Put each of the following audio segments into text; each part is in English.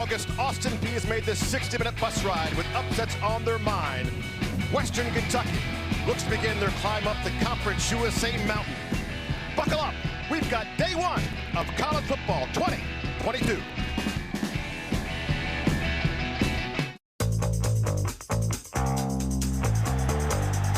August, Austin Peay has made this 60-minute bus ride with upsets on their mind. Western Kentucky looks to begin their climb up the Conference USA Mountain. Buckle up. We've got day one of college football 2022.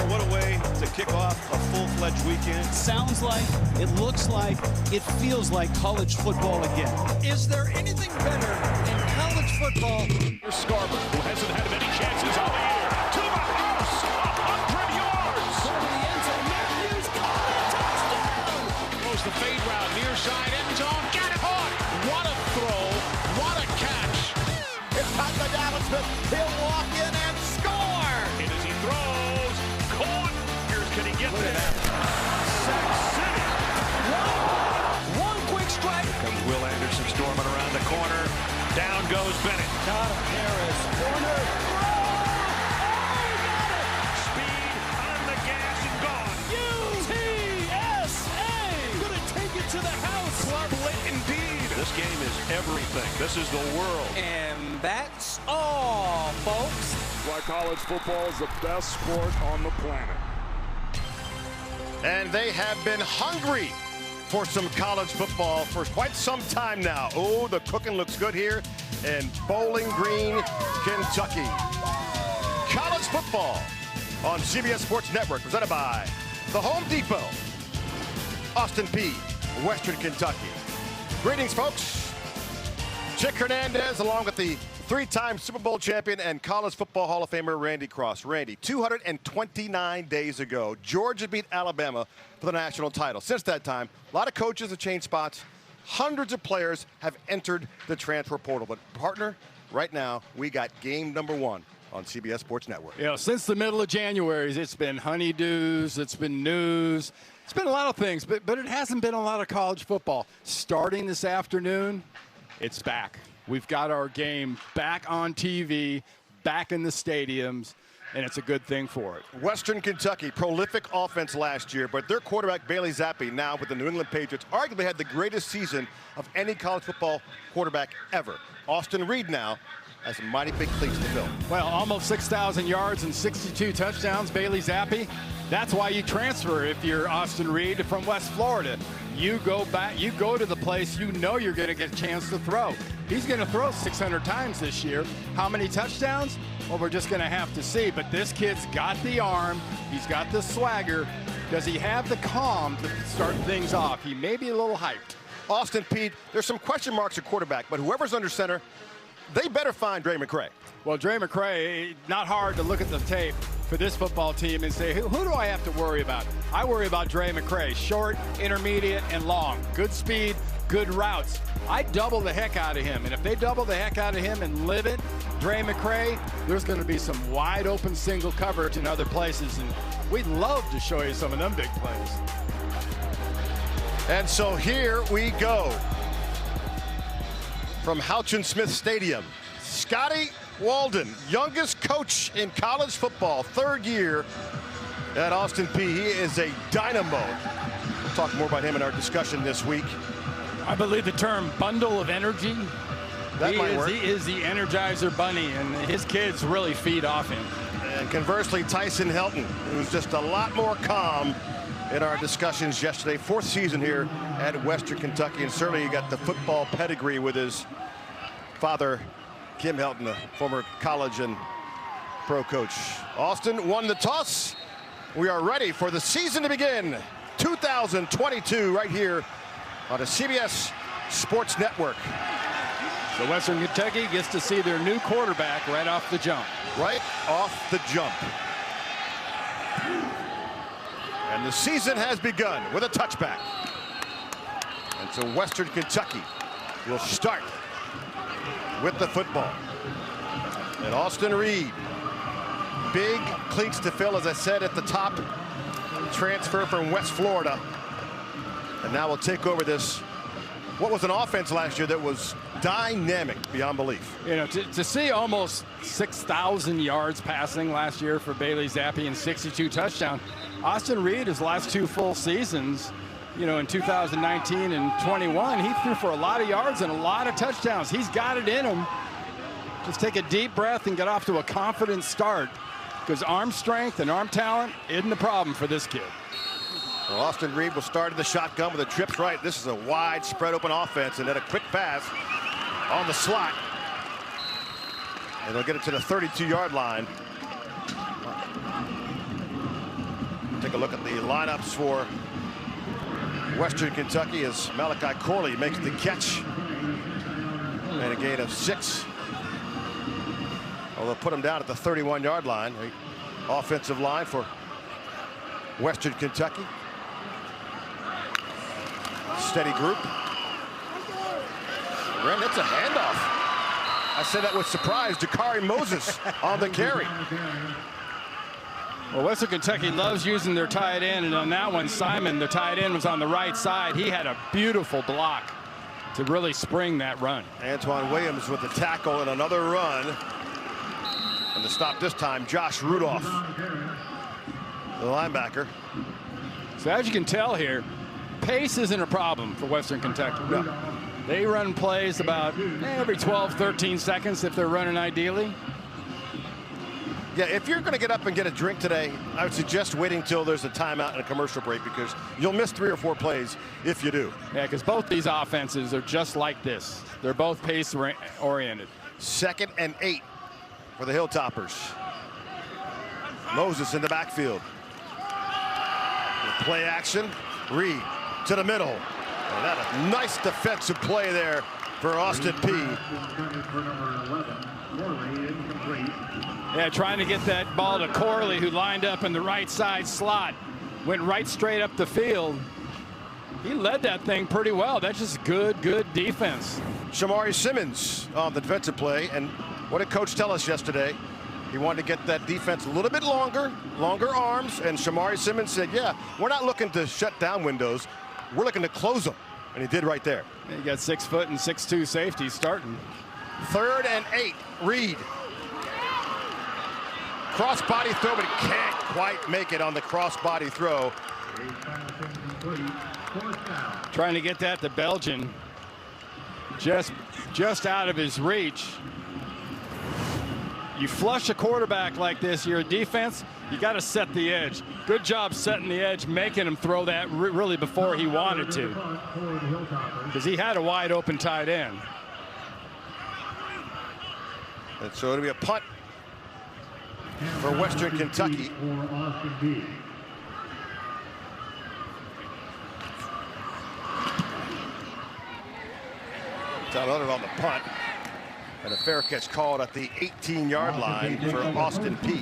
What a way to kick off a full-fledged weekend. Sounds like, it looks like, it feels like college football again. Is there anything better in college football? Here's Scarborough, who hasn't had many chances all year. To the house, 100 yards. For the end zone, Matthews caught a touchdown. Goes the fade route, near side end zone, got it hard. What a throw, what a catch. It's time for Dallas Smith. He'll walk in and score. And as he throws, caught. Here's can he get there? Sack City. One quick strike. Comes Will Anderson storming around the corner. Down goes Bennett. Got him, Harris. Corner. Speed on the gas and gone. UTSA. Gonna take it to the house. Club lit indeed. This game is everything. This is the world. And that's all, folks. Why college football is the best sport on the planet. And they have been hungry for some college football for quite some time now. Oh, the cooking looks good here in Bowling Green, Kentucky. College football on CBS Sports Network, presented by the Home Depot, Austin Peay, Western Kentucky. Greetings, folks. Chick Hernandez, along with the three-time Super Bowl champion and College Football Hall of Famer Randy Cross. Randy, 229 days ago, Georgia beat Alabama for the national title. Since that time, a lot of coaches have changed spots. Hundreds of players have entered the transfer portal. But, partner, right now, we got game number one on CBS Sports Network. You know, since the middle of January, it's been honeydews, it's been news, it's been a lot of things, but it hasn't been a lot of college football. Starting this afternoon, it's back. We've got our game back on TV, back in the stadiums, and it's a good thing for it. Western Kentucky, prolific offense last year, but their quarterback, Bailey Zappi, now with the New England Patriots, arguably had the greatest season of any college football quarterback ever. Austin Reed now has some mighty big cleats to fill. Well, almost 6,000 yards and 62 touchdowns, Bailey Zappi. That's why you transfer if you're Austin Reed from West Florida. You go back, you go to the place you know you're going to get a chance to throw. He's going to throw 600 times this year. How many touchdowns? Well, we're just going to have to see. But this kid's got the arm. He's got the swagger. Does he have the calm to start things off? He may be a little hyped. Austin Peay, there's some question marks at quarterback, but whoever's under center, they better find Dre McCray. Well, Dre McCray, not hard to look at the tape for this football team and say, who do I have to worry about? I worry about Dre McCray, short, intermediate, and long. Good speed, good routes. I double the heck out of him, and if they double the heck out of him and live it, Dre McCray, there's going to be some wide open single coverage in other places, and we'd love to show you some of them big plays. And so here we go. From Houchin Smith Stadium, Scotty Walden, youngest coach in college football, third year at Austin Peay. He is a dynamo. We'll talk more about him in our discussion this week. I believe the term bundle of energy. That might work. He is the Energizer Bunny, and his kids really feed off him. And conversely, Tyson Helton, who's just a lot more calm in our discussions yesterday. Fourth season here at Western Kentucky, and certainly he got the football pedigree with his father, Kim Helton, a former college and pro coach. Austin won the toss. We are ready for the season to begin. 2022 right here on the CBS Sports Network. So Western Kentucky gets to see their new quarterback right off the jump. Right off the jump. And the season has begun with a touchback. And so Western Kentucky will start with the football. And Austin Reed, big cleats to fill, as I said at the top. Transfer from West Florida. And now will take over this, what was an offense last year that was dynamic beyond belief. You know, to see almost 6,000 yards passing last year for Bailey Zappi and 62 touchdowns. Austin Reed, his last two full seasons, you know, in 2019 and 21, he threw for a lot of yards and a lot of touchdowns. He's got it in him. Just take a deep breath and get off to a confident start, because arm strength and arm talent isn't a problem for this kid. Well, Austin Reed will start in the shotgun with the trips right. This is a wide spread open offense, and then a quick pass on the slot. And they'll get it to the 32-yard line. Take a look at the lineups for Western Kentucky as Malachi Corley makes the catch. And a gain of 6. Well, they'll put him down at the 31-yard line. The offensive line for Western Kentucky. Steady group. Ren, it's a handoff. I said that with surprise. Jakari Moses on the carry. Well, Western Kentucky loves using their tight end, and on that one, Simon, the tight end, was on the right side. He had a beautiful block to really spring that run. Antoine Williams with the tackle and another run. And the stop this time, Josh Rudolph, the linebacker. So as you can tell here, pace isn't a problem for Western Kentucky. No. They run plays about every 12, 13 seconds if they're running ideally. Yeah, if you're going to get up and get a drink today, I would suggest waiting till there's a timeout and a commercial break, because you'll miss 3 or 4 plays if you do. Yeah, because both these offenses are just like this. They're both pace-oriented. 2nd and 8 for the Hilltoppers. Moses in the backfield. Play action. Reed to the middle. And that a nice defensive play there for Austin Peay. Yeah, trying to get that ball to Corley, who lined up in the right side slot. Went right straight up the field. He led that thing pretty well. That's just good defense. Shamari Simmons on the defensive play. And what did Coach tell us yesterday? He wanted to get that defense a little bit longer arms. And Shamari Simmons said, yeah, we're not looking to shut down windows. We're looking to close them. And he did right there. Yeah, you got 6 foot and 6'2" safeties starting. 3rd and 8. Reed. Cross body throw, but he can't quite make it on the cross body throw. Trying to get that to Belgian. Just out of his reach. You flush a quarterback like this, you're a defense, you got to set the edge. Good job setting the edge, making him throw that really before he wanted to, because he had a wide open tight end. And so it'll be a punt for Western Kentucky. Tyler on the punt. And a fair catch called at the 18-yard line for Austin Peay.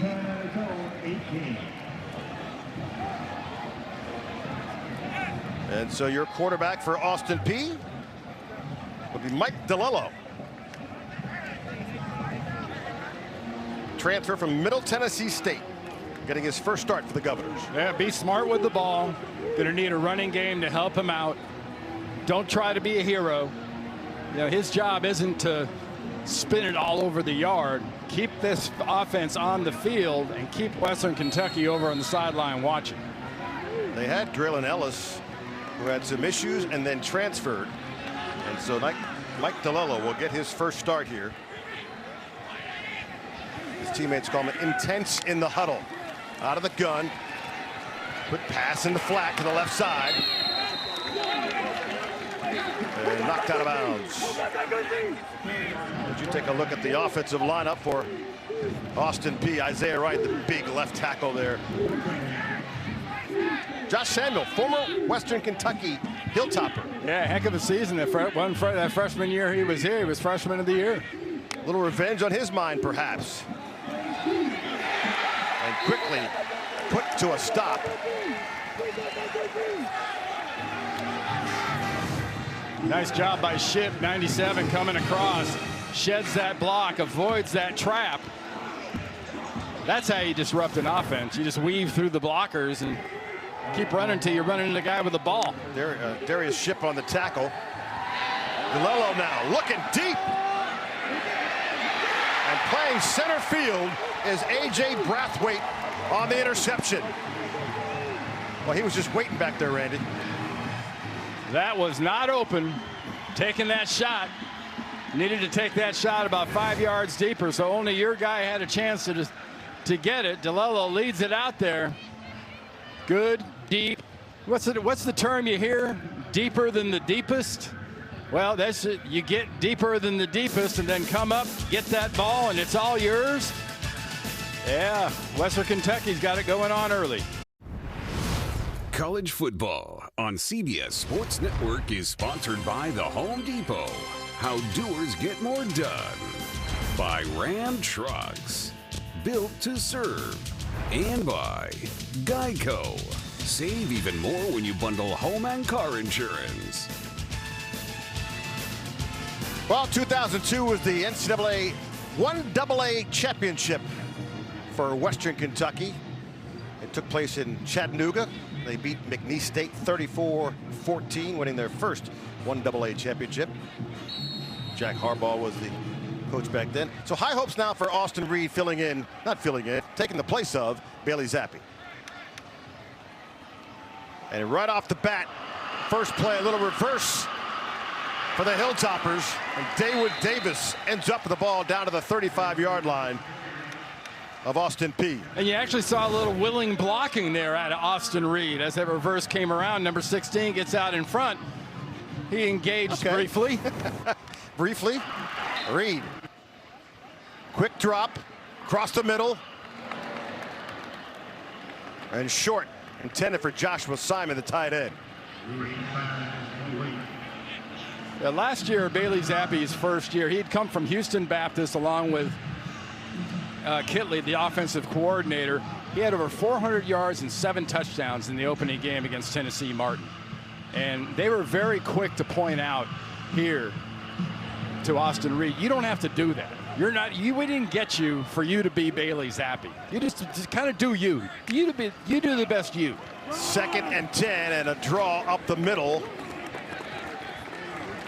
And so your quarterback for Austin Peay will be Mike DeLello. Transfer from Middle Tennessee State, getting his first start for the Governors. Yeah, be smart with the ball. Gonna need a running game to help him out. Don't try to be a hero. You know, his job isn't to spin it all over the yard. Keep this offense on the field and keep Western Kentucky over on the sideline watching. They had Draylen Ellis, who had some issues and then transferred. And so Mike DeLello will get his first start here. His teammates call him intense in the huddle. Out of the gun. Quick pass in the flat to the left side. And knocked out of bounds. As you take a look at the offensive lineup for Austin Peay, Isaiah Wright, the big left tackle there. Josh Samuel, former Western Kentucky Hilltopper. Yeah, heck of a season. That freshman year he was here, he was freshman of the year. A little revenge on his mind, perhaps. And quickly put to a stop. Nice job by Ship, 97, coming across. Sheds that block, avoids that trap. That's how you disrupt an offense. You just weave through the blockers and keep running until you run into the guy with the ball. Darius Ship on the tackle. DeLello now looking deep. And playing center field is A.J. Brathwaite on the interception. Well, he was just waiting back there, Randy. That was not open. Taking that shot. Needed to take that shot about 5 yards deeper, so only your guy had a chance to get it. DeLello leads it out there. Good, deep. What's the term you hear? Deeper than the deepest? Well, that's it. You get deeper than the deepest and then come up, get that ball, and it's all yours. Yeah, Western Kentucky's got it going on early. College football on CBS Sports Network is sponsored by the Home Depot. How doers get more done. By Ram Trucks. Built to serve. And by Geico. Save even more when you bundle home and car insurance. Well, 2002 was the NCAA 1AA championship for Western Kentucky. It took place in Chattanooga. They beat McNeese State 34-14, winning their first 1AA championship. Jack Harbaugh was the coach back then. So high hopes now for Austin Reed taking the place of Bailey Zappi. And right off the bat, first play, a little reverse for the Hilltoppers. And David Davis ends up with the ball down to the 35-yard line of Austin Peay. And you actually saw a little willing blocking there out of Austin Reed as that reverse came around. Number 16 gets out in front. He engaged briefly. Briefly. Reed. Quick drop. Across the middle. And short. Intended for Joshua Simon, the tight end. Yeah, last year, Bailey Zappi's first year, he'd come from Houston Baptist along with Kitley, the offensive coordinator. He had over 400 yards and 7 touchdowns in the opening game against Tennessee Martin. And they were very quick to point out here to Austin Reed, you don't have to do that. We didn't get you for you to be Bailey Zappi. You just kind of do you. You do the best you. 2nd and 10 and a draw up the middle.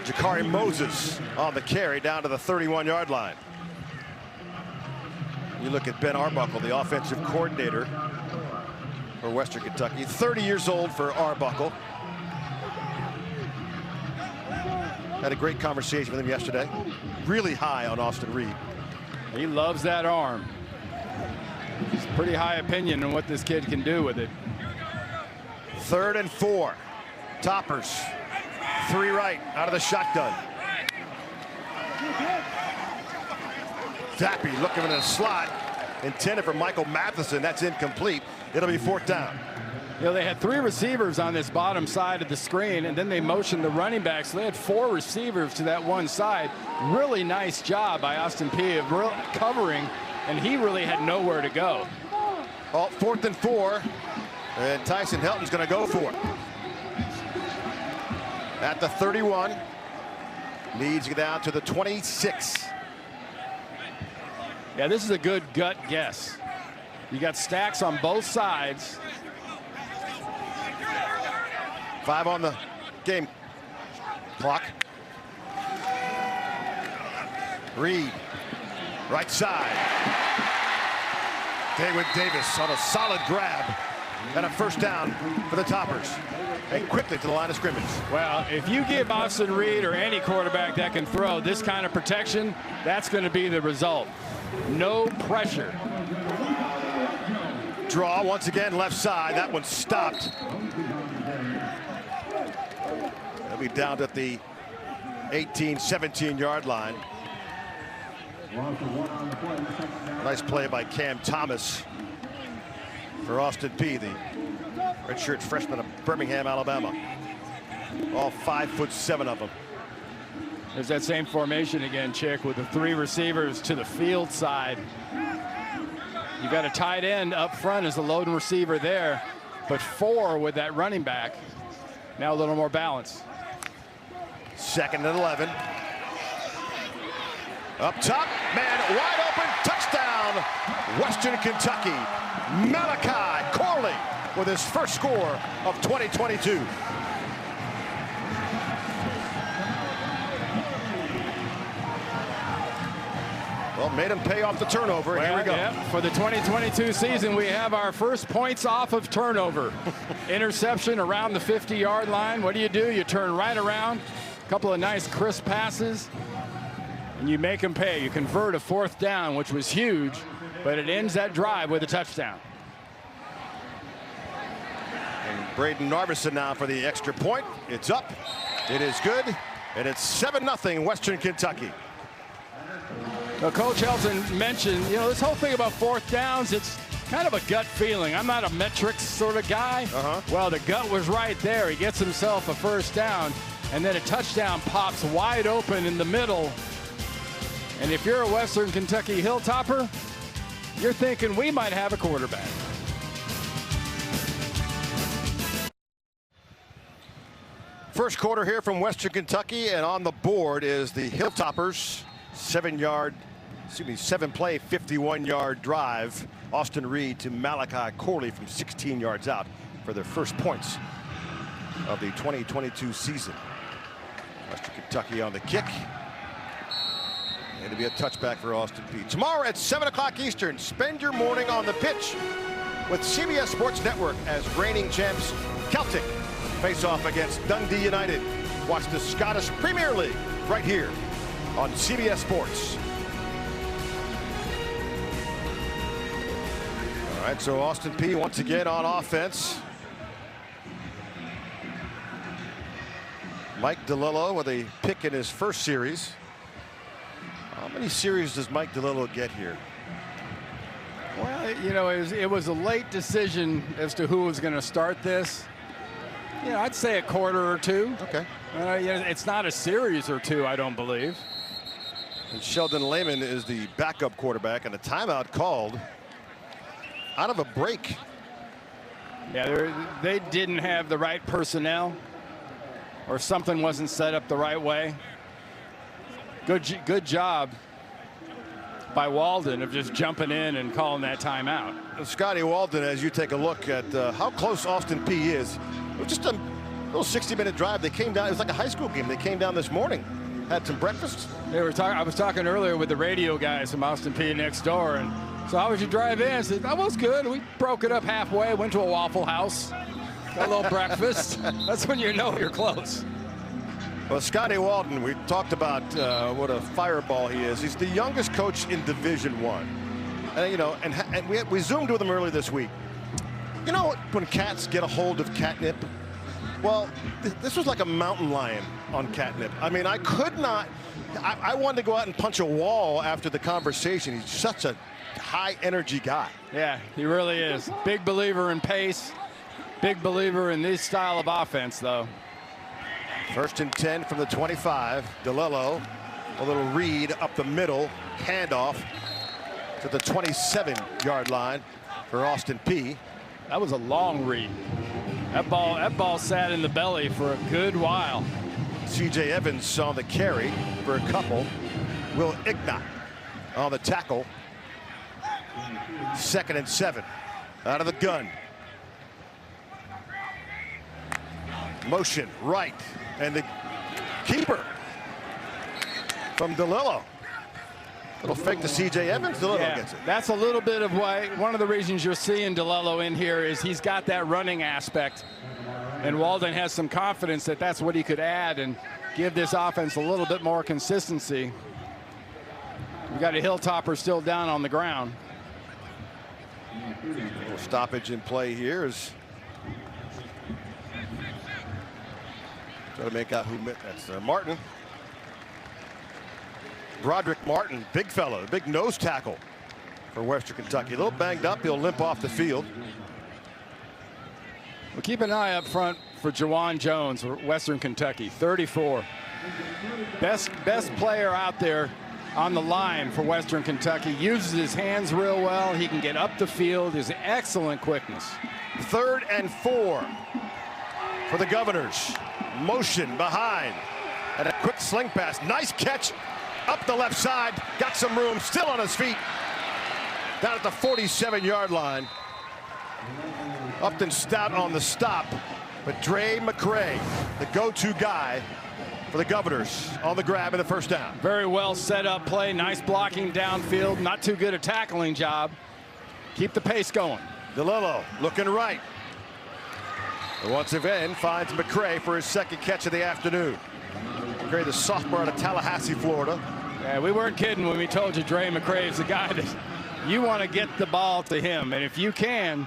Jakari Moses on the carry down to the 31-yard line. You look at Ben Arbuckle, the offensive coordinator for Western Kentucky. 30 years old for Arbuckle. Had a great conversation with him yesterday. Really high on Austin Reed. He loves that arm. He's pretty high opinion on what this kid can do with it. 3rd and 4. Toppers. 3 right out of the shotgun. Zappi looking in a slot. Intended for Michael Matheson. That's incomplete. It'll be 4th down. You know, they had 3 receivers on this bottom side of the screen, and then they motioned the running backs. So they had 4 receivers to that one side. Really nice job by Austin Peay of covering, and he really had nowhere to go. Oh, 4th and 4, and Tyson Helton's going to go for it. At the 31, needs to get down to the 26. Yeah, this is a good gut guess. You got stacks on both sides. 5 on the game clock. Reed, right side. David Davis on a solid grab and a 1st down for the Toppers. And quickly to the line of scrimmage. Well, if you give Austin Reed or any quarterback that can throw this kind of protection, that's going to be the result. No pressure. Draw once again left side. That one stopped. They'll be down at the 18, 17-yard line. Nice play by Cam Thomas for Austin Peay, the redshirt freshman of Birmingham, Alabama. All 5'7" of them. There's that same formation again, Chick, with the 3 receivers to the field side. You got a tight end up front as the loading receiver there, but 4 with that running back. Now a little more balance. 2nd and 11. Up top, man wide open, touchdown, Western Kentucky. Malachi Corley with his first score of 2022. Well, made him pay off the turnover. Well, here we go. Yep. For the 2022 season, we have our first points off of turnover. Interception around the 50-yard line. What do? You turn right around. A couple of nice crisp passes. and you make them pay. You convert a 4th down, which was huge, but it ends that drive with a touchdown. And Braden Narveson now for the extra point. It's up. It is good. And it's 7-0 Western Kentucky. Now, Coach Helton mentioned, this whole thing about 4th downs, it's kind of a gut feeling. I'm not a metrics sort of guy. Well, the gut was right there. He gets himself a 1st down, and then a touchdown pops wide open in the middle. And if you're a Western Kentucky Hilltopper, you're thinking we might have a quarterback. First quarter here from Western Kentucky, and on the board is the Hilltoppers 7-play, 51-yard drive. Austin Reed to Malachi Corley from 16 yards out for their first points of the 2022 season. Western Kentucky on the kick. It'll be a touchback for Austin Peay. Tomorrow at 7 o'clock Eastern, spend your morning on the pitch with CBS Sports Network as reigning champs Celtic face off against Dundee United. Watch the Scottish Premier League right here on CBS Sports. All right, so Austin Peay once again on offense. Mike DeLillo with a pick in his first series. How many series does Mike DeLillo get here? Well, it was a late decision as to who was going to start this. I'd say a quarter or two. Okay. It's not a series or two, I don't believe. And Sheldon Lehman is the backup quarterback, and a timeout called out of a break. Yeah, they didn't have the right personnel, or something wasn't set up the right way. Good job by Walden of just jumping in and calling that timeout. Scotty Walden, as you take a look at how close Austin Peay is, it was just a little 60-minute drive. They came down. It was like a high school game. They came down this morning, had some breakfast. I was talking earlier with the radio guys from Austin Peay next door, and so how was your drive in? I said, that was good. We broke it up halfway, went to a Waffle House, got a little breakfast. That's when you know you're close. Well, Scotty Walden, we talked about what a fireball he is. He's the youngest coach in Division I. And we zoomed with him earlier this week. When cats get a hold of catnip? Well, this was like a mountain lion on catnip. I mean, I could not. I wanted to go out and punch a wall after the conversation. He's such a high-energy guy. Yeah, he really is. Big believer in pace. Big believer in this style of offense, though. 1st and 10 from the 25. DeLillo, a little read up the middle, handoff to the 27-yard line for Austin Peay. That was a long read. That ball sat in the belly for a good while. C.J. Evans on the carry for a couple. Will Ignat on the tackle. 2nd and 7. Out of the gun. Motion right. And the keeper from DeLillo. Little fake to C.J. Evans. DeLillo gets it. That's a little bit of why, one of the reasons you're seeing DeLillo in here is he's got that running aspect. And Walden has some confidence that that's what he could add and give this offense a little bit more consistency. We've got a Hilltopper still down on the ground. A little stoppage in play here is try to make out who that's Martin. Broderick Martin, big fellow, big nose tackle for Western Kentucky. A little banged up. He'll limp off the field. Well, keep an eye up front for Jawan Jones, Western Kentucky, 34. Best player out there on the line for Western Kentucky. Uses his hands real well. He can get up the field. His excellent quickness. 3rd and 4 for the Governors. Motion behind. And a quick sling pass. Nice catch up the left side. Got some room. Still on his feet. Down at the 47-yard line. Upton Stout on the stop. But Dre McCray, the go-to guy for the Governors, on the grab in the 1st down. Very well set up play. Nice blocking downfield. Not too good a tackling job. Keep the pace going. DeLillo looking right. And once again finds McCray for his 2nd catch of the afternoon. McCray, the sophomore out of Tallahassee, Florida. Yeah, we weren't kidding when we told you Dre McCray is the guy that you want to get the ball to him. And if you can,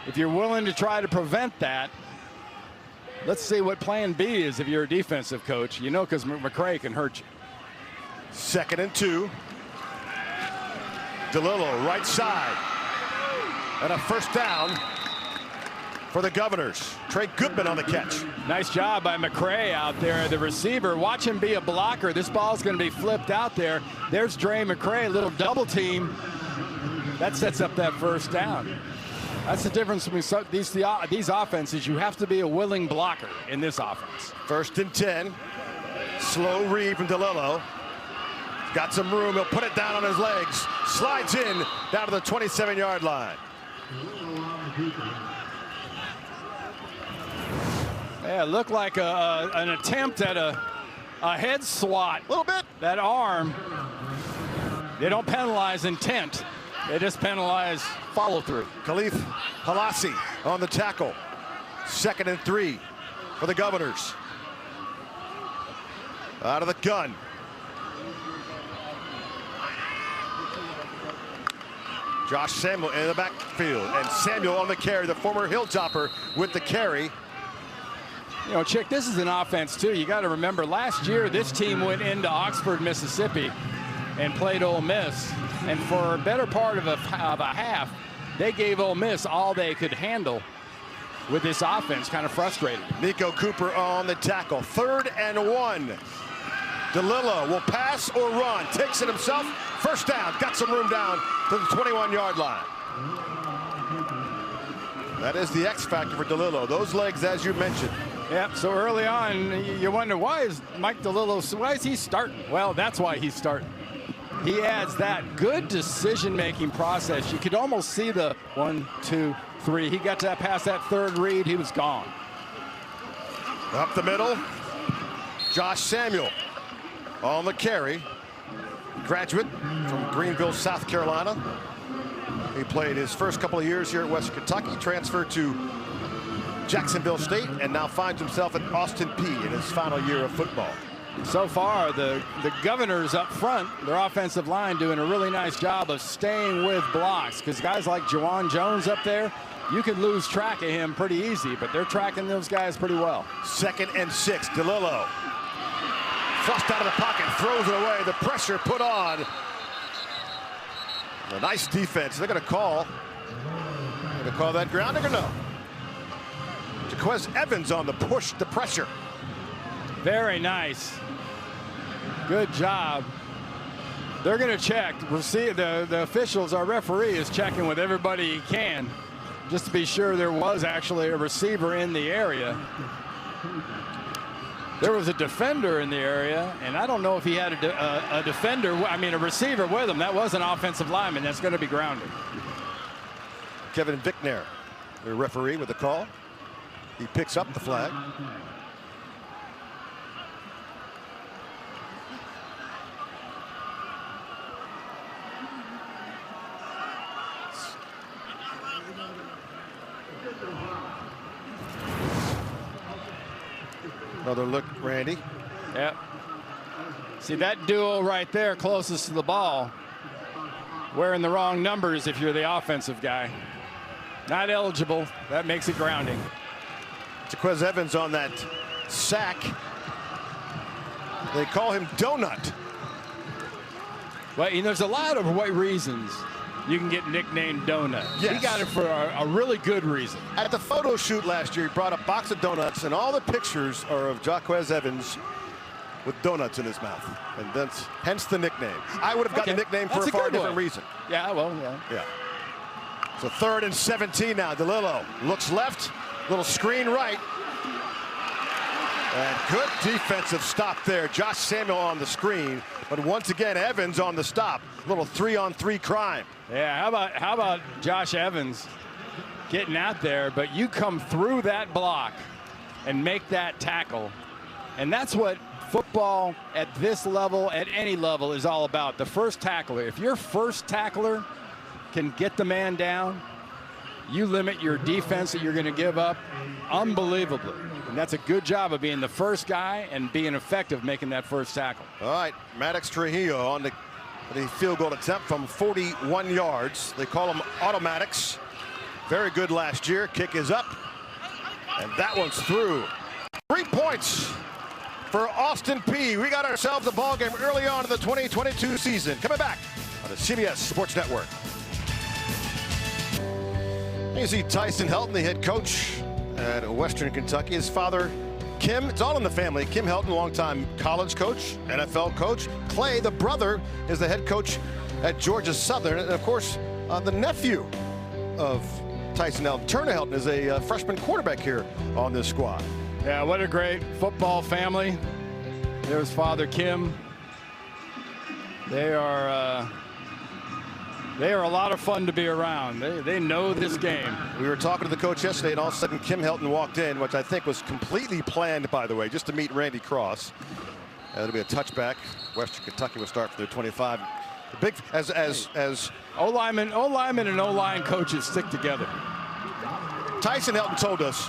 if you're willing to try to prevent that, let's see what plan B is if you're a defensive coach. You know, because McCray can hurt you. 2nd and 2. DeLillo, right side. And a first down for the Governors. Trey Goodman on the catch. Nice job by McCray out there, the receiver. Watch him be a blocker. This ball's going to be flipped out there. There's Dre McCray, a little double team. That sets up that first down. That's the difference between these offenses. You have to be a willing blocker in this offense. 1st and 10. Slow read from DeLillo. Got some room. He'll put it down on his legs. Slides in down to the 27-yard line. Yeah, it looked like an attempt at a head swat. A little bit. That arm. They don't penalize intent. They just penalize follow through. Khalif Halasi on the tackle. 2nd and 3 for the Governors. Out of the gun. Josh Samuel in the backfield, and Samuel on the carry, the former Hilltopper with the carry. You know, Chick, this is an offense, too. You got to remember, last year, this team went into Oxford, Mississippi, and played Ole Miss. And for a better part of a half, they gave Ole Miss all they could handle with this offense. Kind of frustrating. Nico Cooper on the tackle. 3rd and 1. DeLillo will pass or run. Takes it himself. First down. Got some room down to the 21-yard line. That is the X factor for DeLillo. Those legs, as you mentioned. Yep, so early on, you wonder, why is Mike DeLillo, why is he starting? Well, that's why he's starting. He adds that good decision-making process. You could almost see the 1, 2, 3. He got to that past that 3rd read. He was gone. Up the middle. Josh Samuel on the carry. Graduate from Greenville, South Carolina. He played his first couple of years here at Western Kentucky, transferred to Jacksonville State, and now finds himself at Austin Peay in his final year of football. So far, the Governors up front, their offensive line, doing a really nice job of staying with blocks, because guys like Juwan Jones up there, you could lose track of him pretty easy, but they're tracking those guys pretty well. 2nd and 6. DeLillo thrust out of the pocket, throws it away. The pressure put on. A nice defense. They're going to call that grounding or no? Jaquez Evans on the push, the pressure. Very nice. Good job. They're going to check. We'll see the officials, our referee is checking with everybody he can just to be sure there was actually a receiver in the area. There was a defender in the area, and I don't know if he had a receiver with him. That was an offensive lineman. That's going to be grounded. Kevin Bickner, the referee, with the call. He picks up the flag. Another look, Randy. Yep. See that duo right there closest to the ball, wearing the wrong numbers if you're the offensive guy. Not eligible. That makes it grounding. Jaquez Evans on that sack. They call him Donut. Well, there's a lot of reasons you can get nicknamed Donut. Yes. He got it for a really good reason. At the photo shoot last year, he brought a box of donuts, and all the pictures are of Jaquez Evans with donuts in his mouth, and that's hence the nickname. I would have gotten the nickname for a far different reason. Yeah, well, yeah. Yeah. So 3rd and 17 now. DeLillo looks left, little screen right. And good defensive stop there. Josh Samuel on the screen, but once again, Evans on the stop. Little 3-on-3 crime. Yeah, how about Josh Evans getting out there, but you come through that block and make that tackle. And that's what football at this level, at any level, is all about. The first tackler. If your first tackler can get the man down, you limit your defense that you're going to give up unbelievably. And that's a good job of being the first guy and being effective making that first tackle. All right, Maddox Trujillo on the field goal attempt from 41 yards. They call him Automatics. Very good last year. Kick is up, and that one's through. 3 points for Austin Peay. We got ourselves a ball game early on in the 2022 season. Coming back on the CBS Sports Network. You see Tyson Helton, the head coach at Western Kentucky. His father, Kim, it's all in the family. Kim Helton, longtime college coach, NFL coach. Clay, the brother, is the head coach at Georgia Southern. And, of course, the nephew of Tyson Helton, Turner Helton, is a freshman quarterback here on this squad. Yeah, what a great football family. There's Father Kim. They are a lot of fun to be around. They know this game. We were talking to the coach yesterday, and all of a sudden Kim Helton walked in, which I think was completely planned, by the way, just to meet Randy Cross. It'll be a touchback. Western Kentucky will start for their 25. The big as O-lineman and O-line coaches stick together. Tyson Helton told us,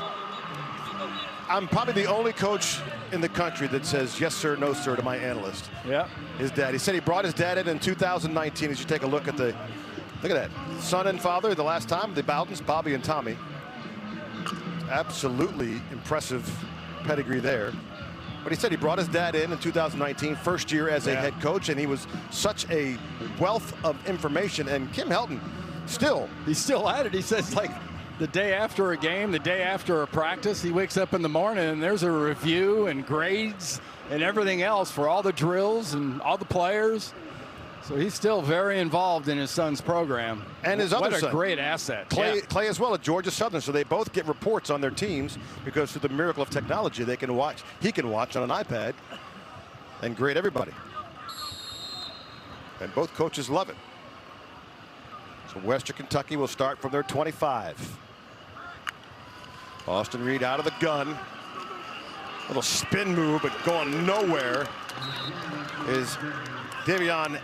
I'm probably the only coach in the country that says yes sir, no sir to my analyst. Yeah. His dad. He said he brought his dad in 2019. As you take a look at that, son and father. The last time, the Bowdens, Bobby and Tommy. Absolutely impressive pedigree there. But he said he brought his dad in 2019, first year as a head coach, and he was such a wealth of information. And Kim Helton, he's still at it. He says, like, the day after a game, the day after a practice, he wakes up in the morning and there's a review and grades and everything else for all the drills and all the players. So he's still very involved in his son's program. And his other son. What a great asset. Clay as well at Georgia Southern. So they both get reports on their teams because through the miracle of technology, he can watch on an iPad and grade everybody. And both coaches love it. So Western Kentucky will start from their 25. Austin Reed out of the gun. Little spin move, but going nowhere is Davion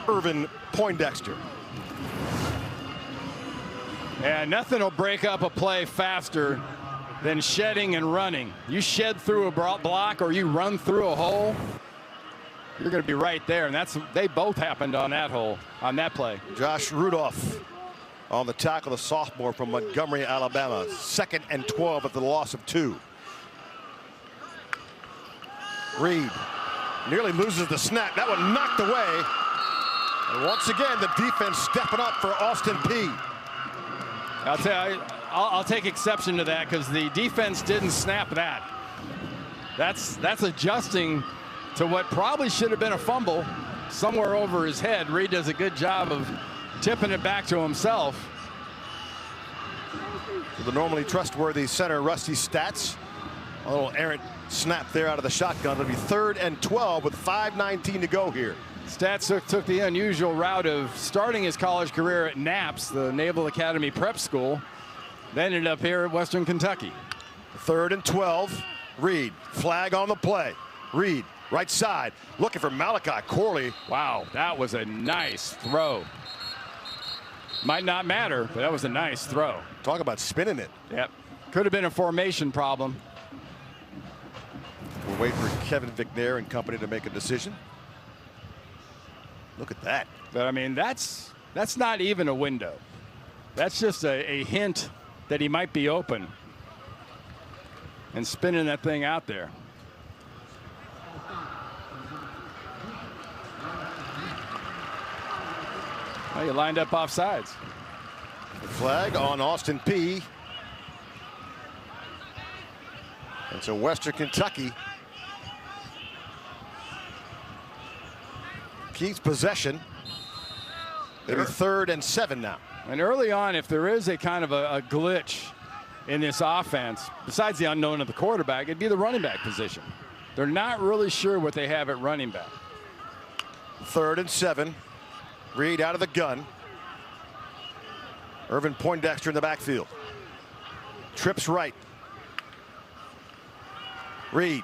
Irvin Poindexter. And nothing will break up a play faster than shedding and running. You shed through a block or you run through a hole, you're going to be right there. And they both happened on that hole, on that play. Josh Rudolph on the tackle, the sophomore from Montgomery, Alabama. 2nd and 12 at the loss of 2. Reed nearly loses the snap. That one knocked away. And once again, the defense stepping up for Austin Peay. I'll tell you, I'll take exception to that because the defense didn't snap that. That's adjusting to what probably should have been a fumble somewhere over his head. Reed does a good job of tipping it back to himself. The normally trustworthy center, Rusty Stats. A little errant snap there out of the shotgun. It'll be 3rd and 12 with 5:19 to go here. Stats took the unusual route of starting his college career at NAPS, the Naval Academy Prep School, then ended up here at Western Kentucky. 3rd and 12. Reed, flag on the play. Reed, right side, looking for Malachi Corley. Wow, that was a nice throw. Might not matter, but that was a nice throw. Talk about spinning it. Yep. Could have been a formation problem. We'll wait for Kevin McNair and company to make a decision. Look at that. But I mean, that's not even a window. That's just a hint that he might be open and spinning that thing out there. Well, you lined up off sides. The flag on Austin Peay. And so Western Kentucky keeps possession. It'll be 3rd and 7 now. And early on, if there is a kind of a glitch in this offense, besides the unknown of the quarterback, it'd be the running back position. They're not really sure what they have at running back. 3rd and 7. Reed out of the gun. Irvin Poindexter in the backfield. Trips right. Reed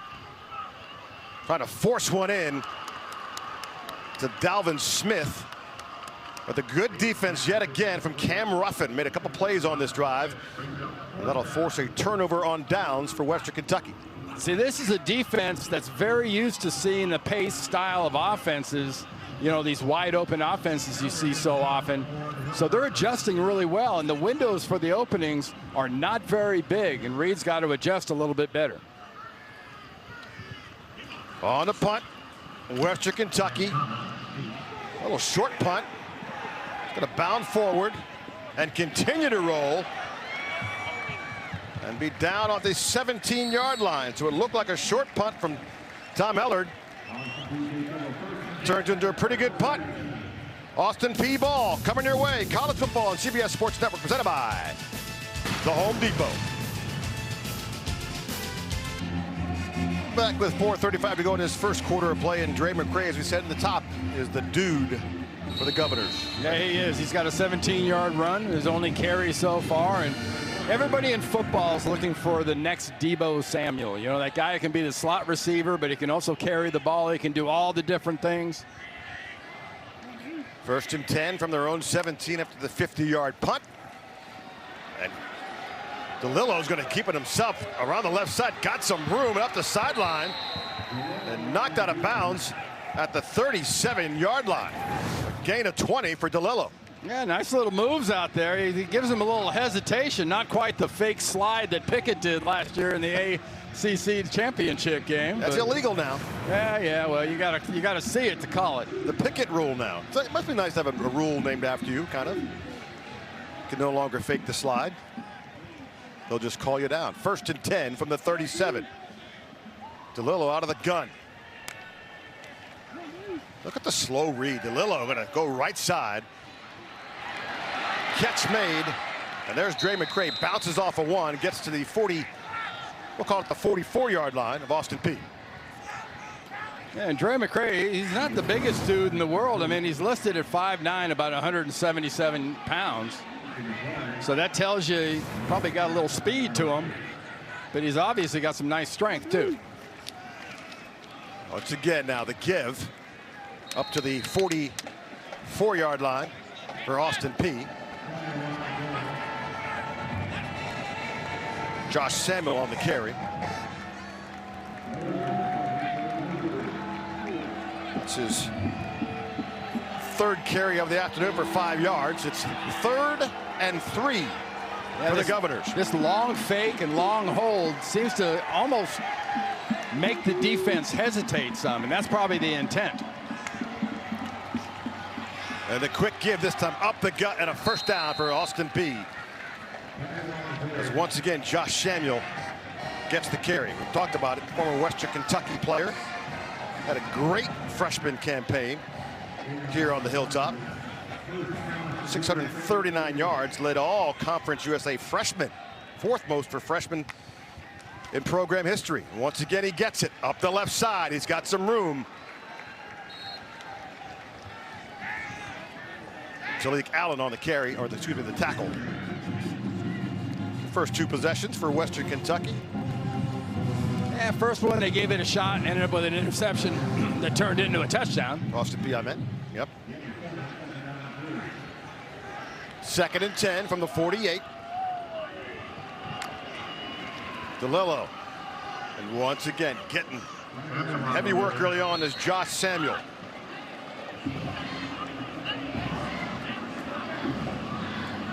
trying to force one in to Dalvin Smith. But the good defense yet again from Cam Ruffin made a couple plays on this drive. And that'll force a turnover on downs for Western Kentucky. See, this is a defense that's very used to seeing the pace style of offenses, you know, these wide open offenses you see so often. So they're adjusting really well, and the windows for the openings are not very big, and Reed's got to adjust a little bit better. On the punt, Western Kentucky. A little short punt. It's going to bound forward and continue to roll and be down on the 17-yard line. So it looked like a short punt from Tom Ellard. Turns into a pretty good punt. Austin Peay ball coming your way. College football on CBS Sports Network, presented by the Home Depot. Back with 4:35 to go in this first quarter of play, and Dre McCray, as we said in the top, is the dude for the Governors. Yeah, he is. He's got a 17-yard run, his only carry so far, and everybody in football is looking for the next Deebo Samuel. You know, that guy can be the slot receiver, but he can also carry the ball. He can do all the different things. 1st and 10 from their own 17 after the 50-yard punt. And DeLillo's going to keep it himself around the left side. Got some room up the sideline and knocked out of bounds at the 37-yard line. A gain of 20 for DeLillo. Yeah, nice little moves out there. He gives him a little hesitation, not quite the fake slide that Pickett did last year in the ACC championship game. That's illegal now. Yeah. Well, you gotta see it to call it. The Pickett rule now. So it must be nice to have a rule named after you, kind of. You can no longer fake the slide. They'll just call you down. 1st and 10 from the 37. DeLillo out of the gun. Look at the slow read. DeLillo going to go right side. Catch made, and there's Dre McCray. Bounces off a one, gets to the 40, we'll call it the 44-yard line of Austin Peay. Yeah, and Dre McCray, he's not the biggest dude in the world. I mean, he's listed at 5'9", about 177 pounds. So that tells you he probably got a little speed to him, but he's obviously got some nice strength too. Once again now the give up to the 44-yard line for Austin Peay. Josh Samuel on the carry. It's his 3rd carry of the afternoon for 5 yards. It's 3rd and 3 for the Governors. This long fake and long hold seems to almost make the defense hesitate some, and that's probably the intent. And the quick give this time up the gut and a 1st down for Austin Peay. As once again Josh Samuel gets the carry. We talked about it. Former Western Kentucky player. Had a great freshman campaign here on the Hilltop. 639 yards, led all Conference USA freshmen. 4th most for freshmen in program history. And once again he gets it up the left side. He's got some room. Jalik Allen on the carry, or excuse me, the tackle. First 2 possessions for Western Kentucky. Yeah, first one they gave it a shot, ended up with an interception that turned into a touchdown. Austin Peay, I meant. Yep. 2nd and 10 from the 48. DeLillo, and once again getting some heavy work early on is Josh Samuel.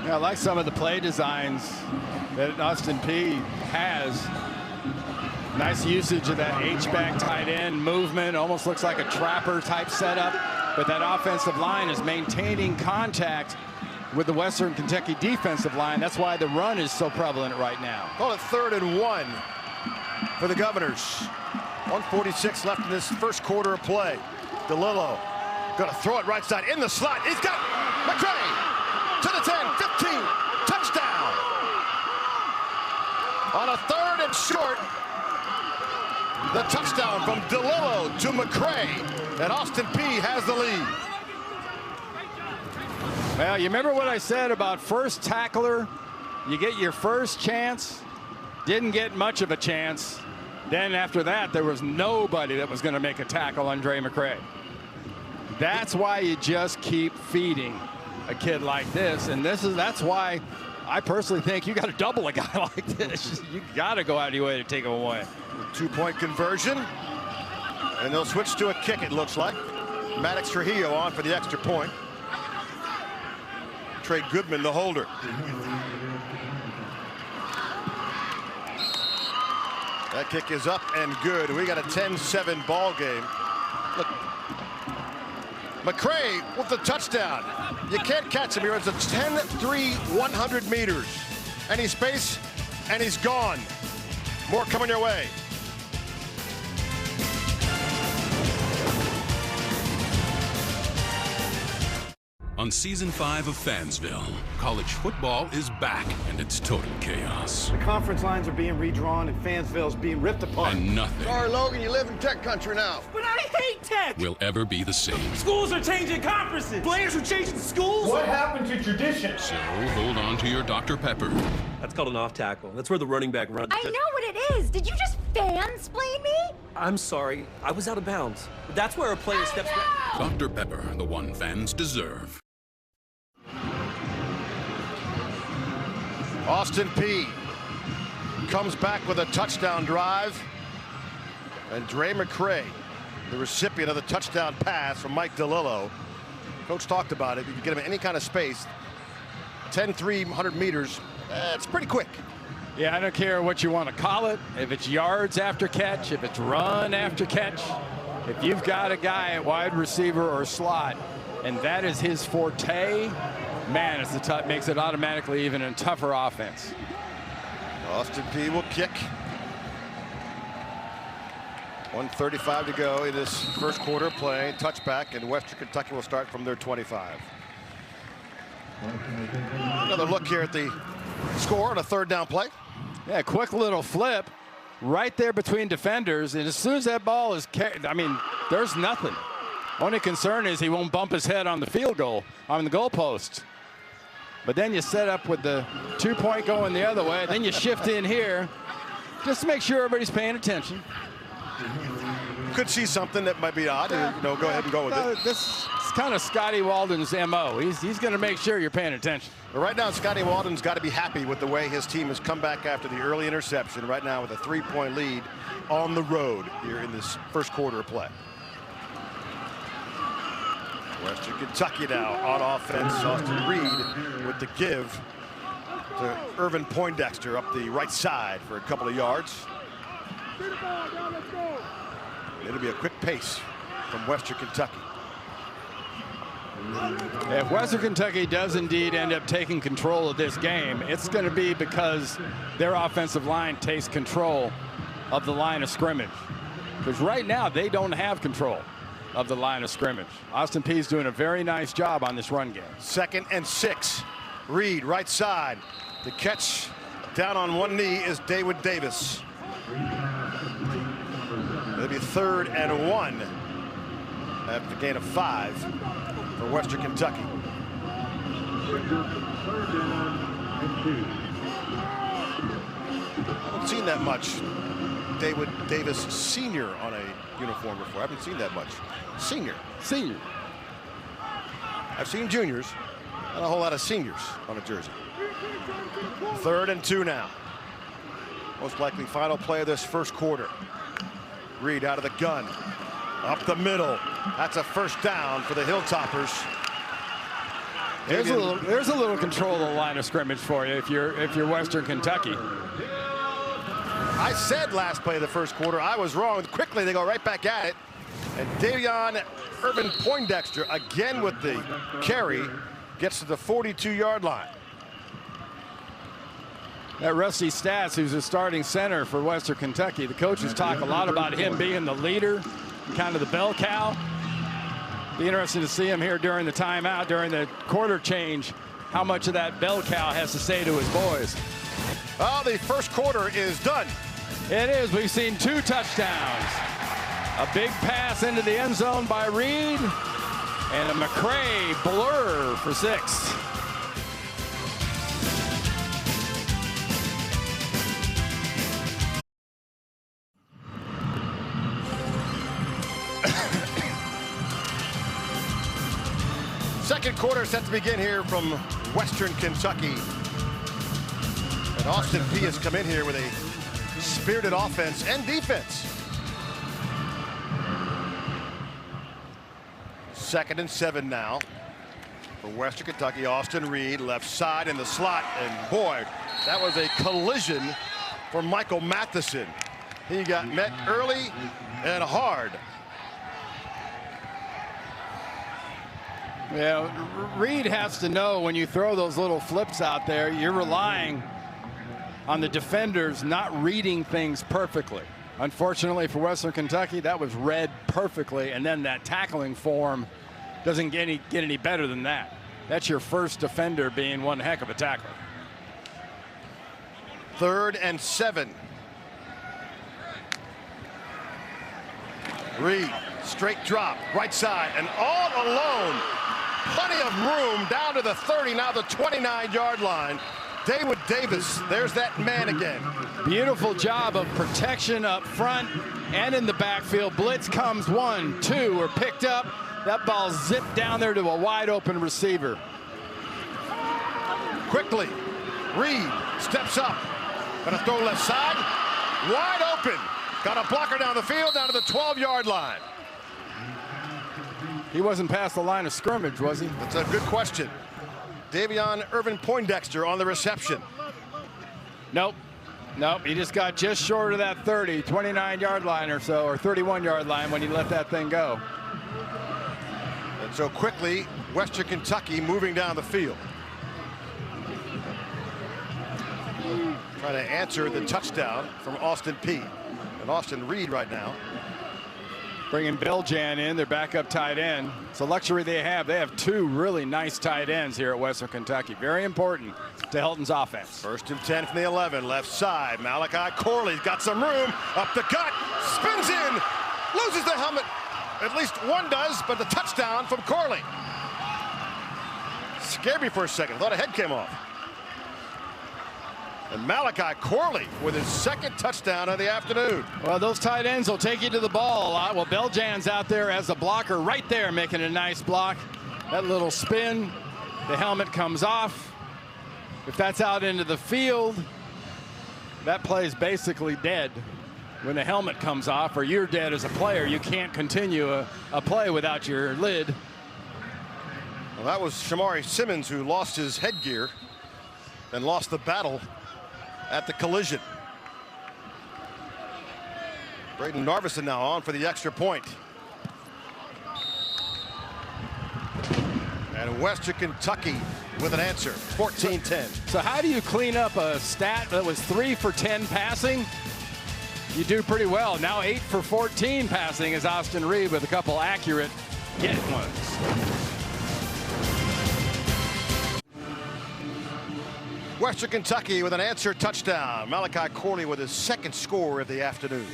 Yeah, I like some of the play designs that Austin Peay has. Nice usage of that H-back tight end movement. Almost looks like a trapper type setup. But that offensive line is maintaining contact with the Western Kentucky defensive line. That's why the run is so prevalent right now. Call it 3rd and 1 for the Governors. 1:46 left in this first quarter of play. DeLillo going to throw it right side in the slot. He's got McCray. To the 10, 15, touchdown. On a 3rd and short, the touchdown from DeLillo to McCray, and Austin Peay has the lead. Well, you remember what I said about first tackler? You get your first chance, didn't get much of a chance. Then after that, there was nobody that was going to make a tackle on Dre McCray. That's why you just keep feeding a kid like this. And that's why I personally think you got to double a guy like this. You got to go out of your way to take him away. 2-point conversion. And they'll switch to a kick, it looks like. Maddox Trujillo on for the extra point. Trey Goodman, the holder. That kick is up and good. We got a 10-7 ball game. Look, McCray with the touchdown. You can't catch him here. It's a 10-3, 100 meters. Any space, and he's gone. More coming your way. On Season 5 of Fansville, college football is back, and it's total chaos. The conference lines are being redrawn, and Fansville's being ripped apart. And nothing Sorry, Logan, you live in tech country now. But I hate tech! will ever be the same. Schools are changing conferences! Players are changing schools! What happened to tradition? So hold on to your Dr. Pepper. That's called an off tackle. That's where the running back runs. I know what it is. Did you just fansplain me? I'm sorry. I was out of bounds. That's where a player steps back. Dr. Pepper, the one fans deserve. Austin Peay comes back with a touchdown drive. And Dre McCray, the recipient of the touchdown pass from Mike DeLillo. Coach talked about it. If you get him in any kind of space, 10-3, 100 meters, it's pretty quick. Yeah, I don't care what you want to call it. If it's yards after catch, if it's run after catch, if you've got a guy at wide receiver or slot, and that is his forte, man, it makes it automatically even a tougher offense. Austin Peay will kick. 1:35 to go in this first quarter play. Touchback, and Western Kentucky will start from their 25. Another look here at the score on a third down play. Yeah, quick little flip right there between defenders, and as soon as that ball is carried, I mean, there's nothing. Only concern is he won't bump his head on the field goal, on the goalpost. But then you set up with the 2-point going the other way. Then you shift in here just to make sure everybody's paying attention. Could see something that might be odd. Yeah. Go ahead and go with it. This is kind of Scotty Walden's MO. He's going to make sure you're paying attention. But right now, Scotty Walden's got to be happy with the way his team has come back after the early interception. Right now with a 3-point lead on the road here in this first quarter of play. Western Kentucky now on offense. Austin Reed with the give to Irvin Poindexter up the right side for a couple of yards. It'll be a quick pace from Western Kentucky. If Western Kentucky does indeed end up taking control of this game, it's going to be because their offensive line takes control of the line of scrimmage. Because right now they don't have control of the line of scrimmage. Austin Peay's doing a very nice job on this run game. 2nd and 6. Reed right side. The catch down on one knee is David Davis. It'll be 3rd and 1 after the gain of 5 for Western Kentucky. I haven't seen that much David Davis Sr. on a uniform before. I haven't seen that much. Senior. I've seen juniors, not a whole lot of seniors on a jersey. 3rd and 2 now. Most likely final play of this first quarter. Reed out of the gun, up the middle. That's a first down for the Hilltoppers. There's a little control of the line of scrimmage for you if you're Western Kentucky. I said last play of the first quarter, I was wrong. Quickly they go right back at it. And Davion Irvin Poindexter again with the carry, gets to the 42-yard line. That Rusty Stats, who's a starting center for Western Kentucky, the coaches talk a lot about him being the leader, kind of the bell cow. Be interesting to see him here during the timeout, during the quarter change, how much of that bell cow has to say to his boys. Oh, the first quarter is done. It is. We've seen 2 touchdowns. A big pass into the end zone by Reed, and a McCray blur for 6. quarter set to begin here from Western Kentucky. And Austin Peay has come in here with a spirited offense and defense. 2nd and 7 now for Western Kentucky. Austin Reed left side in the slot, and boy, that was a collision for Michael Matheson. He got met early and hard. Yeah, Reed has to know when you throw those little flips out there, you're relying on the defenders not reading things perfectly. Unfortunately for Western Kentucky, that was read perfectly, and then that tackling form doesn't get any better than that. That's your first defender being one heck of a tackler. 3rd and 7. Reed, straight drop, right side, and all alone. Plenty of room down to the 30, now the 29-yard line. David Davis, there's that man again. Beautiful job of protection up front and in the backfield. Blitz comes 1, 2, are picked up. That ball zipped down there to a wide open receiver. Quickly, Reed steps up. Gonna throw left side, wide open. Got a blocker down the field, down to the 12-yard line. He wasn't past the line of scrimmage, was he? That's a good question. Davion Irvin Poindexter on the reception. Nope. He just got just short of that 30, 29-yard line or so, or 31-yard line when he let that thing go. And so quickly, Western Kentucky moving down the field. Trying to answer the touchdown from Austin Peay. And Austin Reed right now. Bringing Beljan in, their backup tight end. It's a luxury they have. They have 2 really nice tight ends here at Western Kentucky. Very important to Helton's offense. 1st and 10 from the 11, left side. Malachi Corley's got some room, up the gut, spins in, loses the helmet. At least one does, but the touchdown from Corley. Scared me for a second. Thought a head came off. And Malachi Corley with his 2nd touchdown of the afternoon. Well, those tight ends will take you to the ball a lot. Well, Beljan's out there as a blocker right there, making a nice block. That little spin, the helmet comes off. If that's out into the field, that play's basically dead. When the helmet comes off, or you're dead as a player, you can't continue a play without your lid. Well, that was Shamari Simmons who lost his headgear and lost the battle at the collision. Braden Narveson now on for the extra point. And Western Kentucky with an answer, 14-10. So how do you clean up a stat that was 3 for 10 passing? You do pretty well. Now 8 for 14 passing is Austin Reed with a couple accurate get ones. Western Kentucky with an answer touchdown. Malachi Corley with his 2nd score of the afternoon.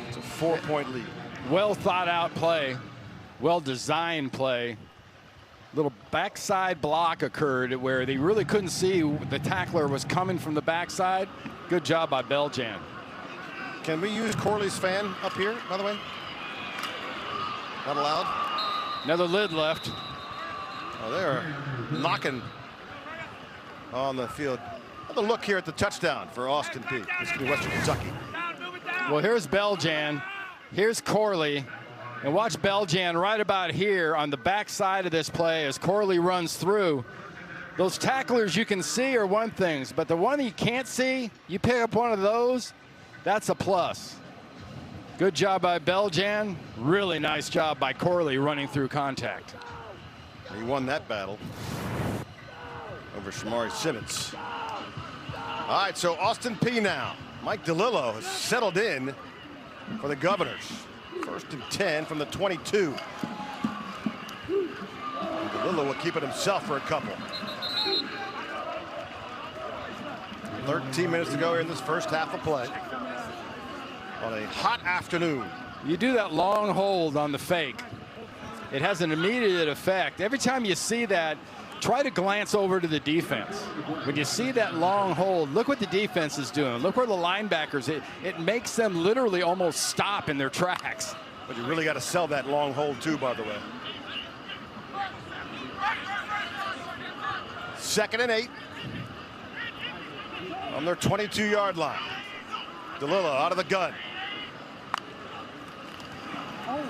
It's a 4-point lead. Well thought out play, well designed play. Little backside block occurred where they really couldn't see the tackler was coming from the backside. Good job by Beljan. Can we use Corley's fan up here, by the way? Not allowed? Another lid left. Oh, they're knocking on the field. Another look here at the touchdown for Austin Peay. This could be Western Kentucky. Well, here's Beljan. Here's Corley. And watch Beljan right about here on the backside of this play as Corley runs through. Those tacklers you can see are one thing, but the one you can't see, you pick up one of those, that's a plus. Good job by Beljan. Really nice job by Corley running through contact. He won that battle over Shamari Simmons. All right, so Austin Peay now. Mike DeLillo has settled in for the Governors. 1st and 10 from the 22. And DeLillo will keep it himself for a couple. 13 minutes to go here in this first half of play. On a hot afternoon. You do that long hold on the fake. It has an immediate effect. Every time you see that, try to glance over to the defense. When you see that long hold, look what the defense is doing. Look where the linebackers, it makes them literally almost stop in their tracks. But you really got to sell that long hold too, by the way. 2nd and 8 on their 22-yard line. DeLilla out of the gun.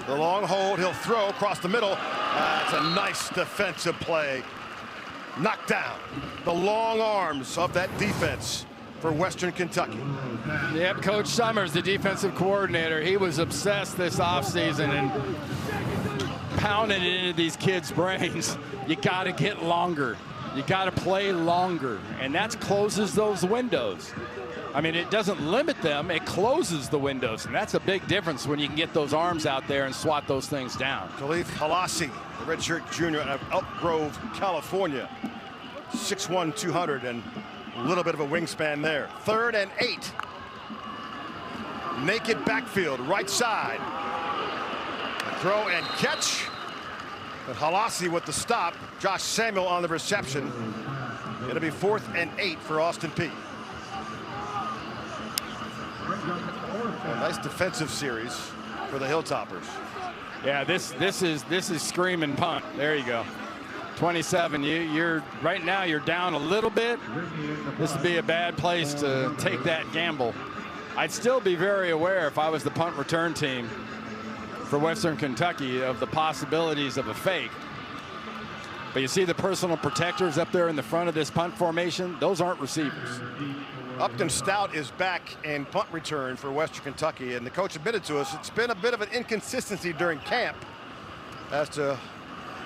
The long hold, he'll throw across the middle. That's a nice defensive play. Knocked down the long arms of that defense for Western Kentucky. Yep, Coach Summers, the defensive coordinator, he was obsessed this offseason and pounding it into these kids' brains. You got to get longer. You got to play longer, and that closes those windows. I mean, it doesn't limit them, it closes the windows, and that's a big difference when you can get those arms out there and swat those things down. Khalif Halassi, the redshirt junior out of Elk Grove, California. 6'1", 200, and a little bit of a wingspan there. 3rd and 8. Naked backfield, right side. Throw and catch. But Halassi with the stop. Josh Samuel on the reception. It'll be 4th and 8 for Austin Peay. A nice defensive series for the Hilltoppers. Yeah, this is screaming punt. There you go. 27. You're right now. You're down a little bit. This would be a bad place to take that gamble. I'd still be very aware if I was the punt return team for Western Kentucky of the possibilities of a fake. But you see the personal protectors up there in the front of this punt formation. Those aren't receivers. Upton Stout is back in punt return for Western Kentucky, and the coach admitted to us it's been a bit of an inconsistency during camp as to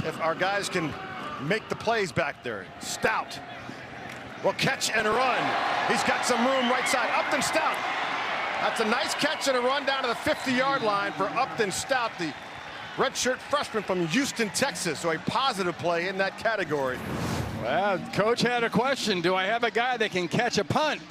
if our guys can make the plays back there. Stout will catch and run. He's got some room right side. Upton Stout. That's a nice catch and a run down to the 50-yard line for Upton Stout, the redshirt freshman from Houston, Texas. So a positive play in that category. Well, coach had a question. Do I have a guy that can catch a punt?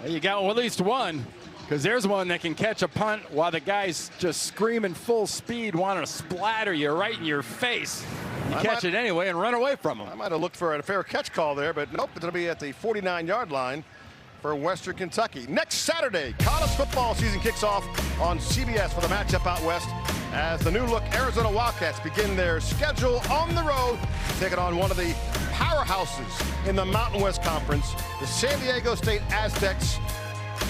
Well, you got at least one, because there's one that can catch a punt while the guy's just screaming full speed, wanting to splatter you right in your face. You catch it anyway and run away from him. I might have looked for a fair catch call there, but nope, it'll be at the 49-yard line for Western Kentucky. Next Saturday, college football season kicks off on CBS for the matchup out west as the new-look Arizona Wildcats begin their schedule on the road, taking on one of the powerhouses in the Mountain West Conference, the San Diego State Aztecs.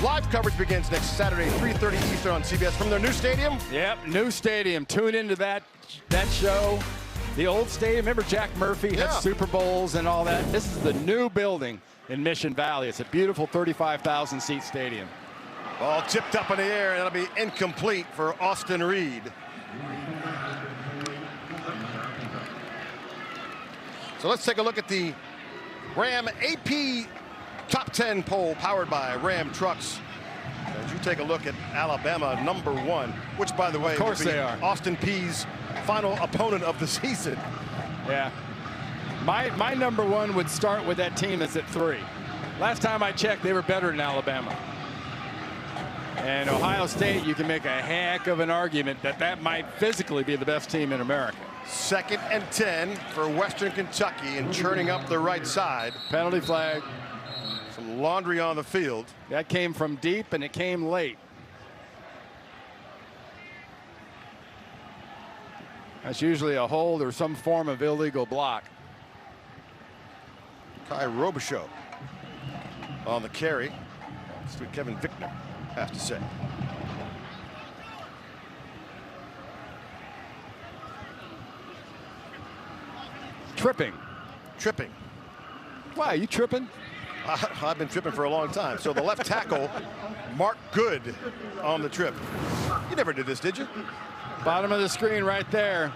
Live coverage begins next Saturday, 3:30 Eastern on CBS from their new stadium. Yep, new stadium. Tune into that show. The old stadium, remember Jack Murphy had Super Bowls and all that? This is the new building in Mission Valley. It's a beautiful 35,000-seat stadium. Ball tipped up in the air, and that'll be incomplete for Austin Reed. So let's take a look at the Ram AP Top 10 poll powered by Ram Trucks. As you take a look at Alabama #1, which, by the way, of course they are. Austin Peay's final opponent of the season. Yeah. My #1 would start with that team that's at 3. Last time I checked, they were better than Alabama. And Ohio State, you can make a heck of an argument that that might physically be the best team in America. 2nd and 10 for Western Kentucky and churning up the right side. Penalty flag. Some laundry on the field. That came from deep and it came late. That's usually a hold or some form of illegal block. Kai Robichaux on the carry. That's what Kevin Vickner has to say. Tripping. Tripping. Why, are you tripping? I've been tripping for a long time. So the left tackle, Mark Good, on the trip. You never did this, did you? Bottom of the screen right there.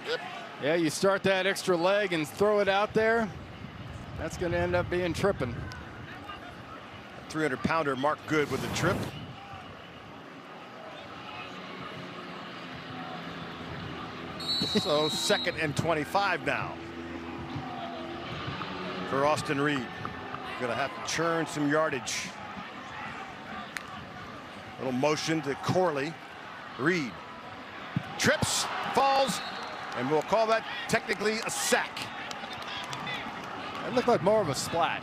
Yep. Yeah, you start that extra leg and throw it out there. That's going to end up being tripping. 300-pounder Mark Good with the trip. So 2nd and 25 now for Austin Reed. Going to have to churn some yardage. Little motion to Corley. Reed trips, falls, and we'll call that technically a sack. It looked like more of a splat.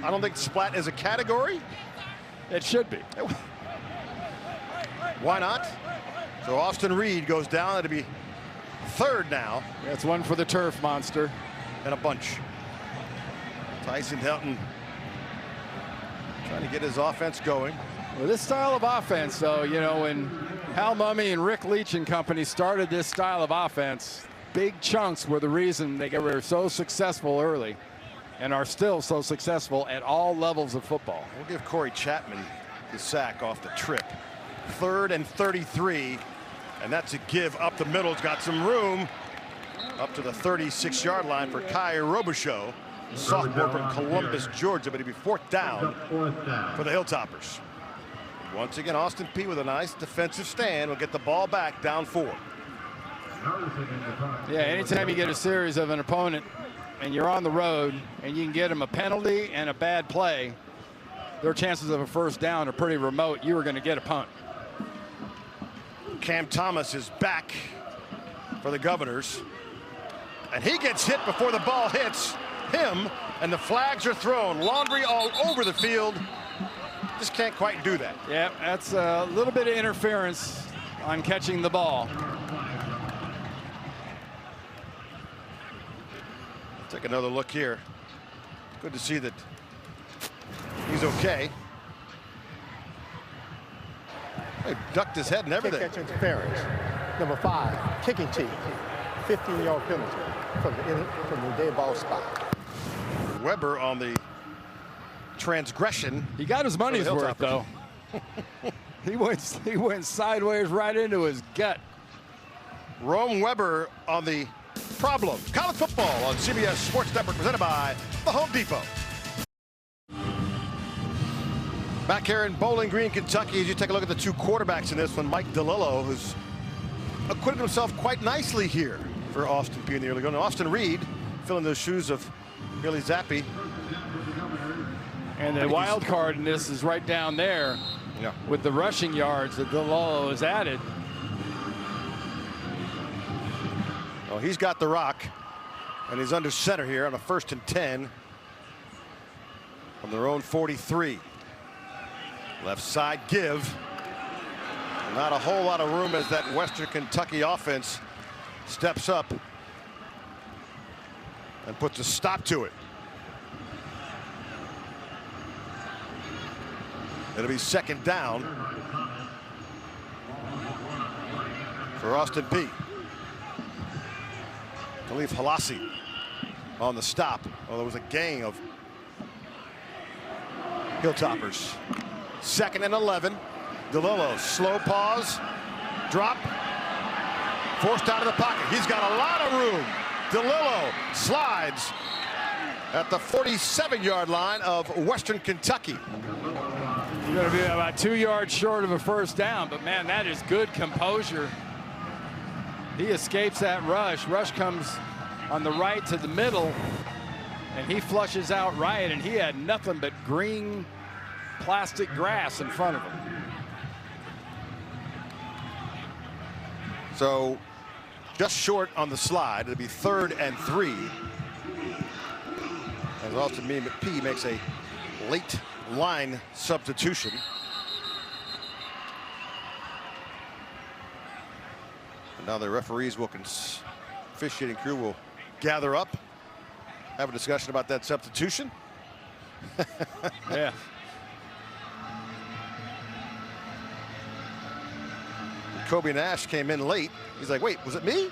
I don't think splat is a category. It should be. Why not? So Austin Reed goes down. It'll be Third now. That's one for the turf monster. And a bunch. Tyson Helton trying to get his offense going. Well, this style of offense, though, you know, when Hal Mummy and Rick Leach and company started this style of offense, big chunks were the reason they were so successful early and are still so successful at all levels of football. We'll give Corey Chapman the sack off the trip. 3rd and 33, and that's a give up the middle. It's got some room up to the 36-yard line for Kai Robichaux, sophomore from Columbus, Georgia, but it'll be 4th down for the Hilltoppers. Once again, Austin Peay with a nice defensive stand will get the ball back down 4. Yeah, anytime you get a series of an opponent and you're on the road and you can get them a penalty and a bad play, their chances of a 1st down are pretty remote. You are going to get a punt. Cam Thomas is back for the Governors, and he gets hit before the ball hits him, and the flags are thrown. Laundry all over the field. Just can't quite do that. Yeah, that's a little bit of interference on catching the ball. Take another look here. Good to see that he's okay. He ducked his head and everything. Catch interference. Number 5, kicking team. 15-yard penalty from the dead ball spot. Weber on the transgression. He got his money's worth, though. he went sideways right into his gut. Rome Weber on the problem. College football on CBS Sports Network, presented by the Home Depot. Back here in Bowling Green, Kentucky, as you take a look at the 2 quarterbacks in this one, Mike DeLillo, who's acquitted himself quite nicely here for Austin Peay in the early going. Austin Reed filling those shoes of Bailey Zappi. And the wild card in this is right down there, yeah, with the rushing yards that DeLillo has added. Well, he's got the rock, and he's under center here on a 1st and 10 from their own 43. Left side give. Not a whole lot of room as that Western Kentucky offense steps up and puts a stop to it. It'll be 2nd down for Austin Peay. Khalif Halassi on the stop. Well, there was a gang of Hilltoppers. 2nd and 11. DeLillo, slow pause, drop, forced out of the pocket. He's got a lot of room. DeLillo slides at the 47-yard line of Western Kentucky. You're going to be about 2 yards short of a 1st down, but man, that is good composure. He escapes that rush. Rush comes on the right to the middle, and he flushes out right, and he had nothing but green plastic grass in front of him. So just short on the slide. It'll be 3rd and 3 as Austin Peay makes a late line substitution. And now the referees will, officiating crew will gather up, have a discussion about that substitution. Yeah. Kobe Nash came in late. He's like, wait, was it me?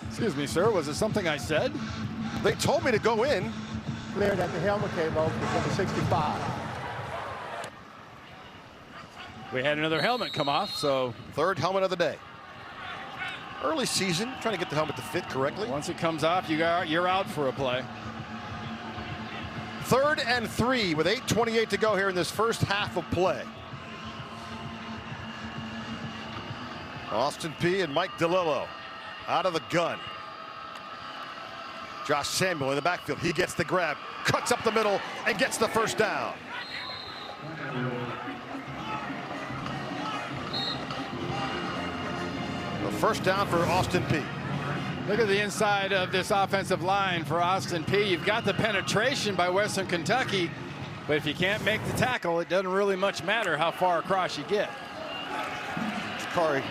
Excuse me, sir, was it something I said? They told me to go in. Cleared that the helmet came off with number 65. We had another helmet come off, so. 3rd helmet of the day. Early season, trying to get the helmet to fit correctly. Once it comes off, you're out for a play. 3rd and 3 with 8:28 to go here in this first half of play. Austin Peay and Mike DeLillo out of the gun. Josh Samuel in the backfield. He gets the grab, cuts up the middle, and gets the 1st down. The 1st down for Austin Peay. Look at the inside of this offensive line for Austin Peay. You've got the penetration by Western Kentucky, but if you can't make the tackle, it doesn't really much matter how far across you get. Jakari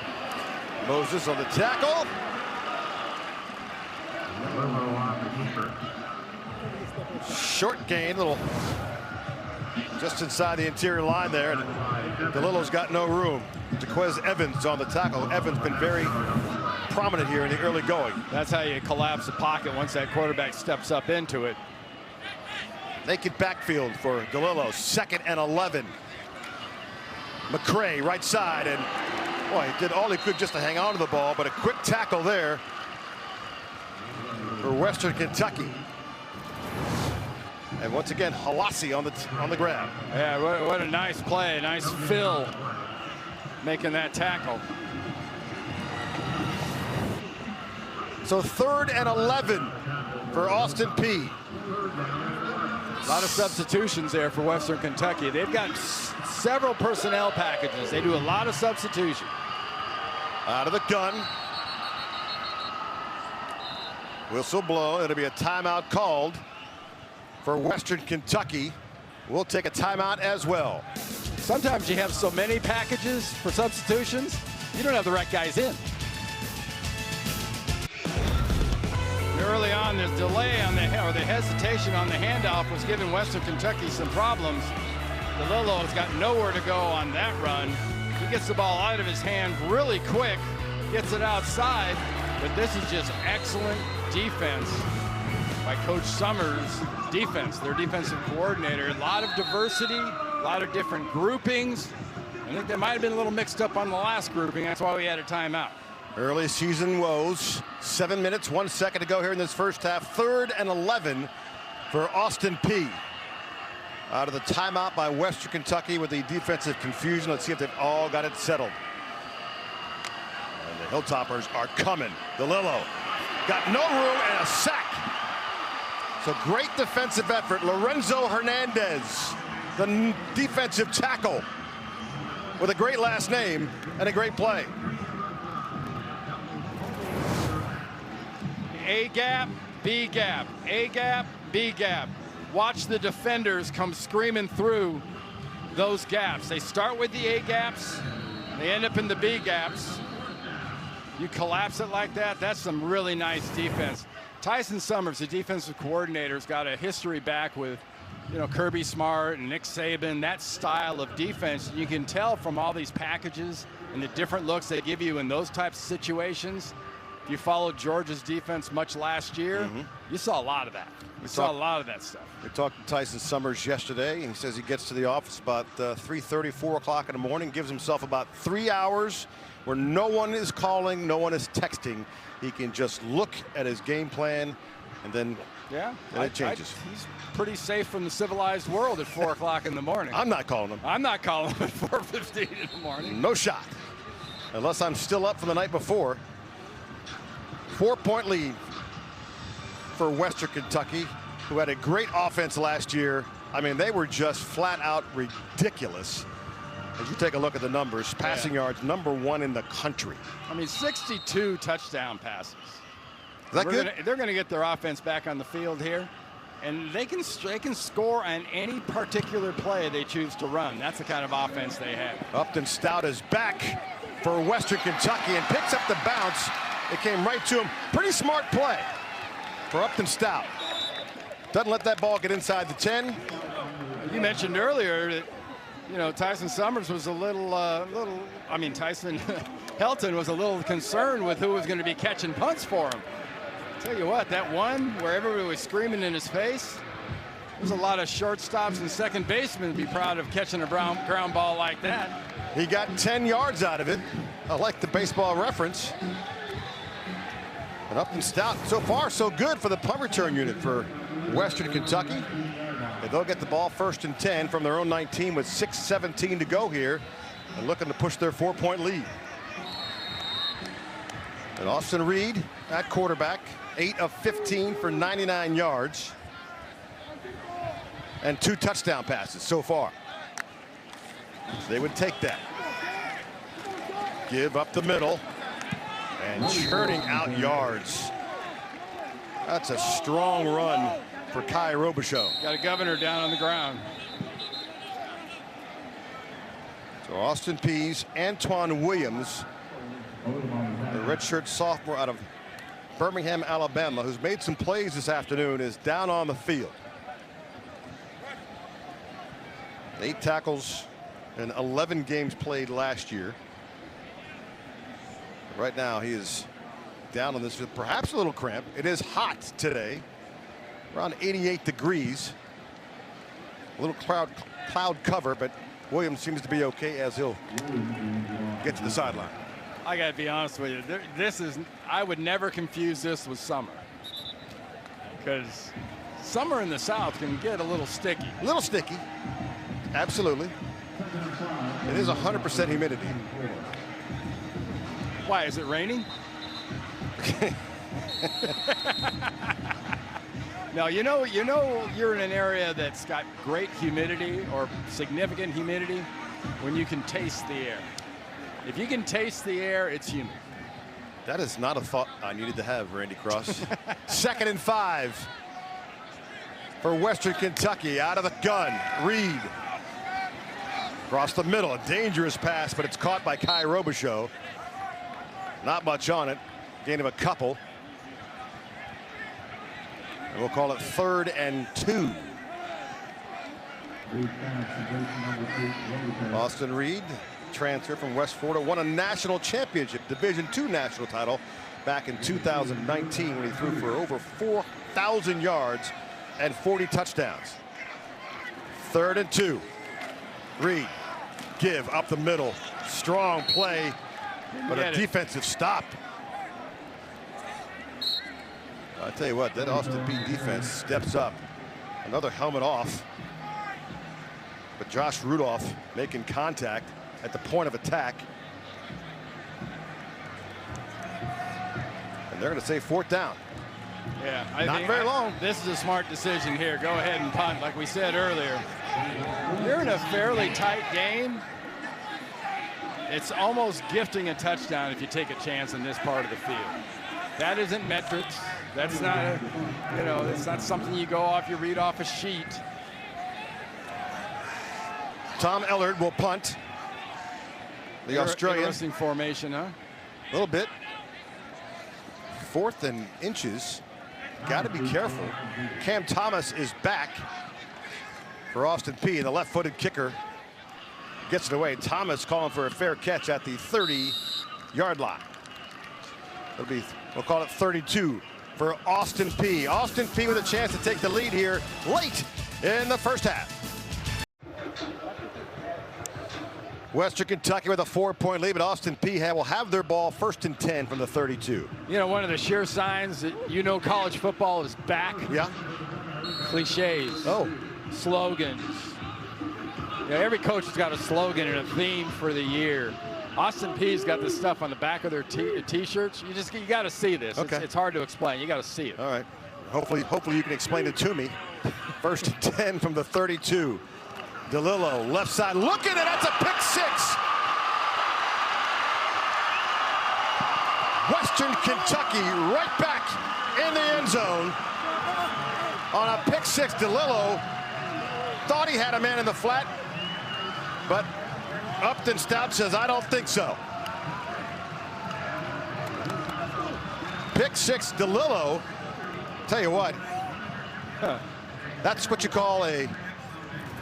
Moses on the tackle. Short gain, little just inside the interior line there, and DeLillo's got no room. Jaquez Evans on the tackle. Evans been very prominent here in the early going. That's how you collapse the pocket once that quarterback steps up into it. Naked backfield for DeLillo. 2nd and 11. McCray right side, and boy, he did all he could just to hang on to the ball, but a quick tackle there for Western Kentucky. And once again, Halasi on the grab. Yeah, what a nice play, nice fill, making that tackle. So 3rd and 11 for Austin Peay. A lot of substitutions there for Western Kentucky. They've got several personnel packages. They do a lot of substitution. Out of the gun. Whistle blow. It'll be a timeout called for Western Kentucky. We'll take a timeout as well. Sometimes you have so many packages for substitutions, you don't have the right guys in. Early on, this delay on the hesitation on the handoff was giving Western Kentucky some problems. DeLillo has got nowhere to go on that run. He gets the ball out of his hand really quick, gets it outside, but this is just excellent defense by Coach Summers' defense, their defensive coordinator. A lot of diversity, a lot of different groupings. I think they might have been a little mixed up on the last grouping. That's why we had a timeout. Early season woes. 7 minutes, 1 second to go here in this first half. 3rd and 11 for Austin Peay. Out of the timeout by Western Kentucky with the defensive confusion. Let's see if they've all got it settled. And the Hilltoppers are coming. DeLillo got no room and a sack. So great defensive effort. Lorenzo Hernandez, the defensive tackle, with a great last name and a great play. A gap, B gap, A gap, B gap. Watch the defenders come screaming through those gaps. They start with the A gaps, they end up in the B gaps. You collapse it like that, that's some really nice defense. Tyson Summers, the defensive coordinator, has got a history back with, you know, Kirby Smart and Nick Saban, that style of defense. You can tell from all these packages and the different looks they give you in those types of situations. If you followed Georgia's defense much last year, you saw a lot of that. You saw a lot of that stuff. We talked to Tyson Summers yesterday, and he says he gets to the office about 3:30, 4 o'clock in the morning, gives himself about 3 hours where no one is calling, no one is texting. He can just look at his game plan, and then it changes. He's pretty safe from the civilized world at 4 o'clock in the morning. I'm not calling him. I'm not calling him at 4:15 in the morning. No shot, unless I'm still up from the night before. 4-point lead for Western Kentucky, who had a great offense last year. I mean, they were just flat out ridiculous. As you take a look at the numbers, passing yards, #1 in the country. I mean, 62 touchdown passes. Is that good? They're going to get their offense back on the field here, and they can score on any particular play they choose to run. That's the kind of offense they have. Upton Stout is back for Western Kentucky and picks up the bounce. It came right to him. Pretty smart play for Upton Stout. Doesn't let that ball get inside the 10. You mentioned earlier that, you know, Tyson Summers was a little, Tyson Helton was a little concerned with who was going to be catching punts for him. Tell you what, that one where everybody was screaming in his face, there's a lot of shortstops and second basemen to be proud of catching a ground ball like that. He got 10 yards out of it. I like the baseball reference. And Upton Stout, so far so good for the punt return unit for Western Kentucky. And they'll get the ball 1st and 10 from their own 19 with 6:17 to go here, and looking to push their 4-point lead. And Austin Reed at quarterback, 8 of 15 for 99 yards and 2 touchdown passes so far. So they would take that. Give up the middle. And churning out yards. That's a strong run for Kai Robichaux. Got a governor down on the ground. So Austin Peay's Antoine Williams redshirt sophomore out of Birmingham, Alabama, who's made some plays this afternoon, is down on the field. 8 tackles in 11 games played last year. Right now he is down on this field, perhaps a little cramp. It is hot today, around 88 degrees. A little cloud cover, but Williams seems to be okay as he'll get to the sideline. I got to be honest with you. I would never confuse this with summer, because summer in the South can get a little sticky. A little sticky. Absolutely. It is 100% humidity. Why, is it raining? No, you know you're in an area that's got great humidity or significant humidity when you can taste the air. If you can taste the air, it's humid. That is not a thought I needed to have, Randy Cross. 2nd and 5 for Western Kentucky. Out of the gun, Reed. Across the middle, a dangerous pass, but it's caught by Kai Robichaux. Not much on it. Gain of a couple. And we'll call it 3rd and 2. Austin Reed, transfer from West Florida, won a national championship, Division II national title back in 2019 when he threw for over 4,000 yards and 40 touchdowns. 3rd and 2. Reed, give up the middle. Strong play, but a defensive stop. I tell you what, that Austin Peay defense steps up. Another helmet off. But Josh Rudolph making contact at the point of attack. And they're going to say 4th down. Yeah, not very long. This is a smart decision here. Go ahead and punt, like we said earlier. You're in a fairly tight game. It's almost gifting a touchdown if you take a chance in this part of the field. That isn't metrics. That's not, it's not something you go off, you read off a sheet. Tom Ellard will punt. The Australian. Interesting formation, huh? A little bit. 4th and inches. Got to be careful. Cam Thomas is back for Austin Peay. The left-footed kicker gets it away. Thomas calling for a fair catch at the 30-yard line. It'll be, we'll call it 32 for Austin Peay. Austin Peay with a chance to take the lead here late in the first half. Western Kentucky with a 4-point lead, but Austin Peay will have their ball 1st and 10 from the 32. You know, one of the sure signs that college football is back. Yeah. Cliches. Oh. Slogans. Every coach has got a slogan and a theme for the year. Austin Peay's got this stuff on the back of their t-shirts. You got to see this. Okay. It's hard to explain. You got to see it. All right. Hopefully you can explain it to me. 1st and 10 from the 32. DeLillo, left side, look at it, that's a pick 6. Western Kentucky right back in the end zone on a pick 6. DeLillo thought he had a man in the flat, but Upton Stout says, I don't think so. Pick 6, DeLillo. Tell you what, that's what you call a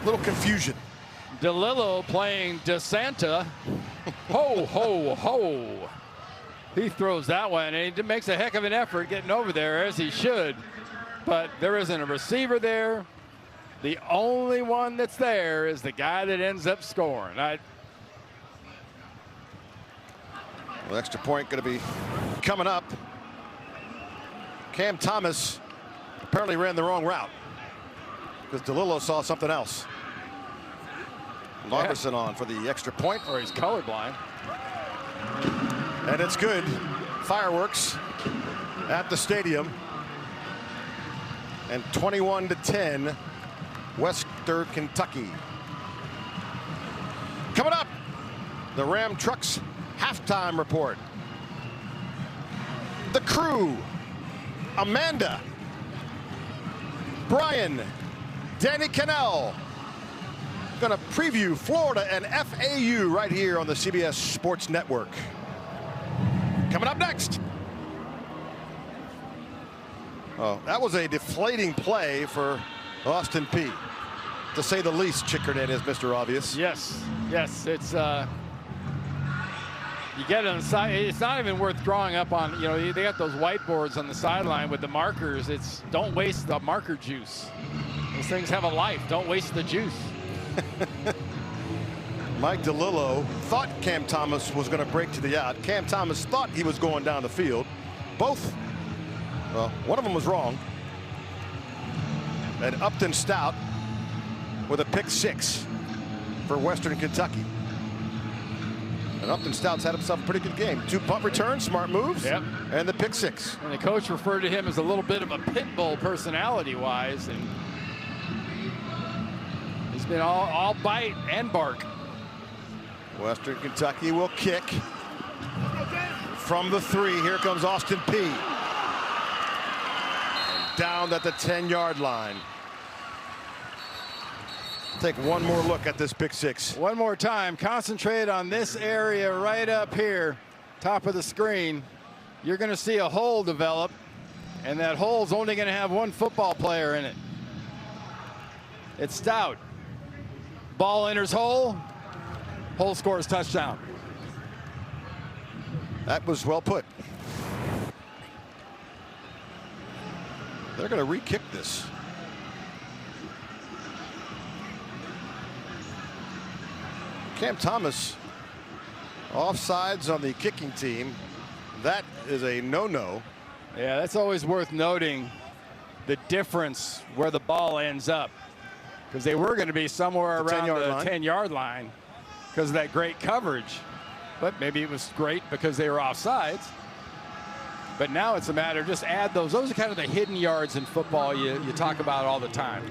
little confusion. DeLillo playing DeSanta. Ho, ho, ho. He throws that one, and he makes a heck of an effort getting over there, as he should. But there isn't a receiver there. The only one that's there is the guy that ends up scoring. Well, extra point going to be coming up. Cam Thomas apparently ran the wrong route because DeLillo saw something else. Larson on for the extra point. Or he's colorblind. And it's good. Fireworks at the stadium. And 21-10, Western Kentucky. Coming up, the Ram Trucks halftime report. The crew, Amanda, Brian, Danny Cannell, going to preview Florida and FAU right here on the CBS Sports Network. coming up next. Oh, that was a deflating play for Austin Peay, to say the least. Chickernet is Mr. Obvious. Yes, yes, it's you get it on the side. It's not even worth drawing up on. You know, they got those whiteboards on the sideline with the markers. It's don't waste the marker juice. Those things have a life. Don't waste the juice. Mike DeLillo thought Cam Thomas was going to break to the out. Cam Thomas thought he was going down the field. Both, well, one of them was wrong. And Upton Stout with a pick 6 for Western Kentucky. And Upton Stout's had himself a pretty good game. 2 punt returns, smart moves, yep, and the pick 6. And the coach referred to him as a little bit of a pit bull personality-wise, and he's been all bite and bark. Western Kentucky will kick from the 3. Here comes Austin Peay. And down at the 10-yard line. Take one more look at this pick 6. One more time. Concentrate on this area right up here, top of the screen. You're going to see a hole develop, and that hole's only going to have one football player in it. It's Stout. Ball enters hole. Hole scores touchdown. That was well put. They're going to re-kick this. Cam Thomas offsides on the kicking team. That is a no-no. Yeah, that's always worth noting, the difference where the ball ends up, because they were going to be somewhere around the 10-yard line because of that great coverage. But maybe it was great because they were offsides. But now it's a matter of just add those. Those are kind of the hidden yards in football you talk about all the time.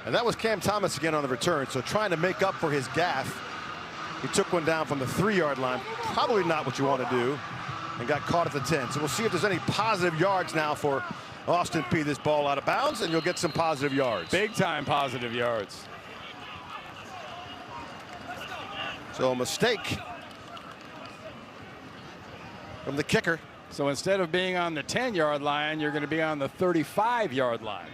And that was Cam Thomas again on the return. So trying to make up for his gaffe, he took one down from the 3-yard line. Probably not what you want to do, and got caught at the 10. So we'll see if there's any positive yards now for Austin Peay. This ball out of bounds, and you'll get some positive yards. Big time positive yards. So a mistake from the kicker. So instead of being on the 10-yard line, you're going to be on the 35-yard line.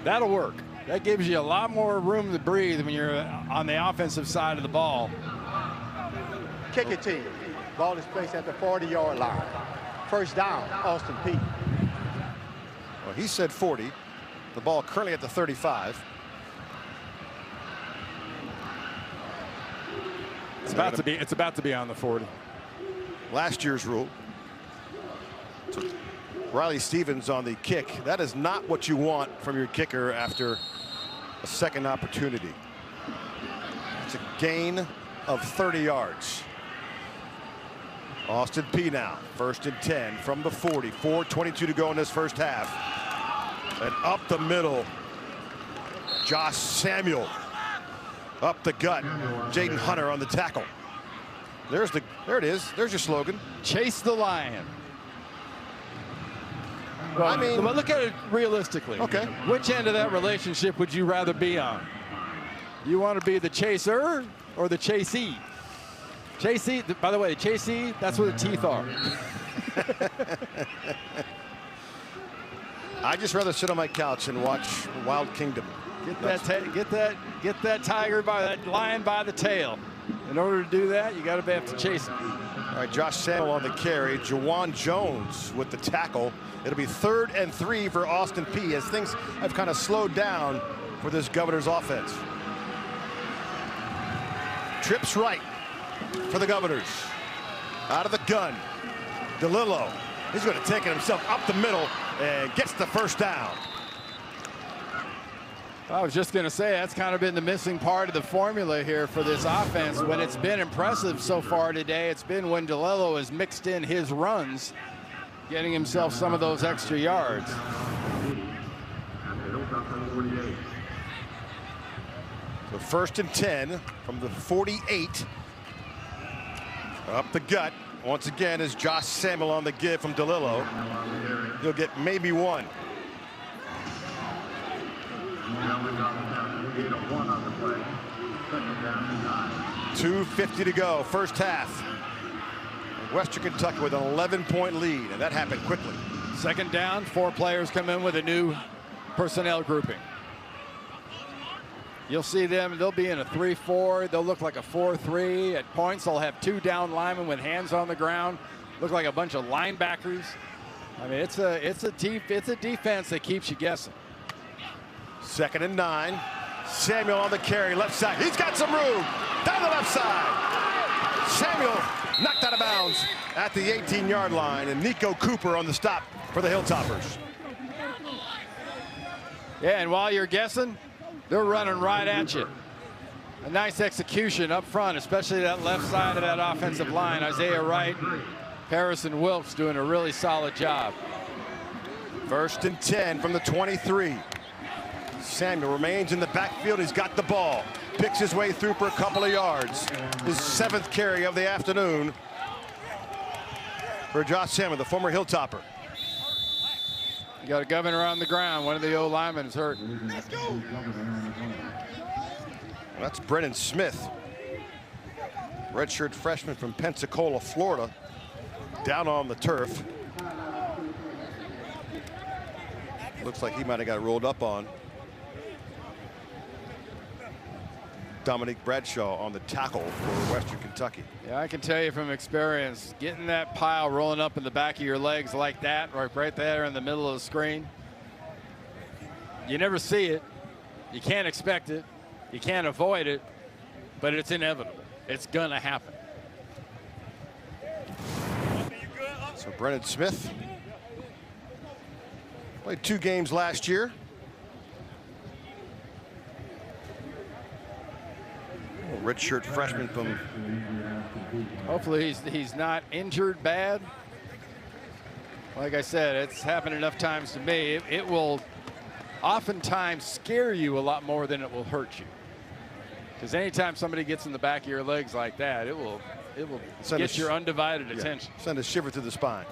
That'll work. That gives you a lot more room to breathe when you're on the offensive side of the ball. Kicking team. Ball is placed at the 40-yard line. First down, Austin Peay. Well, he said 40. The ball currently at the 35. It's about to be on the 40. Last year's rule. So Riley Stevens on the kick. That is not what you want from your kicker after a second opportunity. It's a gain of 30 yards. Austin Peay now, 1st and 10 from the 40. 4:22 to go in this first half. And up the middle, Josh Samuel. Up the gut, Jaden Hunter on the tackle. There it is. There's your slogan. Chase the lion. Well, I mean, look at it realistically. Okay. Which end of that relationship would you rather be on? You want to be the chaser or the chasee? Chasee, by the way, chasee, that's where the teeth are. I'd just rather sit on my couch and watch Wild Kingdom. Get that tiger by that lion by the tail. In order to do that, you got to have to chase him. All right, Josh Samuel on the carry. Jawan Jones with the tackle. It'll be 3rd and 3 for Austin Peay as things have kind of slowed down for this Governor's offense. Trips right for the Governors. Out of the gun, DeLillo. He's going to take it himself up the middle and gets the first down. I was just going to say that's kind of been the missing part of the formula here for this offense. When it's been impressive so far today, it's been when DeLillo has mixed in his runs, getting himself some of those extra yards. So 1st and 10 from the 48. Up the gut. Once again is Josh Samuel on the give from DeLillo. He'll get maybe one. 2:50 to go, first half. Western Kentucky with an 11-point lead, and that happened quickly. Second down, 4 players come in with a new personnel grouping. You'll see them, they'll be in a 3-4. They'll look like a 4-3. At points, they'll have 2 down linemen with hands on the ground. Look like a bunch of linebackers. I mean, it's a defense that keeps you guessing. 2nd and 9. Samuel on the carry, left side. He's got some room. Down the left side. Samuel knocked out of bounds at the 18-yard line, and Nico Cooper on the stop for the Hilltoppers. Yeah, and while you're guessing, they're running right at you. A nice execution up front, especially that left side of that offensive line. Isaiah Wright, Harrison Wilkes doing a really solid job. 1st and 10 from the 23. Samuel remains in the backfield. He's got the ball. Picks his way through for a couple of yards. His 7th carry of the afternoon for Josh Samuel, the former Hilltopper. You got a governor on the ground. One of the old linemen is hurt. Let's go. That's Brennan Smith, redshirt freshman from Pensacola, Florida, down on the turf. Looks like he might have got rolled up on. Dominique Bradshaw on the tackle for Western Kentucky. Yeah, I can tell you from experience, getting that pile rolling up in the back of your legs like that, right there in the middle of the screen, you never see it. You can't expect it. You can't avoid it, but it's inevitable. It's gonna happen. So Brennan Smith played 2 games last year. Redshirt freshman from. Hopefully he's not injured bad. Like I said, it's happened enough times to me. It will oftentimes scare you a lot more than it will hurt you. Because anytime somebody gets in the back of your legs like that, it will get your undivided attention. Send a shiver through the spine.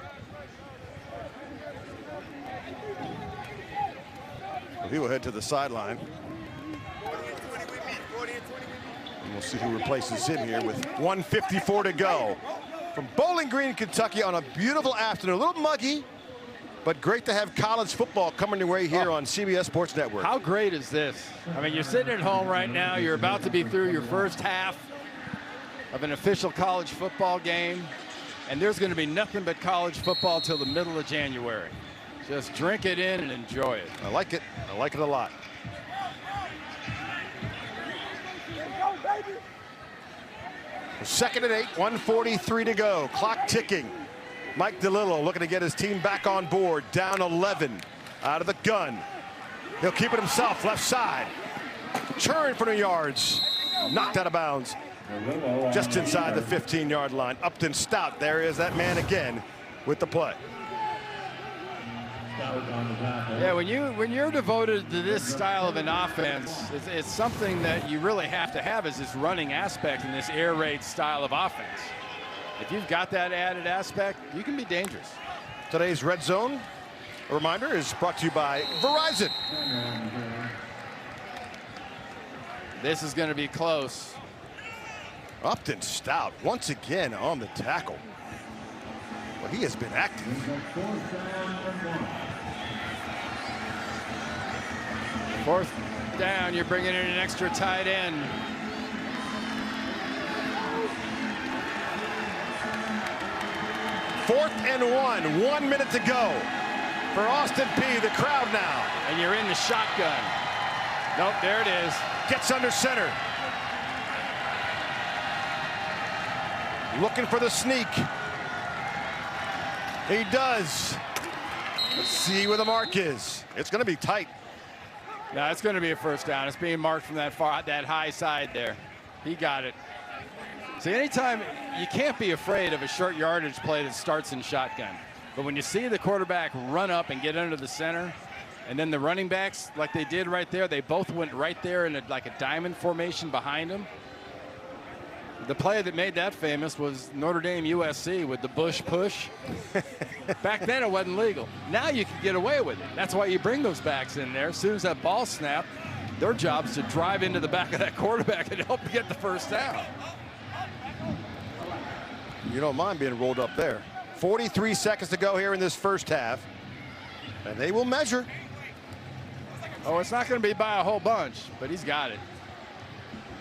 Well, he will head to the sideline. And we'll see who replaces him here with 1:54 to go. From Bowling Green, Kentucky on a beautiful afternoon. A little muggy, but great to have college football coming your way here on CBS Sports Network. How great is this? I mean, you're sitting at home right now. You're about to be through your first half of an official college football game, and there's going to be nothing but college football till the middle of January. Just drink it in and enjoy it. I like it. I like it a lot. Second and 8, 1:43 to go. Clock ticking. Mike DeLillo looking to get his team back on board. Down 11 out of the gun. He'll keep it himself. Left side. Churn for 2 yards. Knocked out of bounds. Just inside the 15-yard line. Upton Stout. There is that man again with the play. Yeah, when you're devoted to this style of an offense, it's something that you really have to have, is this running aspect in this air raid style of offense. If you've got that added aspect, you can be dangerous. Today's Red Zone, a reminder, is brought to you by Verizon. This is going to be close. Upton Stout once again on the tackle. Well, he has been active. Fourth down, you're bringing in an extra tight end. Fourth and 1 minute to go for Austin Peay, the crowd now. And you're in the shotgun. Nope, there it is. Gets under center. Looking for the sneak. He does. Let's see where the mark is. It's going to be tight. No, it's going to be a first down. It's being marked from that high side there. He got it. See, anytime, you can't be afraid of a short yardage play that starts in shotgun. But when you see the quarterback run up and get under the center, and then the running backs, like they did right there, they both went right there in like a diamond formation behind him. The play that made that famous was Notre Dame USC with the Bush push. Back then it wasn't legal. Now you can get away with it. That's why you bring those backs in there. As soon as that ball snapped, their job is to drive into the back of that quarterback and help get the first down. You don't mind being rolled up there. 43 seconds to go here in this first half. And they will measure. Oh, it's not going to be by a whole bunch, but he's got it.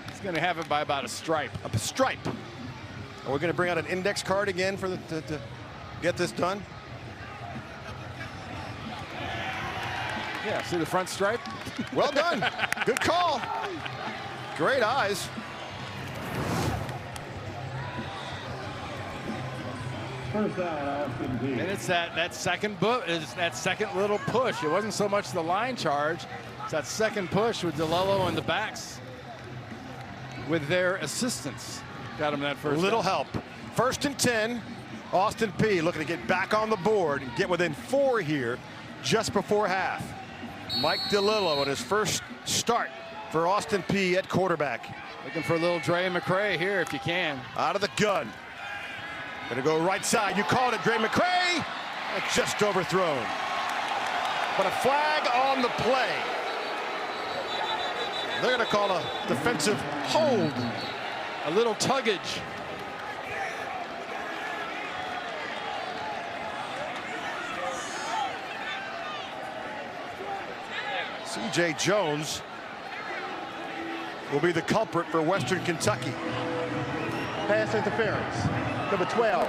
He's going to have it by about a stripe. A stripe. Are we going to bring out an index card again for to get this done? Yeah, see the front stripe? Well done. Good call. Great eyes. And it's that second little push. It wasn't so much the line charge. It's that second push with DeLello and the backs with their assistance. Got him that first. Little help. 1st and 10. Austin Peay looking to get back on the board and get within 4 here just before half. Mike DeLello in his first start for Austin Peay at quarterback. Looking for a little Dre McCray here if you can. Out of the gun. Gonna go right side. You called it, Dre McCray. That's just overthrown. But a flag on the play. They're gonna call a defensive hold. A little tuggage. C.J. Jones will be the culprit for Western Kentucky. Pass interference. Number 12.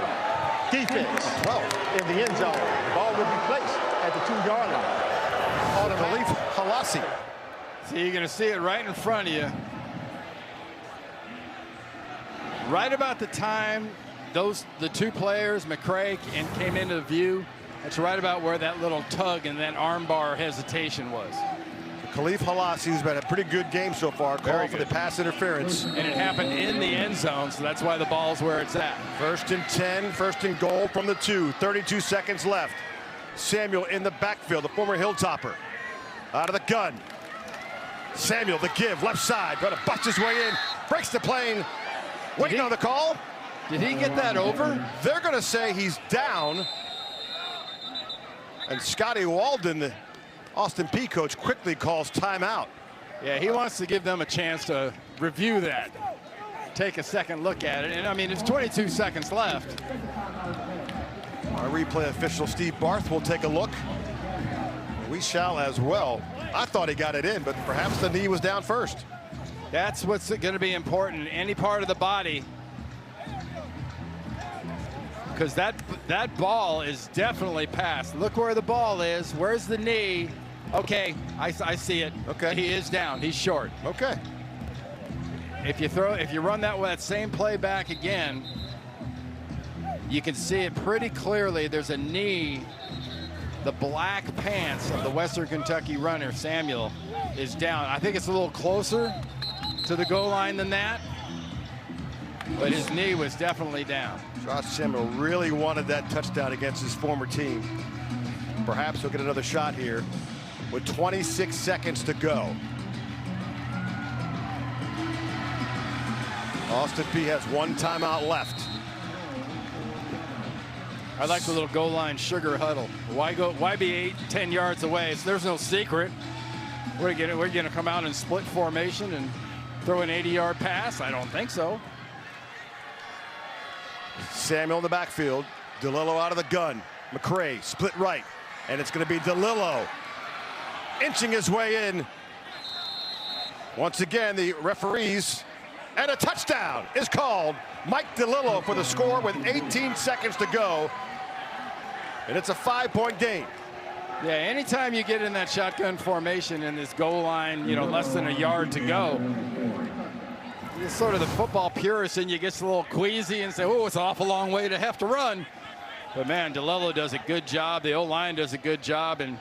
Defense. 12. In the end zone. The ball will be placed at the 2-yard line. Khalif Halassi. So you're going to see it right in front of you. Right about the time the two players, McCray, came into view, that's right about where that little tug and that armbar hesitation was. Khalif Halassi, who's been a pretty good game so far, called for the pass interference. And it happened in the end zone, so that's why the ball's where it's at. 1st and 10, 1st and goal from the 2. 32 seconds left. Samuel in the backfield, the former Hilltopper. Out of the gun. Samuel, the give, left side, trying to bust his way in. Breaks the plane. Waiting on the call. Did he get that over? They're going to say he's down. And Scotty Walden, the Austin Peay coach, quickly calls timeout. Yeah, he wants to give them a chance to review that. Take a second look at it. And I mean, there's 22 seconds left. Our replay official, Steve Barth, will take a look. We shall as well. I thought he got it in, but perhaps the knee was down first. That's what's going to be important. Any part of the body. Because that ball is definitely passed. Look where the ball is. Where's the knee? Okay, I see it. Okay. He is down. He's short. Okay. If you run that same play back again, you can see it pretty clearly. There's a knee. The black pants of the Western Kentucky runner, Samuel, is down. I think it's a little closer to the goal line than that, but his knee was definitely down. Josh Samuel really wanted that touchdown against his former team. Perhaps he'll get another shot here with 26 seconds to go. Austin Peay has 1 timeout left. I like the little goal line sugar huddle. Why be 8-10 yards away? There's no secret. We're gonna come out in split formation and throw an 80-yard pass? I don't think so. Samuel in the backfield. DeLello out of the gun. McCray split right. And it's going to be DeLello inching his way in. Once again, the referees. And a touchdown is called. Mike DeLello for the score with 18 seconds to go. And it's a 5-point game. Yeah, anytime you get in that shotgun formation in this goal line, less than a yard to go, it's sort of the football purist in you gets a little queasy and say, oh, it's an awful long way to have to run. But man, DeLello does a good job. The O-line does a good job, and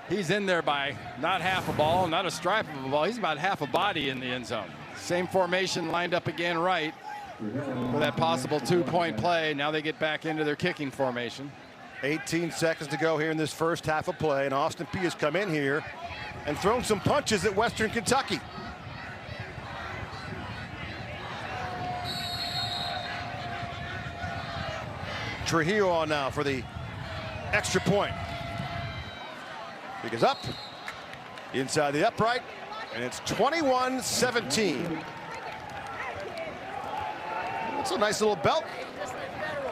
he's in there by not half a ball, not a stripe of a ball. He's about half a body in the end zone. Same formation lined up again right for that possible 2-point play. Now they get back into their kicking formation. 18 seconds to go here in this first half of play, and Austin Peay has come in here and thrown some punches at Western Kentucky. Trujillo on now for the extra point. Kick is up, inside the upright, and it's 21-17. That's a nice little belt.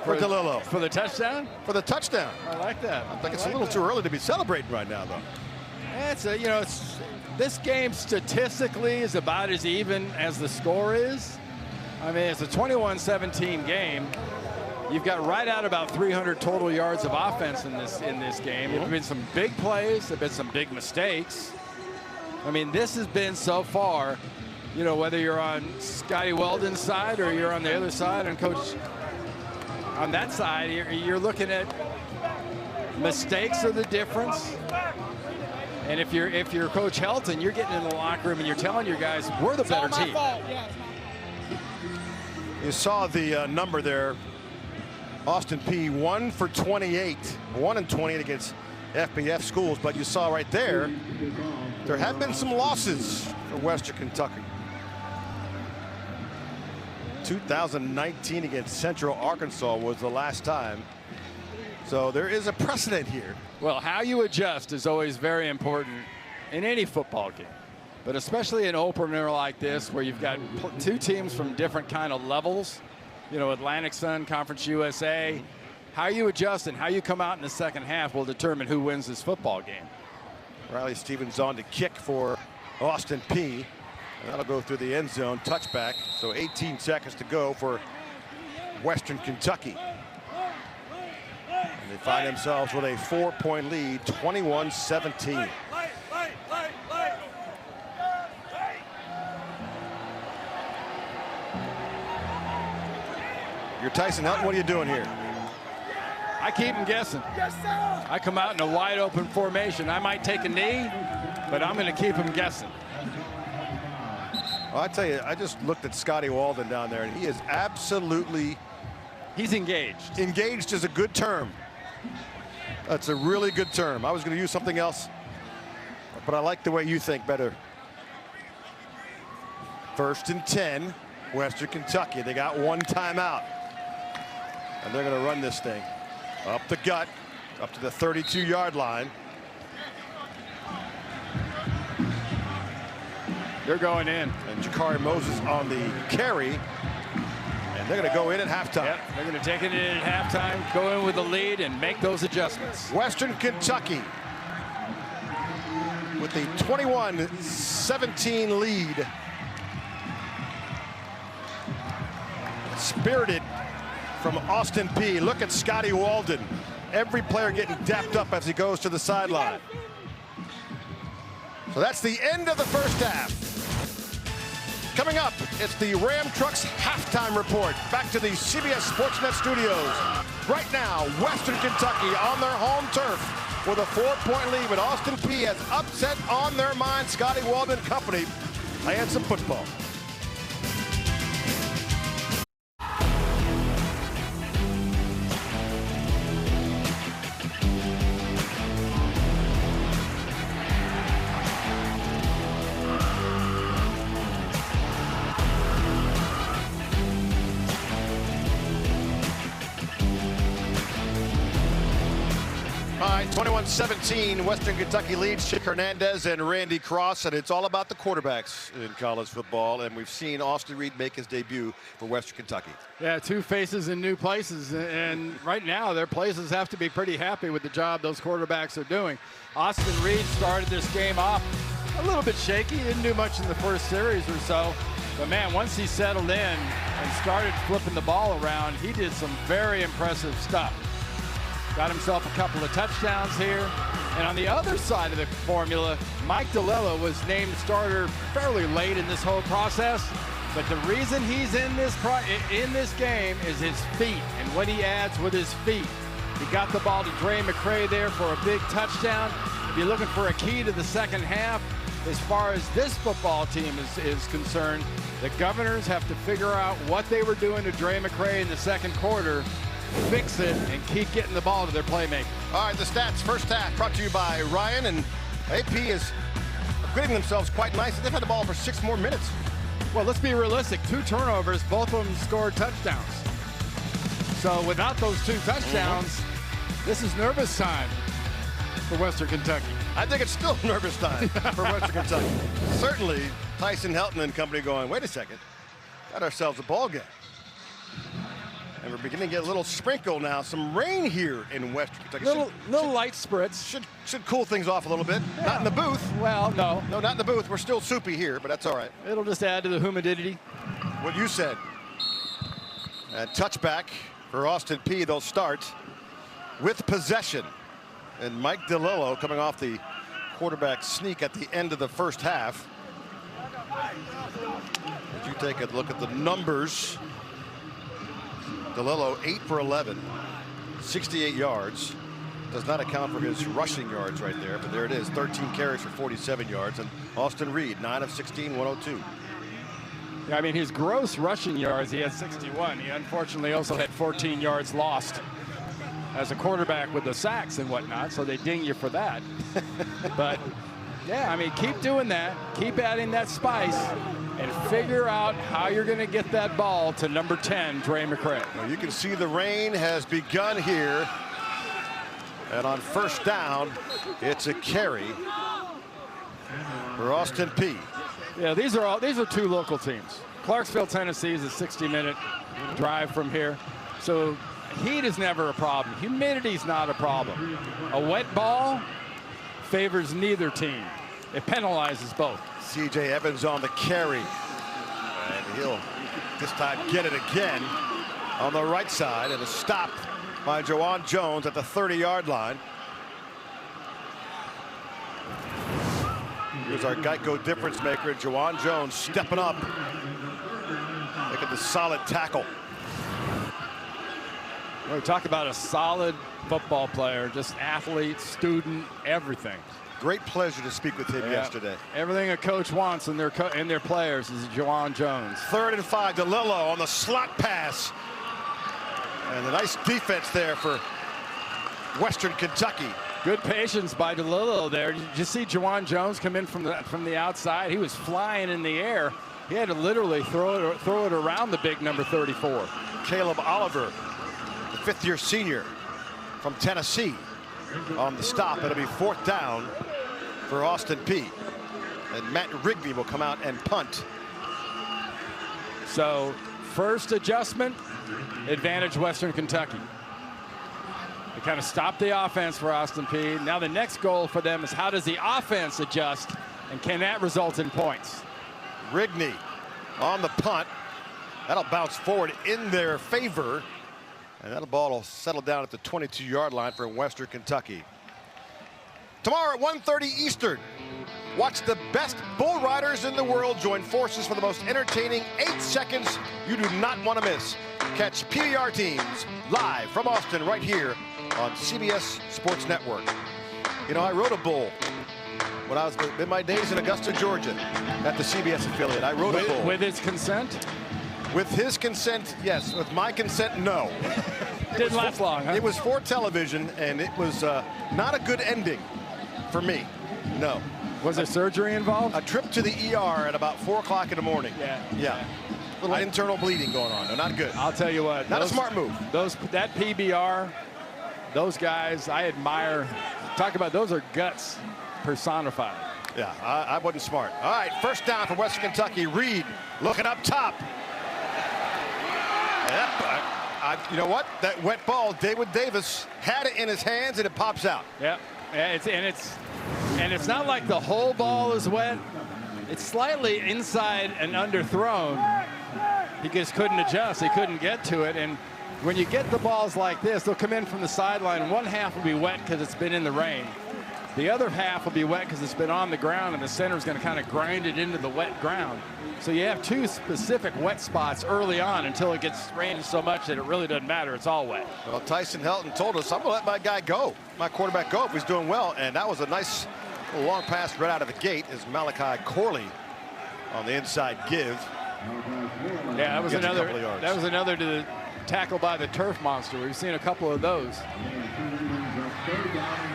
for DeLillo. For the touchdown? For the touchdown. I like that. I think it's a little too early to be celebrating right now, though. It's this game statistically is about as even as the score is. I mean, it's a 21-17 game. You've got right at about 300 total yards of offense in this game. There have been some big plays. There have been some big mistakes. I mean, this has been so far, whether you're on Scotty Weldon's side or you're on the other side, and Coach on that side, you're looking at mistakes are the difference. And if you're Coach Helton, you're getting in the locker room and you're telling your guys, we're the better team. You saw the number there. Austin Peay 1 for 28, 1 and 28 against FBS schools, but you saw right there have been some losses for Western Kentucky. 2019 against Central Arkansas was the last time. So there is a precedent here. Well, how you adjust is always very important in any football game, but especially an opener like this where you've got two teams from different kind of levels. Atlantic Sun, Conference USA. How you adjust and how you come out in the second half will determine who wins this football game. Riley Stevens on to kick for Austin Peay. That'll go through the end zone, touchback. So 18 seconds to go for Western Kentucky. And they find themselves with a 4-point lead, 21-17. You're Tyson Helton. What are you doing here? I keep them guessing. Yes, sir. I come out in a wide open formation. I might take a knee, but I'm going to keep them guessing. Well, I tell you, I just looked at Scotty Walden down there, and he is absolutely... He's engaged. Engaged is a good term. That's a really good term. I was going to use something else, but I like the way you think better. 1st and 10, Western Kentucky. They got one timeout. And they're going to run this thing up the gut, up to the 32-yard line. They're going in. And Jakari Moses on the carry. And they're going to go in at halftime. Yep, they're going to take it in at halftime, go in with the lead, and make those adjustments. Western Kentucky with the 21-17 lead. Spirited from Austin Peay. Look at Scotty Walden. Every player getting dapped up as he goes to the sideline. So that's the end of the first half. Coming up, it's the Ram Trucks halftime report. Back to the CBS Sportsnet studios. Right now, Western Kentucky on their home turf with a 4-point lead, but Austin Peay has upset on their mind Scotty Walden company. Playing some football. All right, 21-17, Western Kentucky leads. Chick Hernandez and Randy Cross, and it's all about the quarterbacks in college football, and we've seen Austin Reed make his debut for Western Kentucky. Yeah, two faces in new places, and right now their places have to be pretty happy with the job those quarterbacks are doing. Austin Reed started this game off a little bit shaky, didn't do much in the first series or so, but man, once he settled in and started flipping the ball around, he did some very impressive stuff. Got himself a couple of touchdowns here. And on the other side of the formula, Mike DeLillo was named starter fairly late in this whole process. But the reason he's in this game is his feet and what he adds with his feet. He got the ball to Dre McCray there for a big touchdown. If you're looking for a key to the second half, as far as this football team is concerned, the Governors have to figure out what they were doing to Dre McCray in the second quarter, fix it, and keep getting the ball to their playmaker. All right, the stats, first half, brought to you by Ryan, and AP is upgrading themselves quite nicely. They've had the ball for 6 more minutes. Well, let's be realistic. 2 turnovers, both of them scored touchdowns. So without those 2 touchdowns, this is nervous time for Western Kentucky. I think it's still nervous time for Western Kentucky. Certainly, Tyson Helton and company going, wait a second, got ourselves a ball game. And we're beginning to get a little sprinkle now. Some rain here in Western Kentucky. Little light spritz. Should cool things off a little bit. Yeah. Not in the booth. Well, no. No, not in the booth. We're still soupy here, but that's all right. It'll just add to the humidity. What you said. And touchback for Austin Peay. They'll start with possession. And Mike DeLillo coming off the quarterback sneak at the end of the first half. If you take a look at the numbers, DeLillo 8 for 11, 68 yards. Does not account for his rushing yards right there, but there it is, 13 carries for 47 yards. And Austin Reed, 9 of 16, 102. Yeah, I mean, his gross rushing yards, he had 61. He unfortunately also had 14 yards lost as a quarterback with the sacks and whatnot, so they ding you for that. But yeah, I mean, keep doing that, keep adding that spice, and figure out how you're going to get that ball to number 10, Dre McCray. Well, you can see the rain has begun here, and on first down, it's a carry for Austin Peay. Yeah, these are two local teams. Clarksville, Tennessee is a 60-minute drive from here, so heat is never a problem. Humidity's not a problem. A wet ball favors neither team. It penalizes both. C.J. Evans on the carry. And he'll this time get it again on the right side. And a stop by Juwan Jones at the 30-yard line. Here's our Geico difference maker, Juwan Jones, stepping up. Look at the solid tackle. We talk about a solid football player, just athlete, student, everything. Great pleasure to speak with him yesterday. Everything a coach wants in their players is Juwan Jones. 3rd and 5, DeLillo on the slot pass. And a nice defense there for Western Kentucky. Good patience by DeLillo there. Did you see Juwan Jones come in from the outside? He was flying in the air. He had to literally throw it around the big number 34. Caleb Oliver, the 5th-year senior from Tennessee, on the stop. It'll be 4th down for Austin Peay. And Matt Rigney will come out and punt. So first adjustment, advantage Western Kentucky. They kind of stopped the offense for Austin Peay. Now the next goal for them is how does the offense adjust, and can that result in points? Rigney on the punt. That'll bounce forward in their favor. And that ball will settle down at the 22-yard line for Western Kentucky. Tomorrow at 1:30 Eastern, watch the best bull riders in the world join forces for the most entertaining 8 seconds you do not want to miss. Catch PBR teams live from Austin right here on CBS Sports Network. You know, I rode a bull when I was in my days in Augusta, Georgia, at the CBS affiliate. I rode a bull. With his consent? With his consent, yes. With my consent, no. Didn't last long, huh? It was for television, and it was not a good ending for me. No. Was there surgery involved? A trip to the ER at about 4 o'clock in the morning. Yeah. A little internal bleeding going on. No, not good. I'll tell you what. Not a smart move. That PBR, those guys, I admire. Talk about those are guts personified. Yeah, I wasn't smart. All right, first down for Western Kentucky. Reed looking up top. Yep, you know what? That wet ball, David Davis had it in his hands, and it pops out. Yep, and it's not like the whole ball is wet. It's slightly inside and underthrown. He just couldn't adjust. He couldn't get to it. And when you get the balls like this, they'll come in from the sideline. One half will be wet because it's been in the rain. The other half will be wet because it's been on the ground, and the center is going to kind of grind it into the wet ground. So you have 2 specific wet spots early on until it gets rained so much that it really doesn't matter. It's all wet. Well, Tyson Helton told us, I'm going to let my guy go, my quarterback go if he's doing well. And that was a nice long pass right out of the gate as Malachi Corley on the inside give. Yeah, that was another to the tackle by the turf monster. We've seen a couple of those.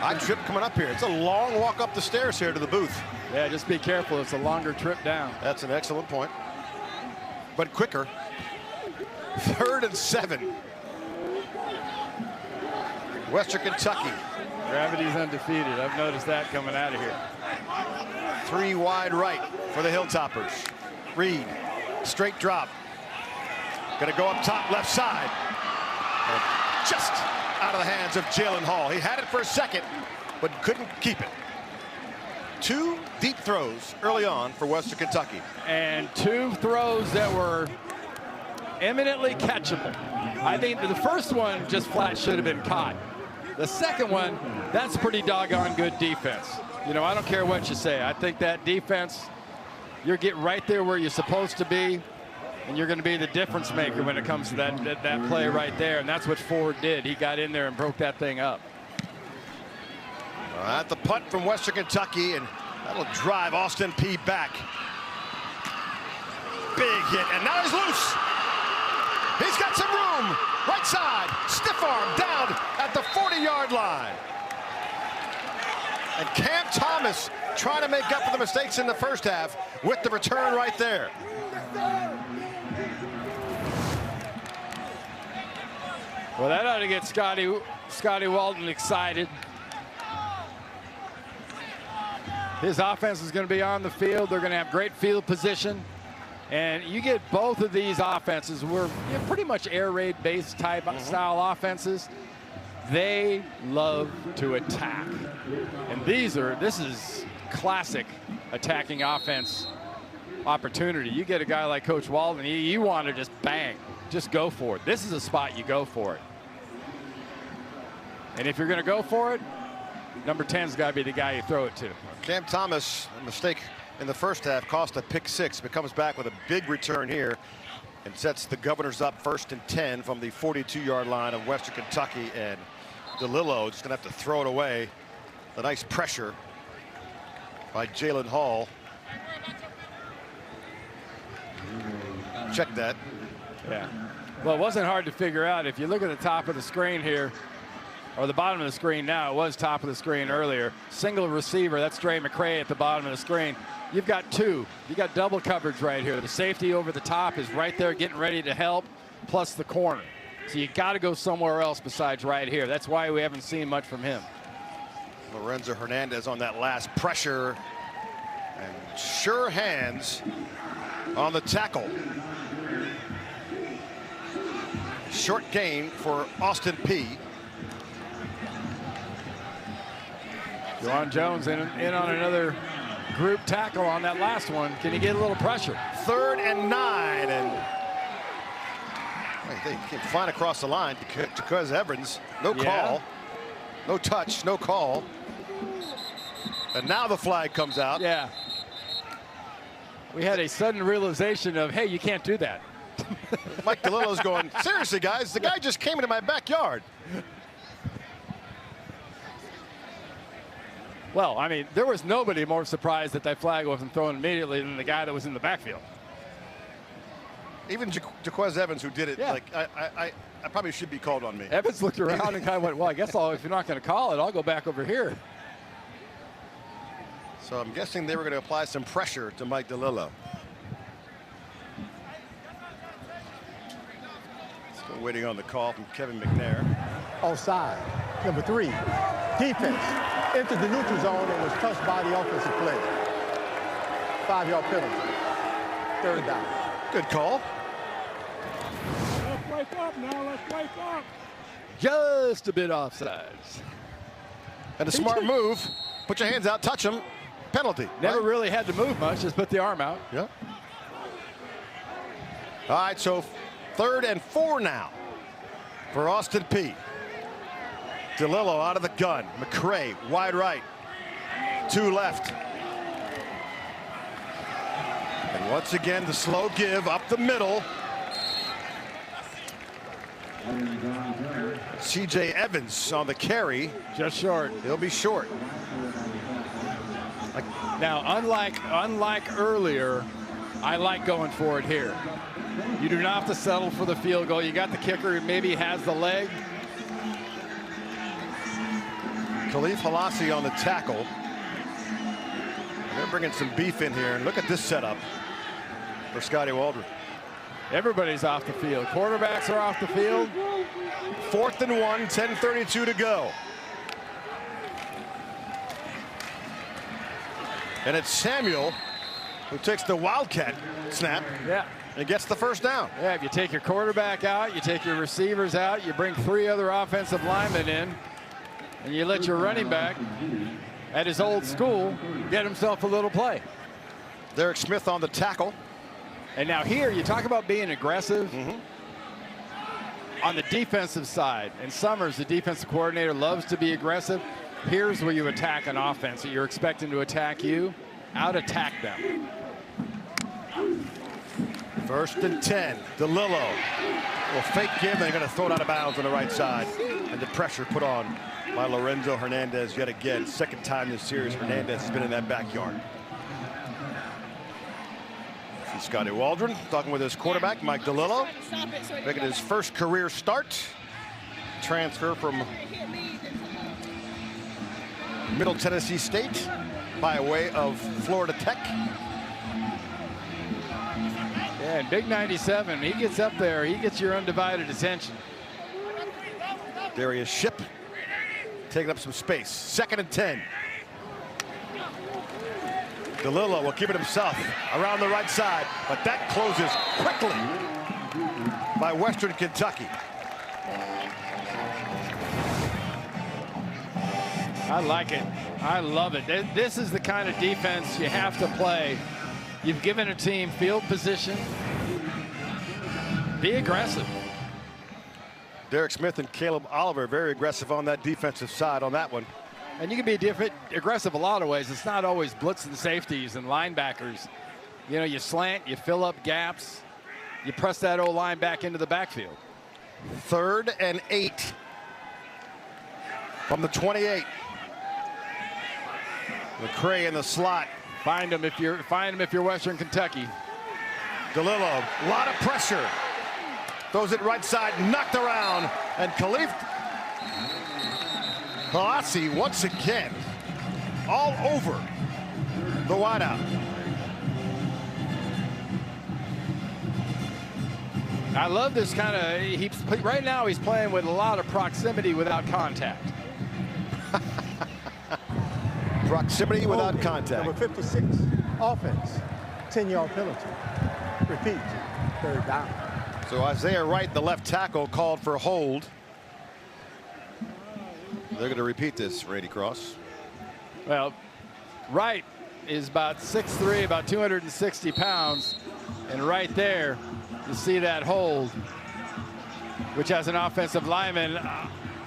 I tripped coming up here. It's a long walk up the stairs here to the booth. Yeah, just be careful. It's a longer trip down. That's an excellent point. But quicker. 3rd and 7. Western Kentucky. Gravity's undefeated. I've noticed that coming out of here. 3 wide right for the Hilltoppers. Reed, straight drop. Gonna go up top left side. And just out of the hands of Jalen Hall. He had it for a second, but couldn't keep it. 2 deep throws early on for Western Kentucky. And 2 throws that were eminently catchable. I think the first one just flat should have been caught. The second one, that's pretty doggone good defense. You know, I don't care what you say. I think that defense, you're getting right there where you're supposed to be, and you're going to be the difference maker when it comes to that play right there. And that's what Ford did. He got in there and broke that thing up. At the punt from Western Kentucky, and that'll drive Austin Peay back. Big hit, and now he's loose. He's got some room. Right side, stiff arm down at the 40-yard line. And Cam Thomas trying to make up for the mistakes in the first half with the return right there. Well, that ought to get Scotty Walton excited. His offense is going to be on the field. They're going to have great field position. And you get both of these offenses, were pretty much air raid based type style offenses. They love to attack. And this is classic attacking offense opportunity. You get a guy like Coach Walton, you want to just bang, just go for it. This is a spot you go for it. And if you're going to go for it, number 10's got to be the guy you throw it to. Cam Thomas, a mistake in the first half, cost a pick 6, but comes back with a big return here and sets the Governors up 1st and 10 from the 42-yard line of Western Kentucky. And DeLillo just going to have to throw it away. The nice pressure by Jalen Hall. Check that. Yeah. Well, it wasn't hard to figure out. If you look at the top of the screen here, or the bottom of the screen now, it was top of the screen earlier. Single receiver, that's Dre McCray at the bottom of the screen. You've got 2. You got double coverage right here. The safety over the top is right there getting ready to help, plus the corner. So you got to go somewhere else besides right here. That's why we haven't seen much from him. Lorenzo Hernandez on that last pressure. And sure hands on the tackle. Short gain for Austin Peay. Juwan Jones in on another group tackle on that last one. Can he get a little pressure? 3rd and 9, and they can flying across the line because Evans, no call, no touch, no call. And now the flag comes out. Yeah. We had a sudden realization of, hey, you can't do that. Mike DeLillo's going, seriously, guys, the guy just came into my backyard. Well, I mean, there was nobody more surprised that flag wasn't thrown immediately than the guy that was in the backfield. Even Jaquez Evans, who did it, like, I probably should be called on me. Evans looked around and kind of went, well, I guess if you're not going to call it, I'll go back over here. So I'm guessing they were going to apply some pressure to Mike DeLillo. Still waiting on the call from Kevin McNair. Offside. Number 3, defense. Entered the neutral zone and was touched by the offensive player. 5-yard penalty. 3rd down. Good call. Let's wake up now. Let's wake up. Just a bit offsides. And a smart move. Put your hands out, touch them. Penalty. Never really had to move much, just put the arm out. Yeah. All right, so 3rd and 4 now for Austin Peay. DeLillo out of the gun. McCray wide right. 2 left. And once again, the slow give up the middle. C.J. Evans on the carry. Just short. He'll be short. Now, unlike earlier, I like going for it here. You do not have to settle for the field goal. You got the kicker who maybe has the leg. Khalif Halassi on the tackle. They're bringing some beef in here. And look at this setup for Scotty Waldron. Everybody's off the field. Quarterbacks are off the field. 4th and 1, 10:32 to go. And it's Samuel who takes the Wildcat snap. Yeah. and gets the first down. Yeah, if you take your quarterback out, you take your receivers out, you bring 3 other offensive linemen in, and you let your running back at his old school get himself a little play. Derek Smith on the tackle. And now here, you talk about being aggressive. On the defensive side, and Summers, the defensive coordinator, loves to be aggressive. Here's where you attack an offense that you're expecting to attack you. Out-attack them. 1st and 10. DeLillo will fake him. They're going to throw it out of bounds on the right side. And the pressure put on by Lorenzo Hernandez yet again. 2nd time this series Hernandez has been in that backyard. Scotty Waldron talking with his quarterback, Mike DeLillo, making his first career start. Transfer from Middle Tennessee State by way of Florida Tech. Yeah, and Big 97, he gets up there, he gets your undivided attention. Darius Shipp taking up some space. 2nd and 10. DeLillo will keep it himself around the right side, but that closes quickly by Western Kentucky. I like it. I love it. This is the kind of defense you have to play. You've given a team field position. Be aggressive. Derek Smith and Caleb Oliver very aggressive on that defensive side on that one. And you can be aggressive a lot of ways. It's not always blitzing safeties and linebackers. You know, you slant, you fill up gaps, you press that O-line back into the backfield. 3rd and 8 from the 28. McCray in the slot. Find him if you're Western Kentucky. DeLillo, a lot of pressure. Throws it right side, knocked around, and Khalif Pelassi once again all over the wideout. I love this kind of, right now he's playing with a lot of proximity without contact. Proximity without contact. Number 56, offense, 10-yard penalty. Repeat, 3rd down. So Isaiah Wright, the left tackle, called for a hold. They're going to repeat this, Randy Cross. Well, Wright is about 6'3", about 260 pounds. And right there, you see that hold, which as an offensive lineman,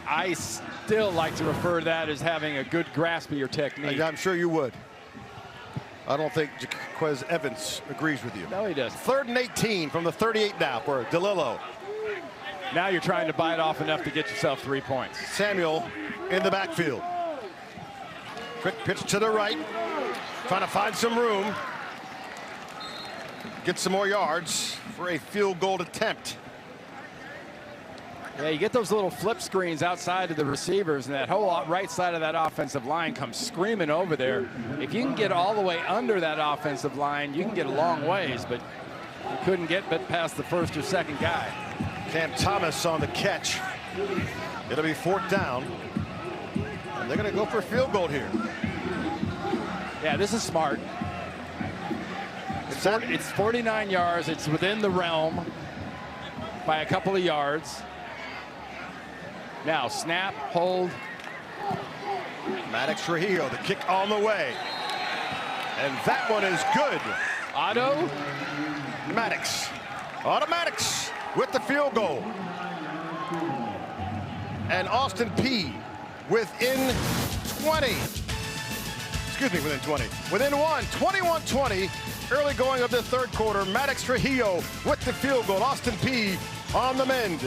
I still like to refer to that as having a good grasp of your technique. I'm sure you would. I don't think Jaquez Evans agrees with you. No, he doesn't. 3rd and 18 from the 38 now for DeLillo. Now you're trying to bite off enough to get yourself 3 points. Samuel in the backfield. Quick pitch to the right. Trying to find some room. Get some more yards for a field goal attempt. Yeah, you get those little flip screens outside of the receivers, and that whole right side of that offensive line comes screaming over there. If you can get all the way under that offensive line, you can get a long ways, but you couldn't get but past the 1st or 2nd guy. Cam Thomas on the catch. It'll be 4th down. And they're going to go for a field goal here. Yeah, this is smart. It's 49 yards. It's within the realm by a couple of yards. Now, snap, hold. Maddox Trujillo, the kick on the way. And that one is good. Otto Maddox. Automatics with the field goal. And Austin Peay within 20. Excuse me, within 20. Within 21-20. Early going of the 3rd quarter. Maddox Trujillo with the field goal. Austin Peay on the mend.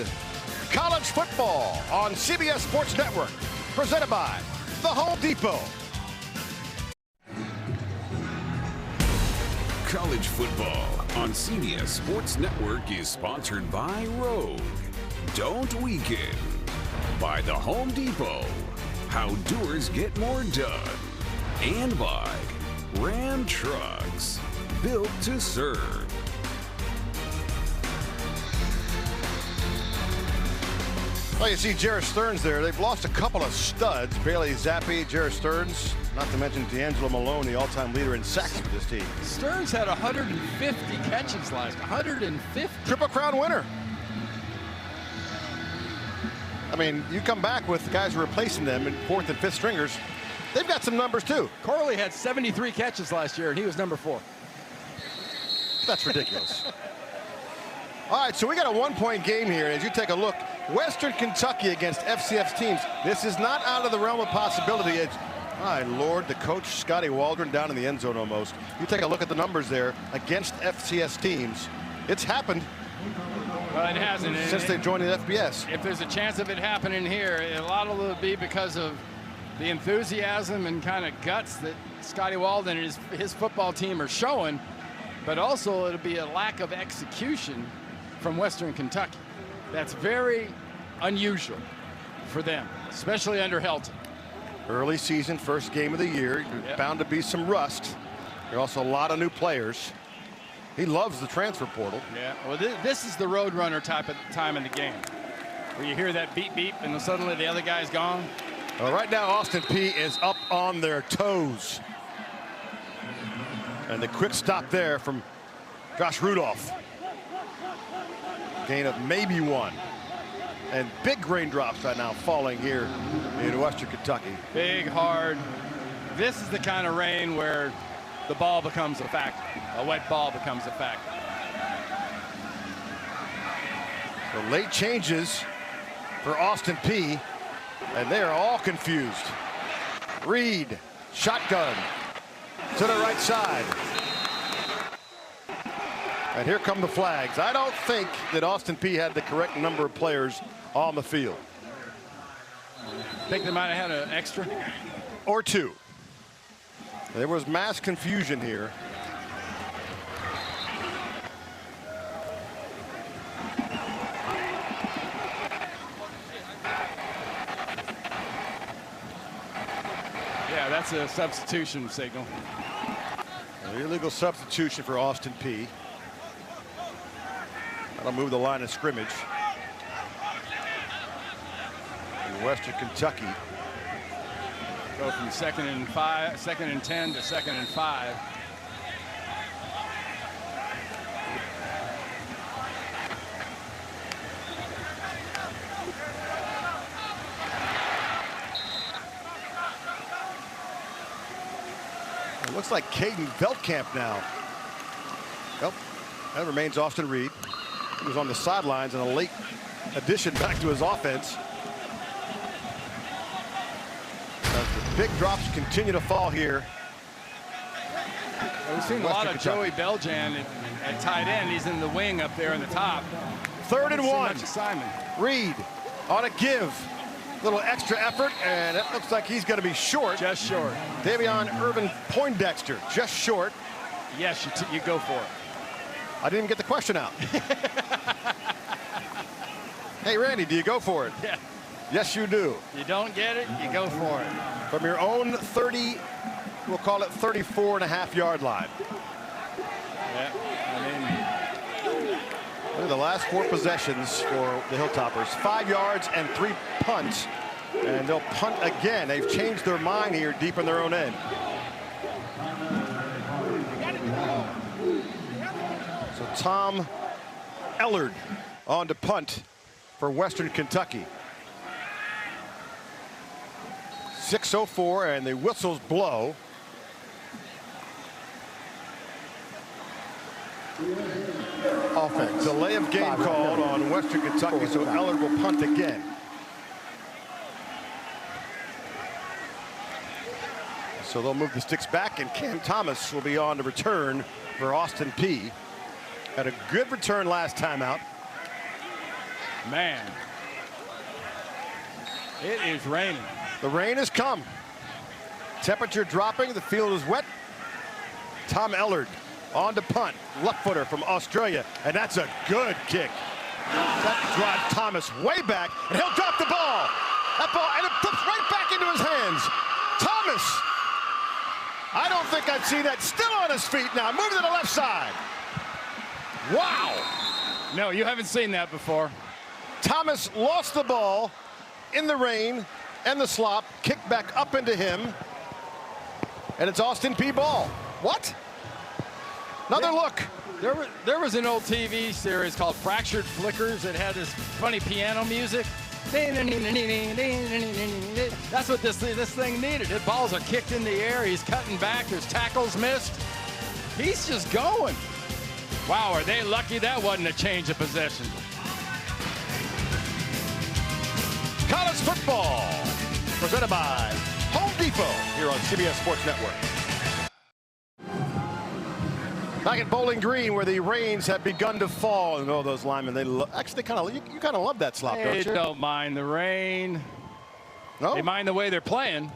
College football on CBS Sports Network. Presented by The Home Depot. College football on CBS Sports Network is sponsored by Rogue. Don't Weaken. By The Home Depot. How doers get more done. And by Ram Trucks. Built to serve. Well, you see Jarrett Stearns there. They've lost a couple of studs. Bailey Zappi, Jarrett Stearns, not to mention D'Angelo Malone, the all-time leader in sacks for this team. Stearns had 150 catches last, 150. Triple Crown winner. I mean, you come back with guys who are replacing them in 4th and 5th stringers. They've got some numbers, too. Corley had 73 catches last year, and he was number 4. That's ridiculous. All right, so we got a 1-point game here. As you take a look, Western Kentucky against FCS teams. This is not out of the realm of possibility. It's, my Lord, the coach, Scotty Waldron, down in the end zone almost. You take a look at the numbers there against FCS teams. It's happened. Well, it hasn't. Since they joined the FBS. If there's a chance of it happening here, a lot of it will be because of the enthusiasm and kind of guts that Scotty Waldron and his football team are showing, but also it'll be a lack of execution from Western Kentucky. That's very unusual for them, especially under Helton. Early season, first game of the year. Yep. Bound to be some rust. There are also a lot of new players. He loves the transfer portal. Yeah, well, this is the road runner type of time in the game, where you hear that beep beep and then suddenly the other guy's gone. Well, right now Austin Peay is up on their toes. And the quick stop there from Josh Rudolph. Gain of maybe 1. And big raindrops right now falling here in Western Kentucky. Big, hard. This is the kind of rain where the ball becomes a factor. A wet ball becomes a factor. The late changes for Austin Peay, and they are all confused. Reed, shotgun to the right side. And here come the flags. I don't think that Austin Peay had the correct number of players on the field. Think they might have had an extra? Or 2. There was mass confusion here. Yeah, that's a substitution signal. An illegal substitution for Austin Peay. That'll move the line of scrimmage. In Western Kentucky. Go from 2nd and 10 to 2nd and 5. It looks like Caden Veldkamp now. Well, that remains Austin Reed. He was on the sidelines in a late addition back to his offense. As the big drops continue to fall here. We've seen a lot of Joey Beljan at tight end. He's in the wing up there in the top. 3rd and 1. Simon. Reed on a give. Little extra effort, and it looks like he's going to be short. Just short. Davion Irvin Poindexter, just short. Yes, you go for it. I didn't even get the question out. Hey, Randy, do you go for it? Yeah. Yes, you do. You don't get it, you go for it. From your own 30, we'll call it 34.5-yard line. Yeah, Look at the last 4 possessions for the Hilltoppers. 5 yards and 3 punts. And they'll punt again. They've changed their mind here deep in their own end. So Tom Ellard on to punt for Western Kentucky. 6:04 and the whistles blow. Offense. Delay of game called on Western Kentucky, so Ellard will punt again. So they'll move the sticks back, and Cam Thomas will be on to return for Austin Peay. Had a good return last time out. Man, it is raining. The rain has come. Temperature dropping, the field is wet. Tom Ellard on to punt. Left footer from Australia, and that's a good kick. That drives Thomas way back, and he'll drop the ball. That ball, and it flips right back into his hands. Thomas, I don't think I've seen that. Still on his feet now, moving to the left side. Wow. No, you haven't seen that before. Thomas lost the ball in the rain and the slop, kicked back up into him, and it's Austin Peay ball. What? Another look. There was an old TV series called Fractured Flickers that had this funny piano music. That's what this thing needed. The balls are kicked in the air. He's cutting back. There's tackles missed. He's just going. Wow, are they lucky that wasn't a change of possession. College football, presented by Home Depot here on CBS Sports Network. Back at Bowling Green, where the rains have begun to fall, and those linemen, they actually you kind of love that slop, don't you? They don't mind the rain. No? They mind the way they're playing,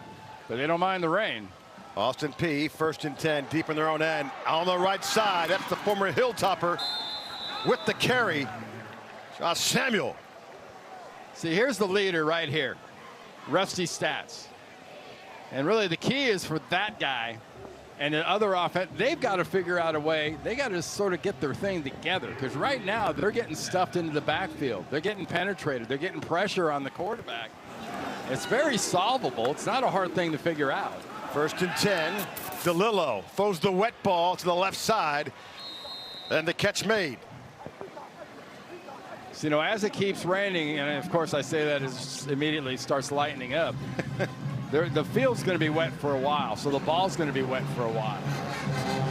but they don't mind the rain. Austin Peay, 1st and 10, deep in their own end, on the right side. That's the former Hilltopper with the carry. Josh Samuel. See, here's the leader right here, Rusty Stats, and really the key is for that guy. And the other offense, they've got to figure out a way. They got to sort of get their thing together, because right now they're getting stuffed into the backfield. They're getting penetrated. They're getting pressure on the quarterback. It's very solvable. It's not a hard thing to figure out. 1st and 10. DeLillo throws the wet ball to the left side, and the catch made. So, you know, as it keeps raining, and of course I say that as immediately starts lightening up. The field's going to be wet for a while, so the ball's going to be wet for a while.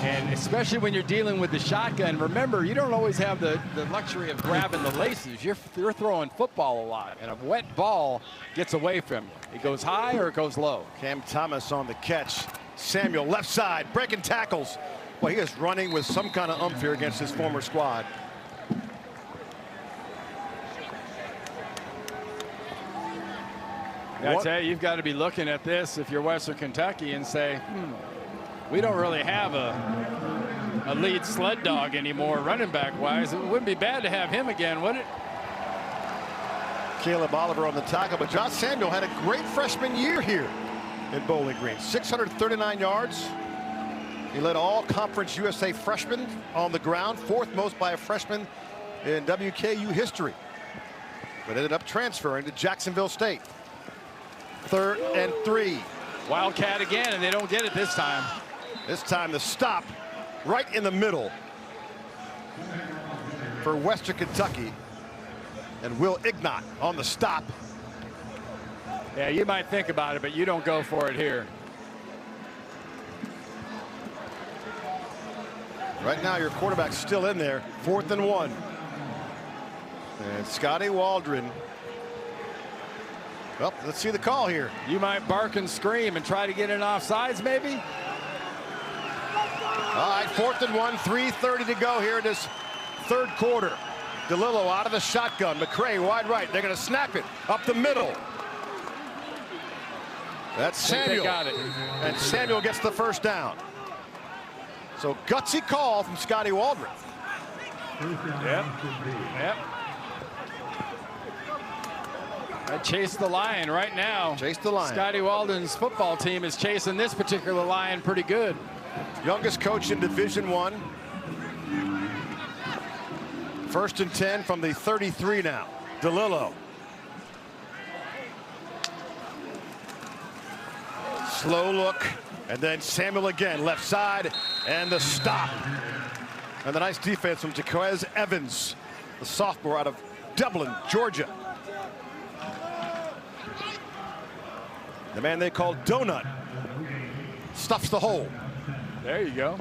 And especially when you're dealing with the shotgun, remember, you don't always have the luxury of grabbing the laces. You're throwing football a lot, and a wet ball gets away from you. It goes high or it goes low. Cam Thomas on the catch. Samuel left side, breaking tackles. Well, he is running with some kind of umph here against his former squad. I tell you, you've got to be looking at this if you're Western Kentucky and say, we don't really have a lead sled dog anymore running back wise. It wouldn't be bad to have him again, would it? Caleb Oliver on the tackle, but Josh Samuel had a great freshman year here in Bowling Green. 639 yards. He led all Conference USA freshmen on the ground, 4th most by a freshman in WKU history, but ended up transferring to Jacksonville State. 3rd and 3. Wildcat again, and they don't get it this time. This time the stop right in the middle for Western Kentucky, and Will Ignat on the stop. Yeah, you might think about it, but you don't go for it here. Right now your quarterback's still in there. 4th and 1. And Scotty Waldron. Well, let's see the call here. You might bark and scream and try to get in offsides, maybe. All right, 4th and 1, 3:30 to go here in this 3rd quarter. DeLillo out of the shotgun. McCray wide right. They're going to snap it up the middle. That's Samuel. They got it. And Samuel gets the 1st down. So gutsy call from Scotty Waldron. Yep. I chase the line right now. Chase the line. Scotty Waldron's football team is chasing this particular line pretty good. Youngest coach in Division I. 1st and 10 from the 33 now. DeLillo. Slow look, and then Samuel again, left side, and the stop. And the nice defense from Jaquez Evans, the sophomore out of Dublin, Georgia. The man they call Donut stuffs the hole. There you go.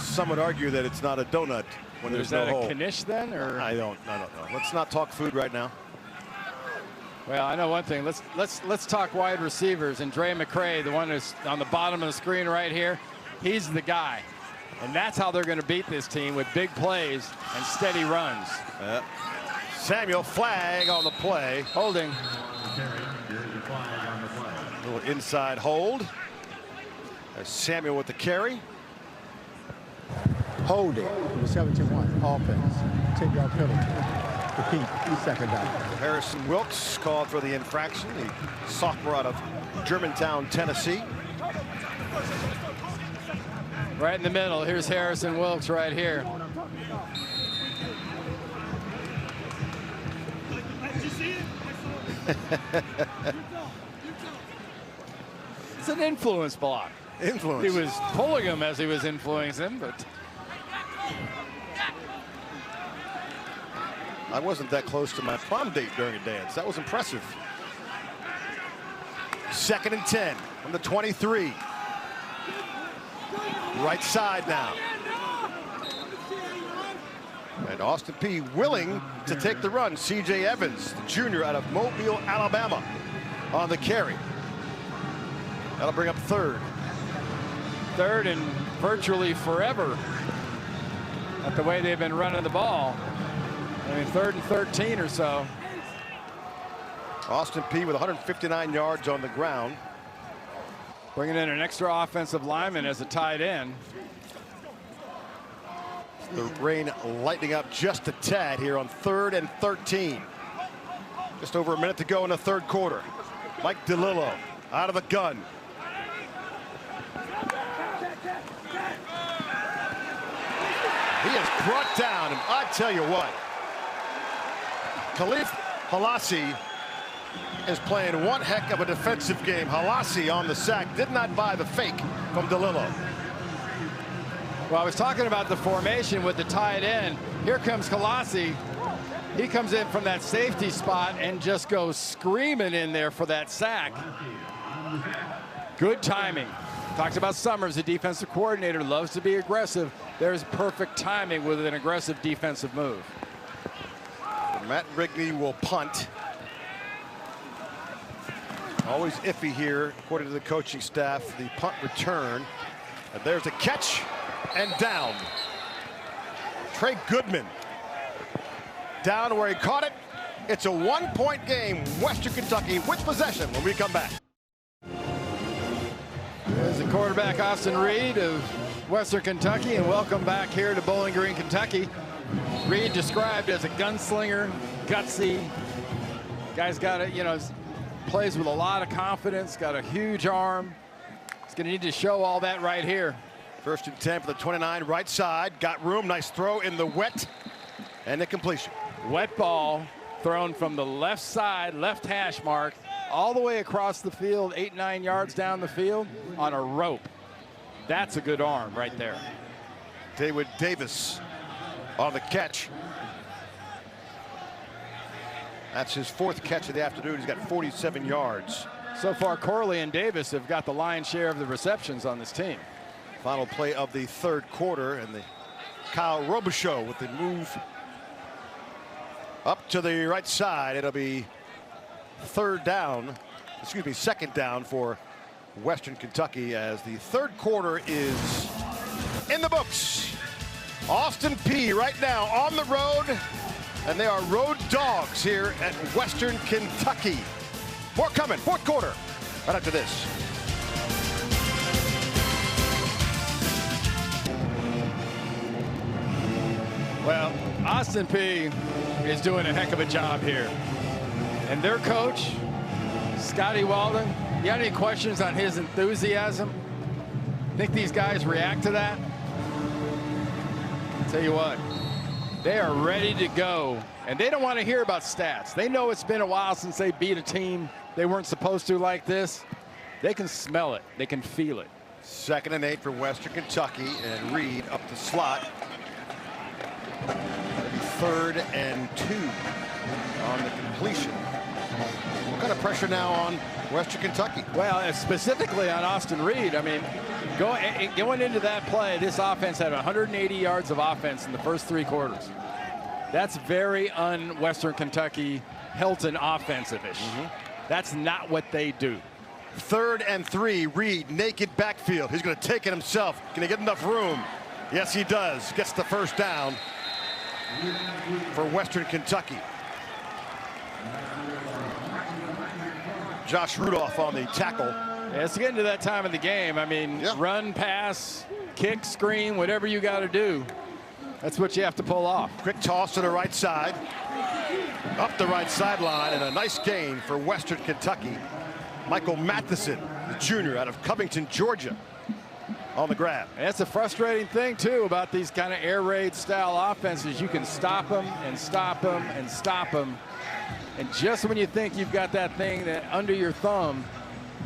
Some would argue that it's not a donut when there's no hole. Is that a knish then, or? I don't know. Let's not talk food right now. Well, I know one thing. Let's talk wide receivers. And Dre McCray, the one who's on the bottom of the screen right here, he's the guy. And that's how they're going to beat this team, with big plays and steady runs. Samuel, flag on the play. Holding. A little inside hold. There's Samuel with the carry. Holding. Number 71. Offense. 10-yard penalty. Repeat. 2nd down. Harrison Wilkes called for the infraction. The sophomore out of Germantown, Tennessee. Right in the middle. Here's Harrison Wilkes right here. It's an influence block. Influence. He was pulling him as he was influencing, but I wasn't that close to my prom date during a dance. That was impressive. 2nd and 10 from the 23. Right side now. And Austin Peay willing to take the run. C.J. Evans, the junior out of Mobile, Alabama, on the carry. That'll bring up 3rd. 3rd and virtually forever at the way they've been running the ball. I mean, 3rd and 13 or so. Austin Peay with 159 yards on the ground. Bringing in an extra offensive lineman as a tight end. The rain lightening up just a tad here on 3rd and 13. Just over a minute to go in the 3rd quarter. Mike DeLillo out of the gun. He is brought down, and I tell you what, Khalif Halassi is playing one heck of a defensive game. Halassi on the sack, did not buy the fake from DeLillo. Well, I was talking about the formation with the tight end. Here comes Halassi. He comes in from that safety spot and just goes screaming in there for that sack. Good timing. Talks about Summers, the defensive coordinator, loves to be aggressive. There's perfect timing with an aggressive defensive move. Matt Rigney will punt. Always iffy here, according to the coaching staff, the punt return. And there's a catch and down. Trey Goodman down where he caught it. It's a 1-point game. Western Kentucky with possession when we come back. There's the quarterback, Austin Reed of Western Kentucky, and welcome back here to Bowling Green, Kentucky. Reed described as a gunslinger, gutsy. Guy's got it, you know, plays with a lot of confidence, got a huge arm. He's going to need to show all that right here. 1st and 10 for the 29, right side. Got room, nice throw in the wet, and the completion. Wet ball thrown from the left side, left hash mark, all the way across the field, 8-9 yards down the field on a rope. That's a good arm right there. David Davis on the catch. That's his 4th catch of the afternoon. He's got 47 yards. So far, Corley and Davis have got the lion's share of the receptions on this team. Final play of the 3rd quarter, and the Kyle Robichaux with the move up to the right side. It'll be 2nd down for Western Kentucky as the 3rd quarter is in the books. Austin Peay right now on the road, and they are road dogs here at Western Kentucky. More coming, 4th quarter, right after this. Well, Austin Peay is doing a heck of a job here. And their coach, Scotty Walden, you got any questions on his enthusiasm? Think these guys react to that? I'll tell you what, they are ready to go. And they don't want to hear about stats. They know it's been a while since they beat a team they weren't supposed to like this. They can smell it. They can feel it. 2nd and 8 for Western Kentucky, and Reed up the slot. 3rd and 2 on the completion. What kind of pressure now on Western Kentucky? Well, specifically on Austin Reed. I mean, going into that play, this offense had 180 yards of offense in the first 3 quarters. That's very un-Western Kentucky Hilton offensive-ish. That's not what they do. 3rd and 3, Reed, naked backfield. He's going to take it himself. Can he get enough room? Yes, he does. Gets the 1st down for Western Kentucky. Josh Rudolph on the tackle. Yeah, it's getting to that time of the game. I mean, run, pass, kick, screen, whatever you got to do. That's what you have to pull off. Quick toss to the right side. Up the right sideline, and a nice gain for Western Kentucky. Michael Matheson, the junior out of Covington, Georgia, on the grab. And that's a frustrating thing, too, about these kind of air raid style offenses. You can stop them and stop them and stop them. And just when you think you've got that thing that under your thumb,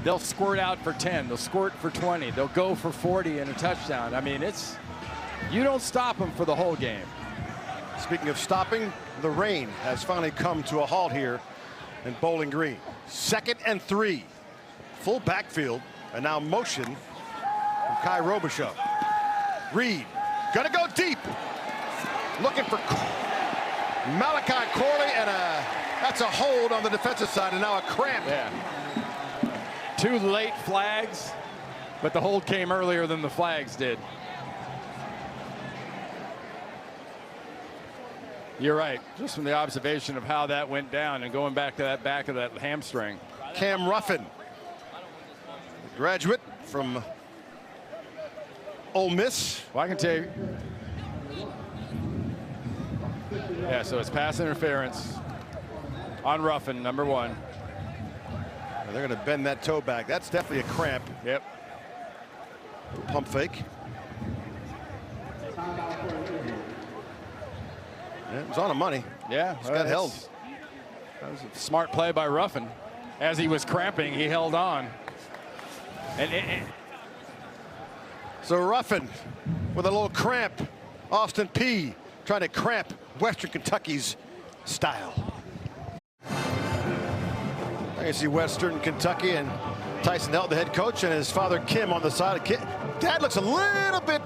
they'll squirt out for 10. They'll squirt for 20. They'll go for 40 and a touchdown. I mean, you don't stop them for the whole game. Speaking of stopping, the rain has finally come to a halt here in Bowling Green. 2nd and 3. Full backfield, and now motion from Peay Robichaux. Reed, gonna go deep. Looking for Malachi Corley, and that's a hold on the defensive side, and now a cramp. Yeah. 2 late flags, but the hold came earlier than the flags did. You're right, just from the observation of how that went down and going back to that back of that hamstring. Cam Ruffin, graduate from Ole Miss. Well, I can tell you. Yeah, so it's pass interference on Ruffin, number 1. They're going to bend that toe back. That's definitely a cramp. Yep. Pump fake. Yeah, it was on the money. Yeah, Just got held. That was a smart play by Ruffin. As he was cramping, he held on. So Ruffin with a little cramp. Austin Peay trying to cramp Western Kentucky's style. I can see Western Kentucky and Tyson Elton, the head coach, and his father Kim on the side. Dad looks a little bit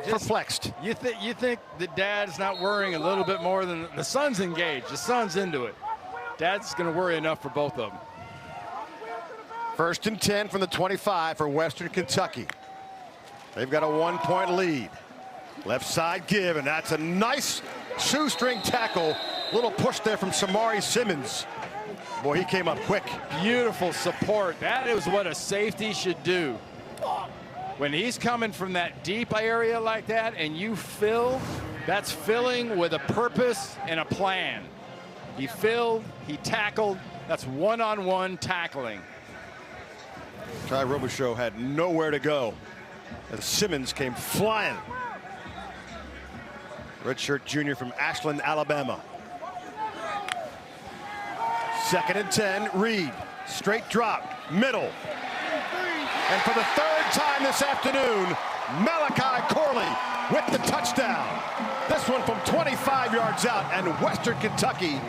just perplexed. You think that Dad's not worrying a little bit more than the son's engaged. The son's into it. Dad's going to worry enough for both of them. 1st and 10 from the 25 for Western Kentucky. They've got a 1-point lead. Left side give, and that's a nice shoestring tackle. Little push there from Samari Simmons. Boy, he came up quick. Beautiful support. That is what a safety should do. When he's coming from that deep area like that and you fill, that's filling with a purpose and a plan. He filled, he tackled. That's one-on-one tackling. Peay Robichaux had nowhere to go as Simmons came flying. Redshirt junior from Ashland, Alabama. 2nd and 10, Reed. Straight drop, middle. And for the 3rd time this afternoon, Malachi Corley with the touchdown. This one from 25 yards out, and Western Kentucky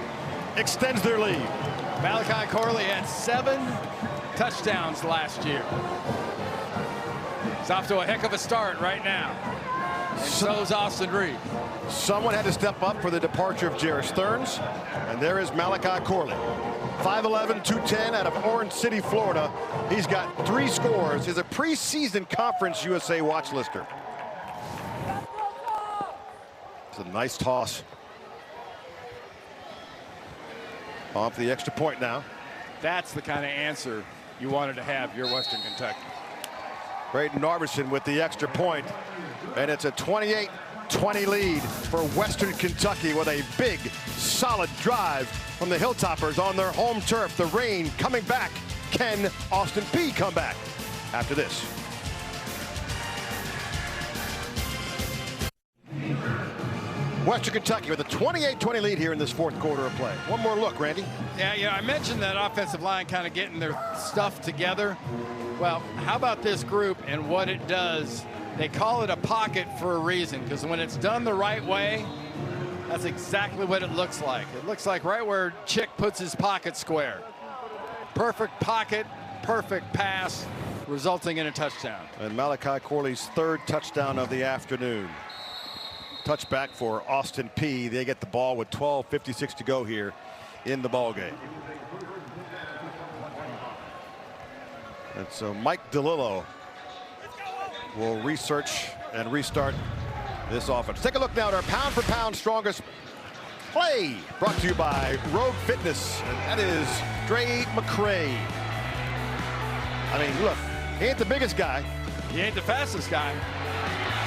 extends their lead. Malachi Corley had 7 touchdowns last year. He's off to a heck of a start right now. And so's Austin Reed. Someone had to step up for the departure of Jerris Stearns, and there is Malachi Corley. 5'11", 210 out of Orange City, Florida. He's got 3 scores. He's a preseason Conference USA watch lister. It's a nice toss. Off the extra point now. That's the kind of answer you wanted to have, your Western Kentucky. Braden Narveson with the extra point, and it's a 28-20 lead for Western Kentucky with a big, solid drive from the Hilltoppers on their home turf. The rain coming back. Can Austin Peay come back after this? Western Kentucky with a 28-20 lead here in this 4th quarter of play. One more look, Randy. Yeah, I mentioned that offensive line kind of getting their stuff together. Well, how about this group and what it does? They call it a pocket for a reason, because when it's done the right way, that's exactly what it looks like. It looks like right where Chick puts his pocket square. Perfect pocket, perfect pass, resulting in a touchdown. And Malachi Corley's 3rd touchdown of the afternoon. Touchback for Austin Peay. They get the ball with 12:56 to go here in the ball game. And so Mike DeLillo will research and restart this offense. Take a look now at our pound-for-pound strongest play, brought to you by Rogue Fitness, and that is Dre McCray. I mean, look, he ain't the biggest guy. He ain't the fastest guy.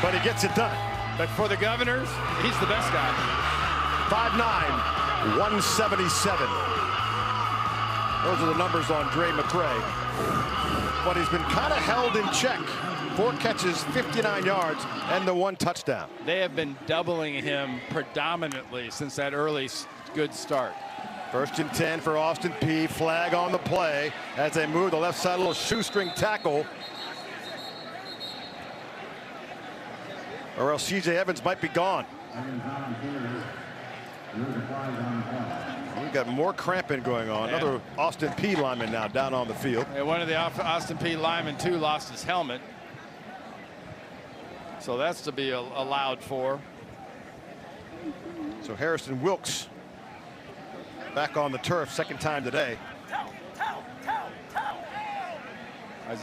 But he gets it done. But for the Governors, he's the best guy. 5'9", 177. Those are the numbers on Dre McCray. but he's been kind of held in check. 4 catches, 59 yards, and the 1 touchdown. They have been doubling him predominantly since that early good start. 1st and 10 for Austin Peay. Flag on the play as they move the left side, a little shoestring tackle. Or else C.J. Evans might be gone. We've got more cramping going on. Yeah. Another Austin Peay lineman now down on the field. And one of the Austin Peay linemen, too, lost his helmet. So that's to be allowed for. So Harrison Wilkes back on the turf, 2nd time today.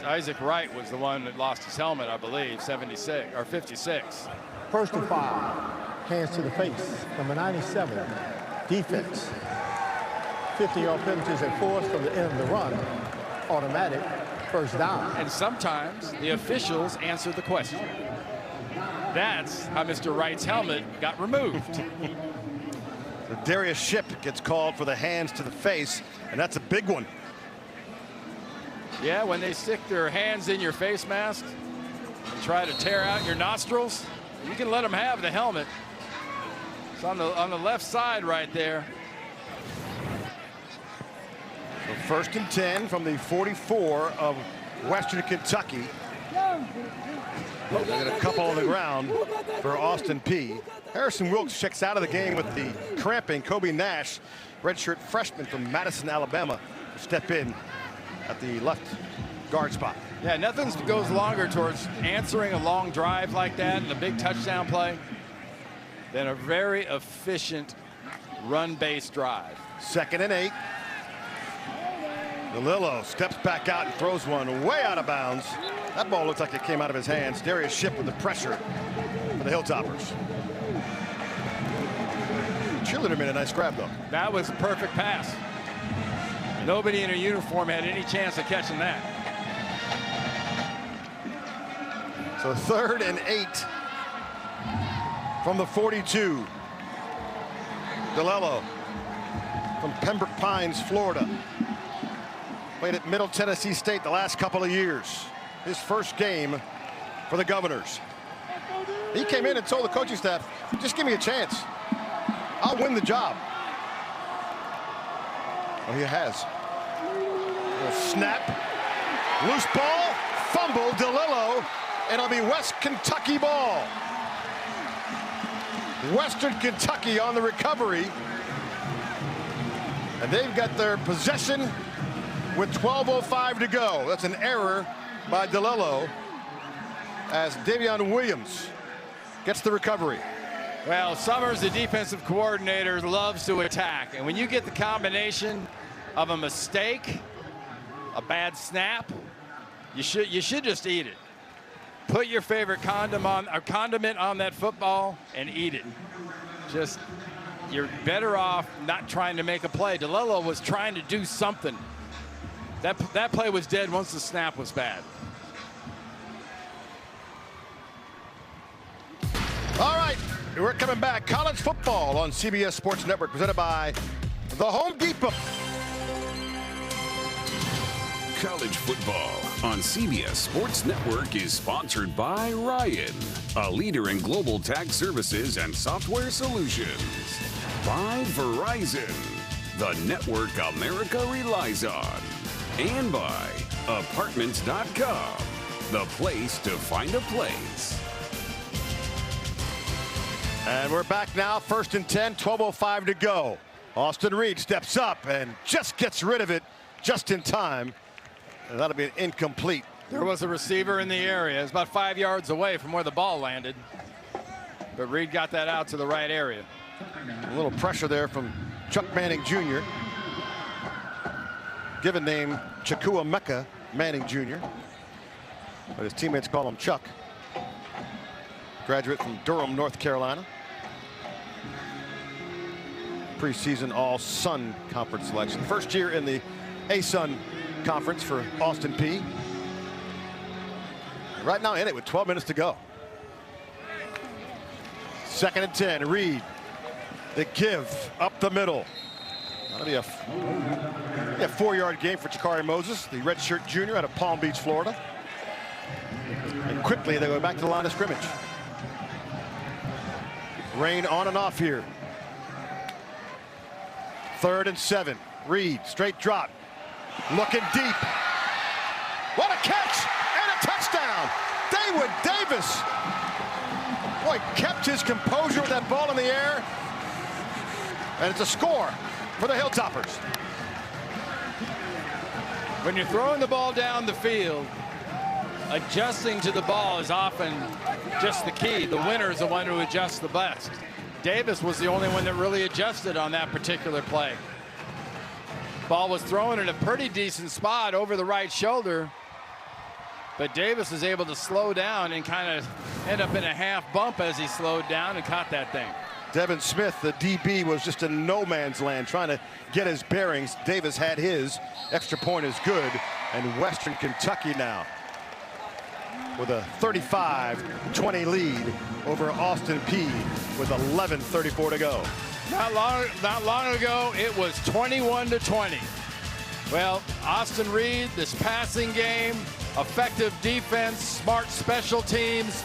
Isaac Wright was the one that lost his helmet, I believe, 76 or 56. 1st and 5. Hands to the face. Number 97. Defense. 50-yard penalties enforced from the end of the run. Automatic 1st down. And sometimes the officials answer the question. That's how Mr. Wright's helmet got removed. So Darius Shipp gets called for the hands to the face, and that's a big one. Yeah, when they stick their hands in your face mask and try to tear out your nostrils, you can let them have the helmet. It's on the left side right there. So 1st and 10 from the 44 of Western Kentucky. They got a couple on the ground for Austin Peay. Harrison Wilkes checks out of the game with the cramping. Kobe Nash, redshirt freshman from Madison, Alabama, will step in at the left guard spot. Yeah, nothing goes longer towards answering a long drive like that and a big touchdown play than a very efficient run-based drive. 2nd and 8. DeLillo steps back out and throws one way out of bounds. That ball looks like it came out of his hands. Darius Shipp with the pressure for the Hilltoppers. Cheerleader made a nice grab, though. That was a perfect pass. Nobody in a uniform had any chance of catching that. So 3rd and 8 from the 42. DeLillo from Pembroke Pines, Florida. Played at Middle Tennessee State the last couple of years. His first game for the Governors. He came in and told the coaching staff, just give me a chance. I'll win the job. Oh, he has. Snap. Loose ball. Fumble. DeLillo. And it'll be West Kentucky ball. Western Kentucky on the recovery. And they've got their possession with 12:05 to go. That's an error by DeLillo as Davion Williams gets the recovery. Well, Summers, the defensive coordinator, loves to attack. And when you get the combination of a mistake, a bad snap, you should just eat it. Put your favorite condiment on that football and eat it. Just, you're better off not trying to make a play. DeLillo was trying to do something. That play was dead once the snap was bad. All right, we're coming back. College football on CBS Sports Network, presented by the Home Depot. College football on CBS Sports Network is sponsored by Ryan, a leader in global tax services and software solutions. By Verizon, the network America relies on. And by Apartments.com, the place to find a place. And we're back now, 1st and 10, 12:05 to go. Austin Reed steps up and just gets rid of it just in time. And that'll be an incomplete. There was a receiver in the area. It was about 5 yards away from where the ball landed. But Reed got that out to the right area. A little pressure there from Chuck Manning Jr. Given name Chakua Mecca Manning Jr. But his teammates call him Chuck. Graduate from Durham, North Carolina. Preseason All-Sun Conference selection. First year in the A-Sun Conference for Austin Peay. Right now in it with 12 minutes to go. 2nd and 10, Reed. The give up the middle. That'll be Yeah, 4-yard gain for Chakari Moses, the redshirt junior out of Palm Beach, Florida. And quickly they go back to the line of scrimmage. Rain on and off here. 3rd and 7. Reed, straight drop. Looking deep. What a catch and a touchdown. David Davis. Boy, kept his composure with that ball in the air. And it's a score for the Hilltoppers. When you're throwing the ball down the field, adjusting to the ball is often just the key. The winner is the one who adjusts the best. Davis was the only one that really adjusted on that particular play. Ball was thrown in a pretty decent spot over the right shoulder, but Davis was able to slow down and kind of end up in a half bump as he slowed down and caught that thing. Devin Smith, the DB, was just in no man's land trying to get his bearings. Davis had his. Extra point is good. And Western Kentucky now with a 35-20 lead over Austin Peay with 11:34 to go. Not long ago, it was 21-20. Well, Austin Reed, this passing game, effective defense, smart special teams,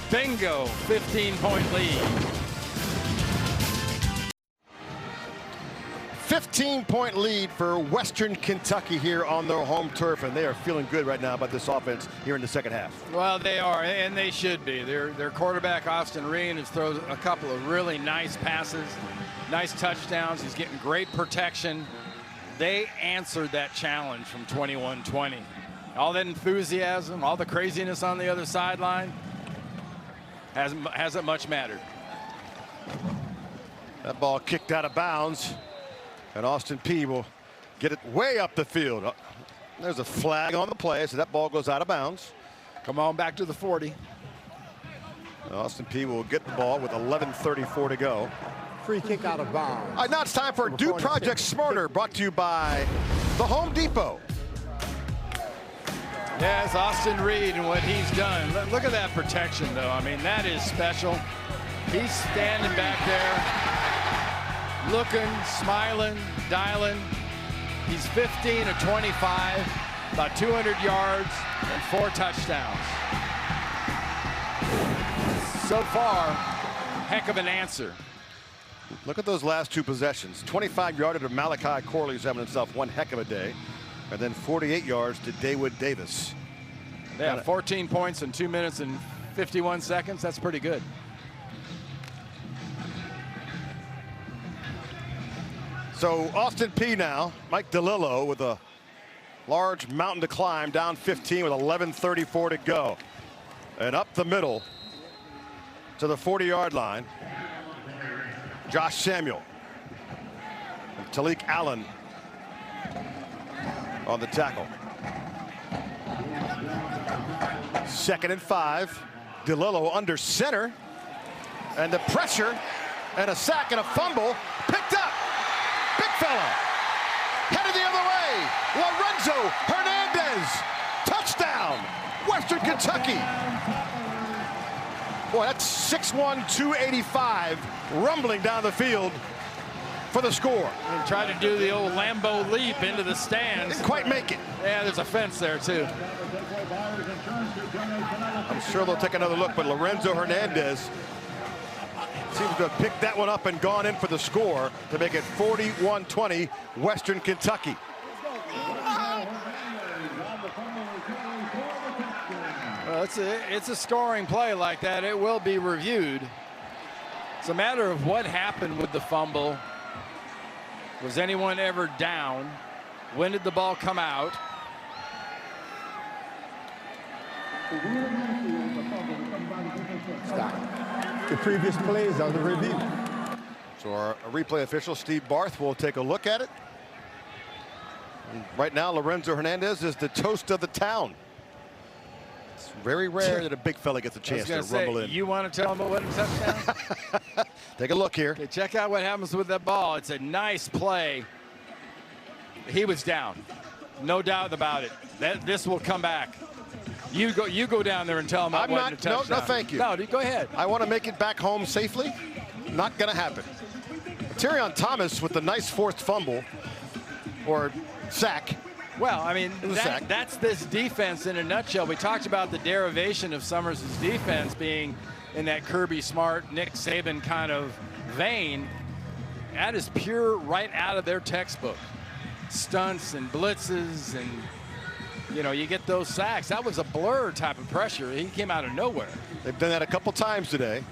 bingo, 15-point lead. 15-point lead for Western Kentucky here on their home turf, and they are feeling good right now about this offense here in the second half. Well, they are, and they should be. Their quarterback, Austin Reed, has thrown a couple of really nice passes, nice touchdowns. He's getting great protection. They answered that challenge from 21-20. All that enthusiasm, all the craziness on the other sideline hasn't much mattered. That ball kicked out of bounds. And Austin Peay will get it way up the field. There's a flag on the play, so that ball goes out of bounds. Come on back to the 40. Austin Peay will get the ball with 11:34 to go. Free kick out of bounds. All right, now it's time for Do Project Smarter, brought to you by the Home Depot. Yes, Austin Reed and what he's done. Look at that protection, though. I mean, that is special. He's standing back there, looking, smiling, dialing. He's 15 of 25, about 200 yards and 4 touchdowns. So far, heck of an answer. Look at those last 2 possessions. 25-yarder to Malachi Corley, who's having himself one heck of a day. And then 48 yards to Dawood Davis. Yeah, 14 points in 2 minutes and 51 seconds. That's pretty good. So Austin Peay now, Mike DeLillo with a large mountain to climb, down 15 with 11:34 to go. And up the middle to the 40-yard line, Josh Samuel. And Talik Allen on the tackle. 2nd and 5. DeLillo under center. And the pressure and a sack and a fumble picked up. Big fella. Headed the other way. Lorenzo Hernandez. Touchdown. Western Kentucky. Boy, that's 6'1", 285 rumbling down the field for the score. And try to do the old Lambeau leap into the stands. Didn't quite make it. Yeah, there's a fence there, too. I'm sure they'll take another look, but Lorenzo Hernandez seems to have picked that one up and gone in for the score to make it 41-20 Western Kentucky. Well, it's a scoring play like that. It will be reviewed. It's a matter of what happened with the fumble. Was anyone ever down? When did the ball come out? Stop. The previous play is under review. So our replay official, Steve Barth, will take a look at it. And right now, Lorenzo Hernandez is the toast of the town. It's very rare that a big fella gets a chance to rumble in. You want to tell him what a touchdown? Take a look here. Okay, check out what happens with that ball. It's a nice play. He was down, no doubt about it. This will come back. You go down there and tell him I'm not. A touchdown. No, thank you. No, go ahead. I want to make it back home safely. Not going to happen. Tyrion Thomas with the nice forced fumble or sack. Well, I mean, that's this defense in a nutshell. We talked about the derivation of Summers' defense being in that Kirby Smart, Nick Saban kind of vein. That is pure right out of their textbook. Stunts and blitzes, and you know, you get those sacks. That was a blur type of pressure. He came out of nowhere. They've done that a couple times today.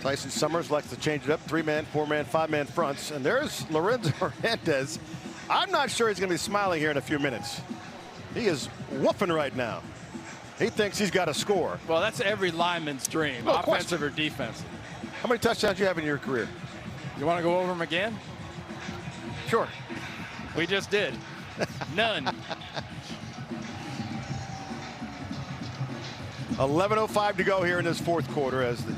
Tyson Summers likes to change it up, 3-man, 4-man, 5-man fronts, and there's Lorenzo Hernandez. I'm not sure he's going to be smiling here in a few minutes. He is whooping right now. He thinks he's got to score. Well, that's every lineman's dream, offensive or defensive. How many touchdowns do you have in your career? You want to go over them again? Sure. We just did. None. 11:05 to go here in this fourth quarter as the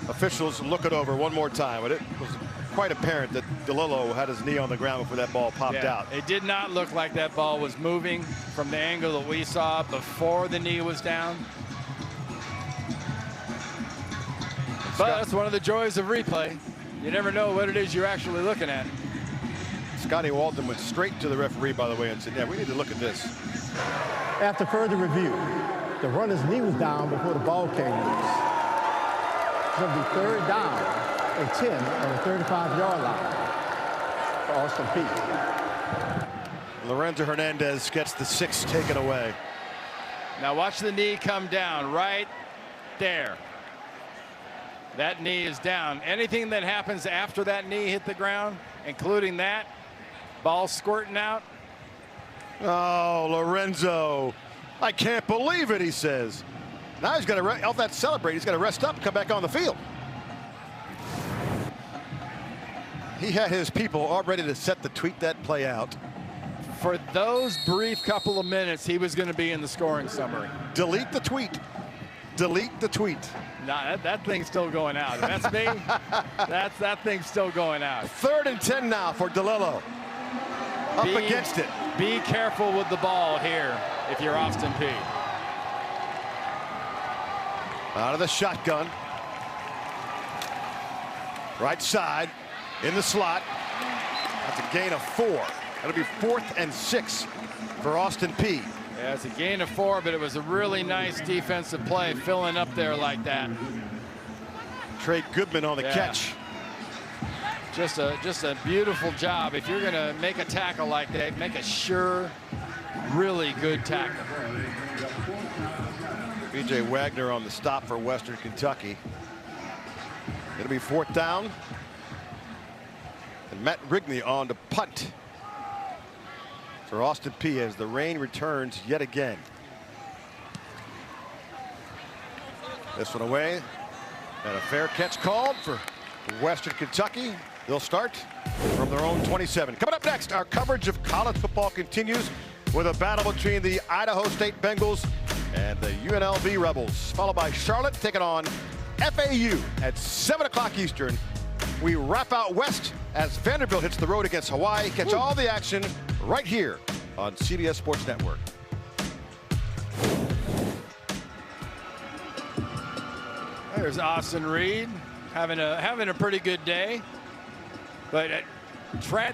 officials look it over one more time. But it was quite apparent that DeLillo had his knee on the ground before that ball popped out. It did not look like that ball was moving from the angle that we saw before the knee was down. But that's one of the joys of replay. You never know what it is you're actually looking at. Scotty Walden went straight to the referee, by the way, and said, yeah, we need to look at this. After further review, the runner's knee was down before the ball came loose. It's going to be 3rd down and 10 on the 35-yard line for Austin Peay. Lorenzo Hernandez gets the 6 taken away. Now watch the knee come down right there. That knee is down. Anything that happens after that knee hit the ground, including that, ball squirting out. Oh, Lorenzo. I can't believe it, he says. Now he's going to, off that celebrate, he's going to rest up and come back on the field. He had his people all ready to set the tweet that play out. For those brief couple of minutes, he was going to be in the scoring summary. Delete the tweet. Delete the tweet. Nah, that thing's still going out. If that's me, that thing's still going out. 3rd and 10 now for DeLillo. Up against it. Be careful with the ball here if you're Austin Peay. Out of the shotgun. Right side in the slot. That's a gain of 4. That'll be 4th and 6 for Austin Peay. Yeah, it's a gain of 4, but it was a really nice defensive play filling up there like that. Trey Goodman on the catch. Just a beautiful job. If you're going to make a tackle like that, make a sure, really good tackle. B.J. Wagner on the stop for Western Kentucky. It'll be 4th down. And Matt Rigney on to punt for Austin Peay as the rain returns yet again. This one away. And a fair catch called for Western Kentucky. They'll start from their own 27. Coming up next, our coverage of college football continues with a battle between the Idaho State Bengals and the UNLV Rebels, followed by Charlotte taking on FAU at 7 o'clock Eastern. We wrap out west as Vanderbilt hits the road against Hawaii. Catch all the action right here on CBS Sports Network. There's Austin Reed having a pretty good day. But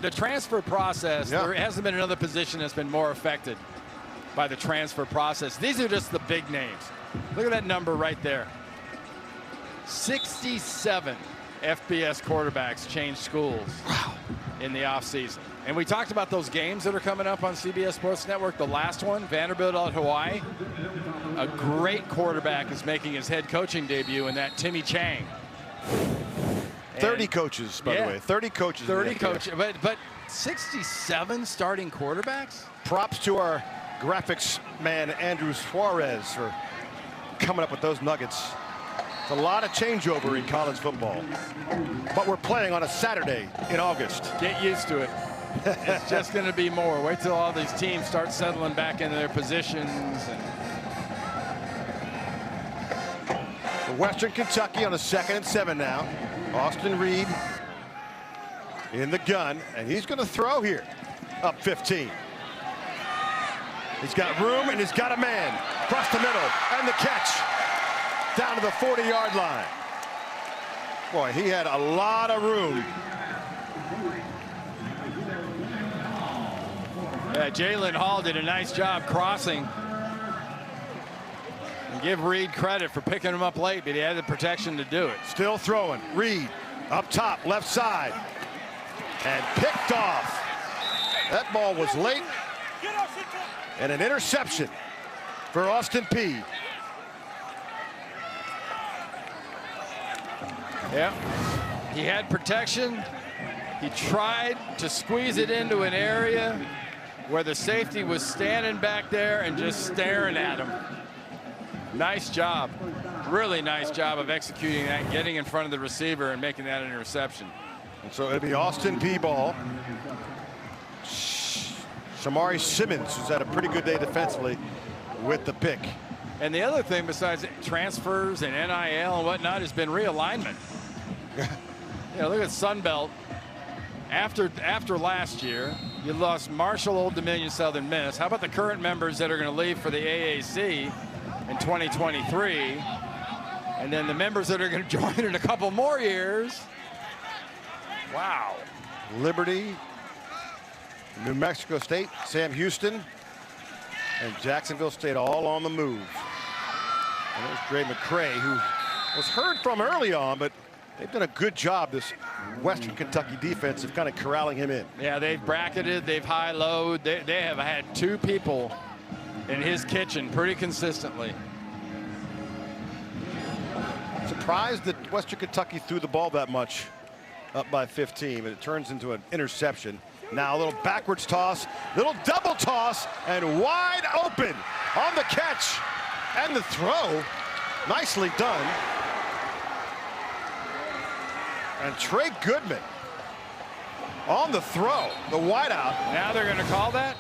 the transfer process, there hasn't been another position that's been more affected by the transfer process. These are just the big names. Look at that number right there. 67 FBS quarterbacks changed schools in the offseason. And we talked about those games that are coming up on CBS Sports Network. The last one, Vanderbilt at Hawaii. A great quarterback is making his head coaching debut in that, Timmy Chang. 30 coaches, by the way. 30 coaches. 30 coaches, but 67 starting quarterbacks? Props to our graphics man, Andrew Suarez, for coming up with those nuggets. It's a lot of changeover in college football. But we're playing on a Saturday in August. Get used to it. It's just going to be more. Wait till all these teams start settling back into their positions. For Western Kentucky on a 2nd and 7 now. Austin Reed in the gun, and he's going to throw here. Up 15. He's got room, and he's got a man. Across the middle, and the catch. Down to the 40-yard line. Boy, he had a lot of room. Jalen Hall did a nice job crossing. And give Reed credit for picking him up late, but he had the protection to do it. Still throwing. Reed up top, left side. And picked off. That ball was late. And an interception for Austin Peay. Yeah, he had protection. He tried to squeeze it into an area where the safety was standing back there and just staring at him. Nice job. Really nice job of executing that, getting in front of the receiver and making that an interception. And so it'll be Austin Peay ball. Shamari Simmons, who's had a pretty good day defensively, with the pick. And the other thing besides transfers and NIL and whatnot has been realignment. You know, look at Sunbelt. After last year, you lost Marshall, Old Dominion, Southern Miss. How about the current members that are going to leave for the AAC in 2023? And then the members that are going to join in a couple more years. Wow. Liberty, New Mexico State, Sam Houston, and Jacksonville State all on the move. And there's Dre McCray, who was heard from early on, but they've done a good job, this Western Kentucky defense, of kind of corralling him in. Yeah, they've bracketed, they've high-lowed. They have had two people in his kitchen pretty consistently. Surprised that Western Kentucky threw the ball that much, up by 15, but it turns into an interception. Now a little backwards toss, little double toss, and wide open on the catch and the throw. Nicely done. And Trey Goodman on the throw, the wideout. Now they're going to call that?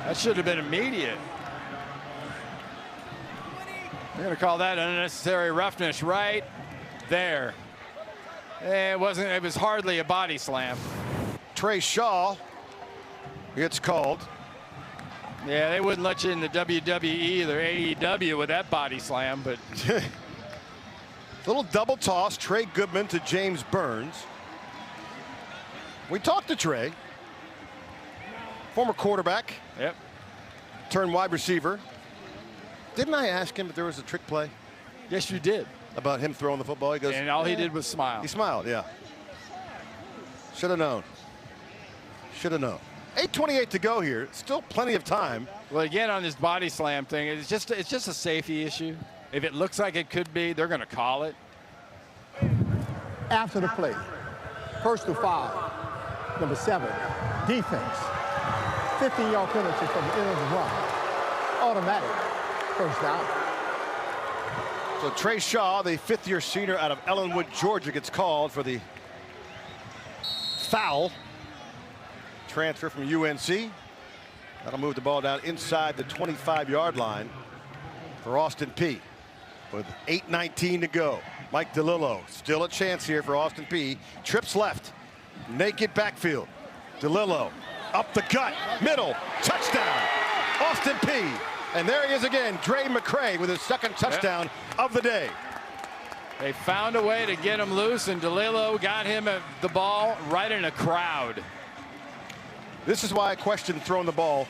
That should have been immediate. They're going to call that unnecessary roughness right there. It wasn't. It was hardly a body slam. Trey Shaw gets called. Yeah, they wouldn't let you in the WWE or AEW with that body slam, but little double toss, Trey Goodman to James Burns. We talked to Trey, former quarterback. Yep. Turned wide receiver. Didn't I ask him if there was a trick play? Yes, you did. About him throwing the football? He goes, and all he did was smile. He smiled, yeah. Should have known. Should have known. 8:28 to go here. Still plenty of time. Well, again, on this body slam thing, it's just a safety issue. If it looks like it could be, they're going to call it. After the play, 1st to 5, number 7, defense. 15-yard penalty from the end of the run. Automatic first down. So Trey Shaw, the fifth-year senior out of Ellenwood, Georgia, gets called for the foul. Transfer from UNC. That'll move the ball down inside the 25-yard line for Austin Peay. With 8:19 to go. Mike DeLillo, still a chance here for Austin Peay. Trips left. Naked backfield. DeLillo up the gut. Middle. Touchdown. Austin Peay. And there he is again, Dre McCray, with his second touchdown of the day. They found a way to get him loose, and DeLillo got him the ball right in a crowd. This is why I questioned throwing the ball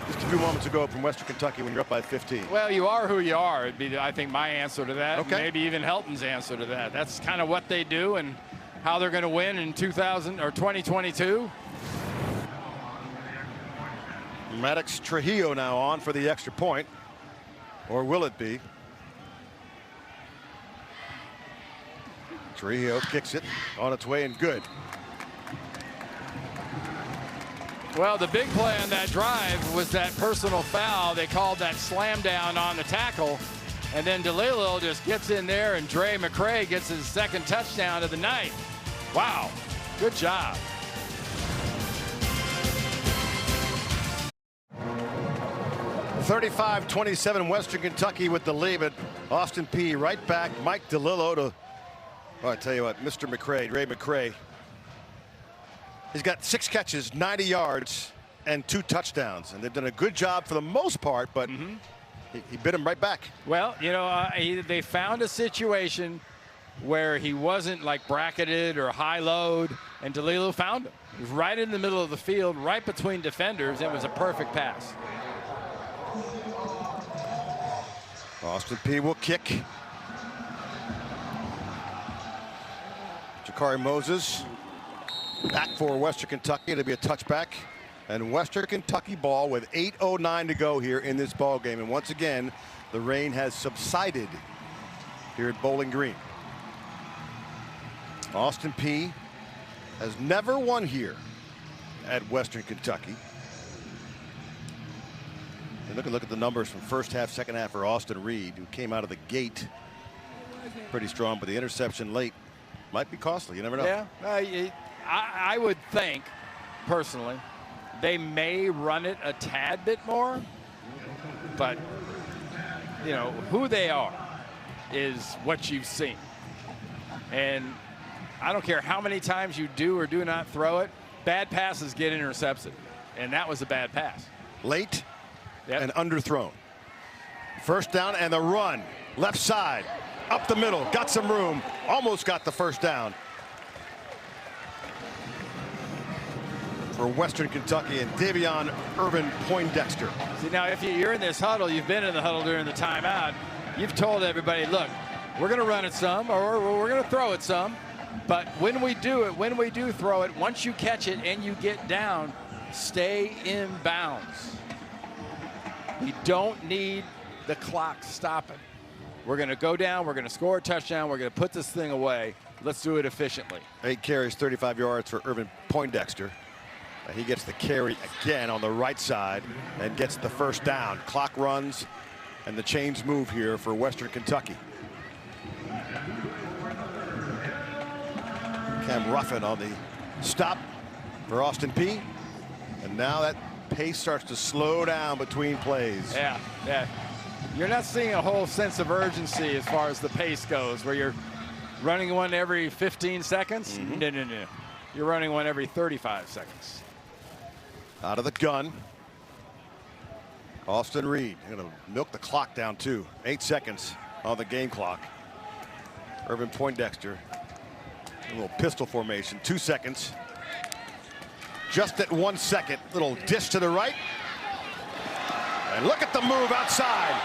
just a few moments ago from Western Kentucky when you're up by 15. Well, you are who you are. It'd be, I think, my answer to that. Okay. Maybe even Helton's answer to that. That's kind of what they do and how they're going to win in 2022. Maddox Trujillo now on for the extra point. Or will it be? Trujillo kicks it on its way and good. Well, the big play on that drive was that personal foul. They called that slam down on the tackle. And then DeLillo just gets in there, and Dre McCray gets his second touchdown of the night. Wow, good job. (35-27) Western Kentucky with the lead, but Austin Peay right back. Mike DeLillo to, oh, I tell you what, Mr. McCray, Dre McCray. He's got 6 catches, 90 yards, and 2 touchdowns. And they've done a good job for the most part, but he bit him right back. Well, you know, they found a situation where he wasn't like bracketed or high-load. and DeLillo found him. He was right in the middle of the field, right between defenders. It was a perfect pass. Austin Peay will kick. Jakari Moses back for Western Kentucky. It'll be a touchback. And Western Kentucky ball with 8:09 to go here in this ball game. And once again, the rain has subsided here at Bowling Green. Austin Peay has never won here at Western Kentucky. And look at the numbers from first half, second half for Austin Reed, who came out of the gate pretty strong, but the interception late might be costly. You never know. Yeah, I would think, personally, they may run it a tad bit more, but you know who they are is what you've seen, and I don't care how many times you do or do not throw it, bad passes get intercepted, and that was a bad pass. Late and underthrown. First down and the run, left side, up the middle, got some room, almost got the first down for Western Kentucky and Davion Irvin Poindexter. See, now if you're in this huddle, you've been in the huddle during the timeout, you've told everybody, look, we're going to run it some, or we're going to throw it some, but when we do throw it, once you catch it and you get down, stay in bounds. We don't need the clock stopping. We're going to go down, we're going to score a touchdown, we're going to put this thing away. Let's do it efficiently. 8 carries, 35 yards for Irvin Poindexter. He gets the carry again on the right side and gets the first down. Clock runs and the chains move here for Western Kentucky. Cam Ruffin on the stop for Austin Peay. And now that pace starts to slow down between plays. Yeah. You're not seeing a whole sense of urgency as far as the pace goes, where you're running one every 15 seconds. No. You're running one every 35 seconds. Out of the gun. Austin Reed going to milk the clock down too. 8 seconds on the game clock. Irvin Poindexter. A little pistol formation. 2 seconds. Just at 1 second. Little dish to the right. And look at the move outside.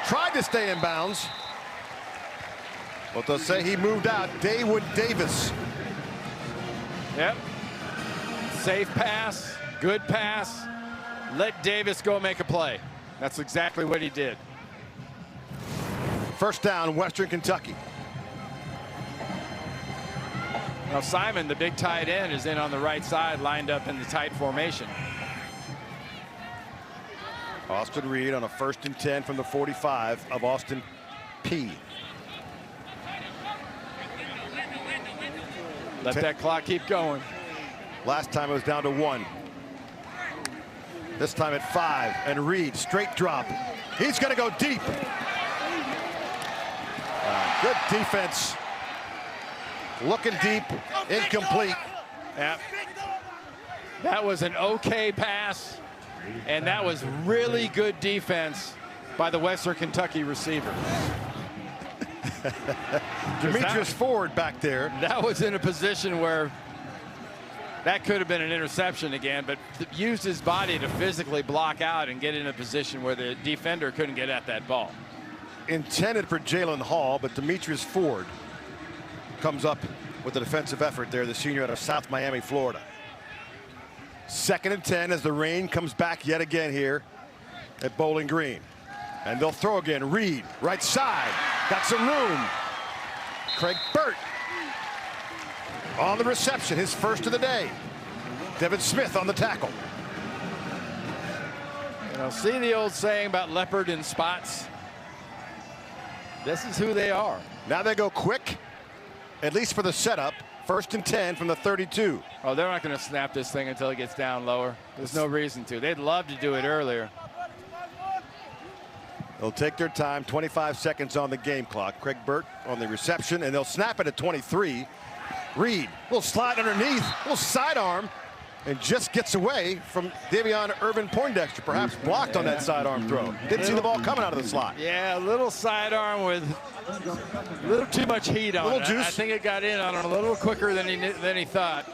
Tried to stay in bounds. But they'll say he moved out. Dawood Davis. Yep. Safe pass. Good pass. Let Davis go make a play. That's exactly what he did. First down, Western Kentucky. Now Simon, the big tight end, is in on the right side, lined up in the tight formation. Austin Reed on a 1st and 10 from the 45 of Austin Peay. Let that clock keep going. Last time it was down to 1. This time at 5, and Reed straight drop. He's going to go deep. Good defense. Looking deep, incomplete. Yeah. That was an okay pass, and that was really good defense by the Western Kentucky receiver. Demetrius Ford back there. That was in a position where that could have been an interception again, but used his body to physically block out and get in a position where the defender couldn't get at that ball. Intended for Jalen Hall, but Demetrius Ford comes up with a defensive effort there, the senior out of South Miami, Florida. 2nd and 10 as the rain comes back yet again here at Bowling Green. And they'll throw again. Reed, right side, got some room. Craig Burt on the reception, his first of the day. Devin Smith on the tackle. You know, see the old saying about leopard in spots? This is who they are. Now they go quick, at least for the setup. 1st and 10 from the 32. Oh, they're not going to snap this thing until it gets down lower. There's no reason to. They'd love to do it earlier. They'll take their time. 25 seconds on the game clock. Craig Burt on the reception, and they'll snap it at 23. Reed will slide underneath, will sidearm, and just gets away from Davion Irvin Poindexter, perhaps blocked on that sidearm throw. Didn't see the ball coming out of the slot. Yeah, a little sidearm with a little too much heat on it. Juice. I think it got in on him a little quicker than he thought.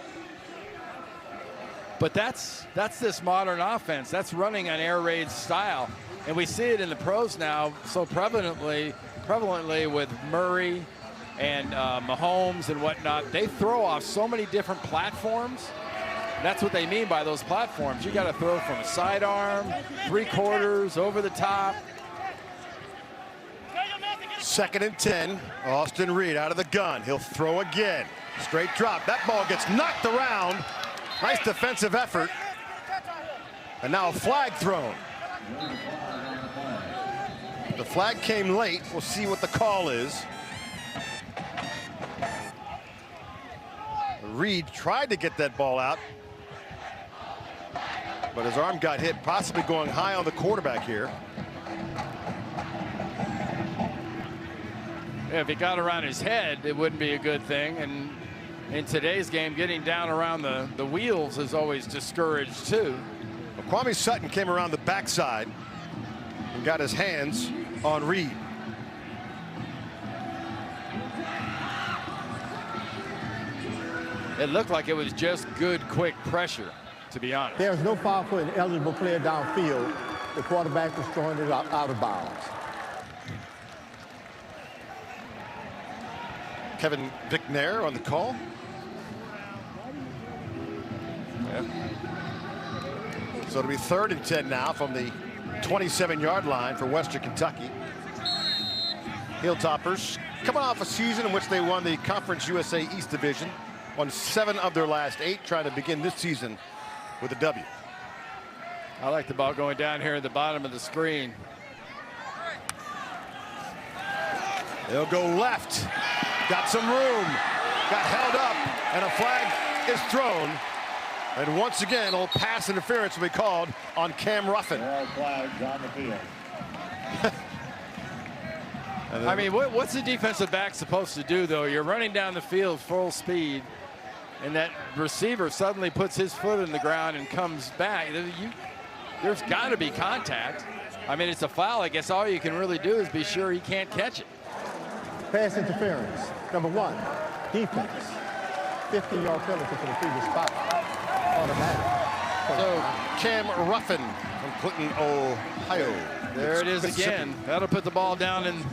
But that's this modern offense. That's running an air raid style. And we see it in the pros now so prevalently with Murray and Mahomes and whatnot. They throw off so many different platforms. That's what they mean by those platforms. You got to throw from a sidearm, 3/4, over the top. 2nd and 10. Austin Reed out of the gun. He'll throw again. Straight drop. That ball gets knocked around. Nice defensive effort. And now a flag thrown. The flag came late. We'll see what the call is. Reed tried to get that ball out, but his arm got hit, possibly going high on the quarterback here. Yeah, if it got around his head, it wouldn't be a good thing. And in today's game, getting down around the wheels is always discouraged too. Well, Kwame Sutton came around the backside and got his hands on Reed. It looked like it was just good, quick pressure, to be honest. There's no foul for an eligible player downfield. The quarterback was throwing it out of bounds. Kevin Vicknair on the call. Yeah. So it'll be 3rd and 10 now from the 27-yard line for Western Kentucky. Hilltoppers coming off a season in which they won the Conference USA East Division. Won 7 of their last 8, trying to begin this season with a W. I like the ball going down here at the bottom of the screen. They'll go left. Got some room. Got held up, and a flag is thrown. And once again, a little pass interference will be called on Cam Ruffin. All flags on the field. I mean, what's the defensive back supposed to do, though? You're running down the field full speed, and that receiver suddenly puts his foot in the ground and comes back. There's got to be contact. I mean, it's a foul. I guess all you can really do is be sure he can't catch it. Pass interference. Number 1, defense. 15-yard penalty for the previous spot. Automatic. So Cam Ruffin from Clinton, Ohio. There it is again. That'll put the ball down in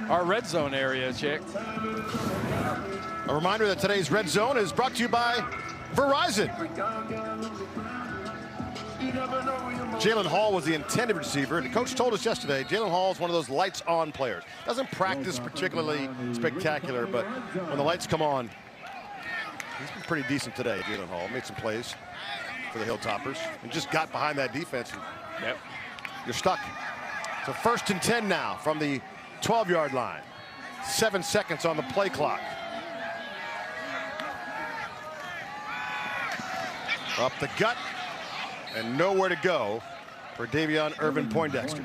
our red zone area, Chick. A reminder that today's Red Zone is brought to you by Verizon. Jalen Hall was the intended receiver, and the coach told us yesterday Jalen Hall is one of those lights-on players. Doesn't practice particularly spectacular, but when the lights come on, he's been pretty decent today. Jalen Hall made some plays for the Hilltoppers and just got behind that defense. Yep. You're stuck. So 1st and 10 now from the 12-yard line. 7 seconds on the play clock. Up the gut and nowhere to go for Davion Irvin Poindexter.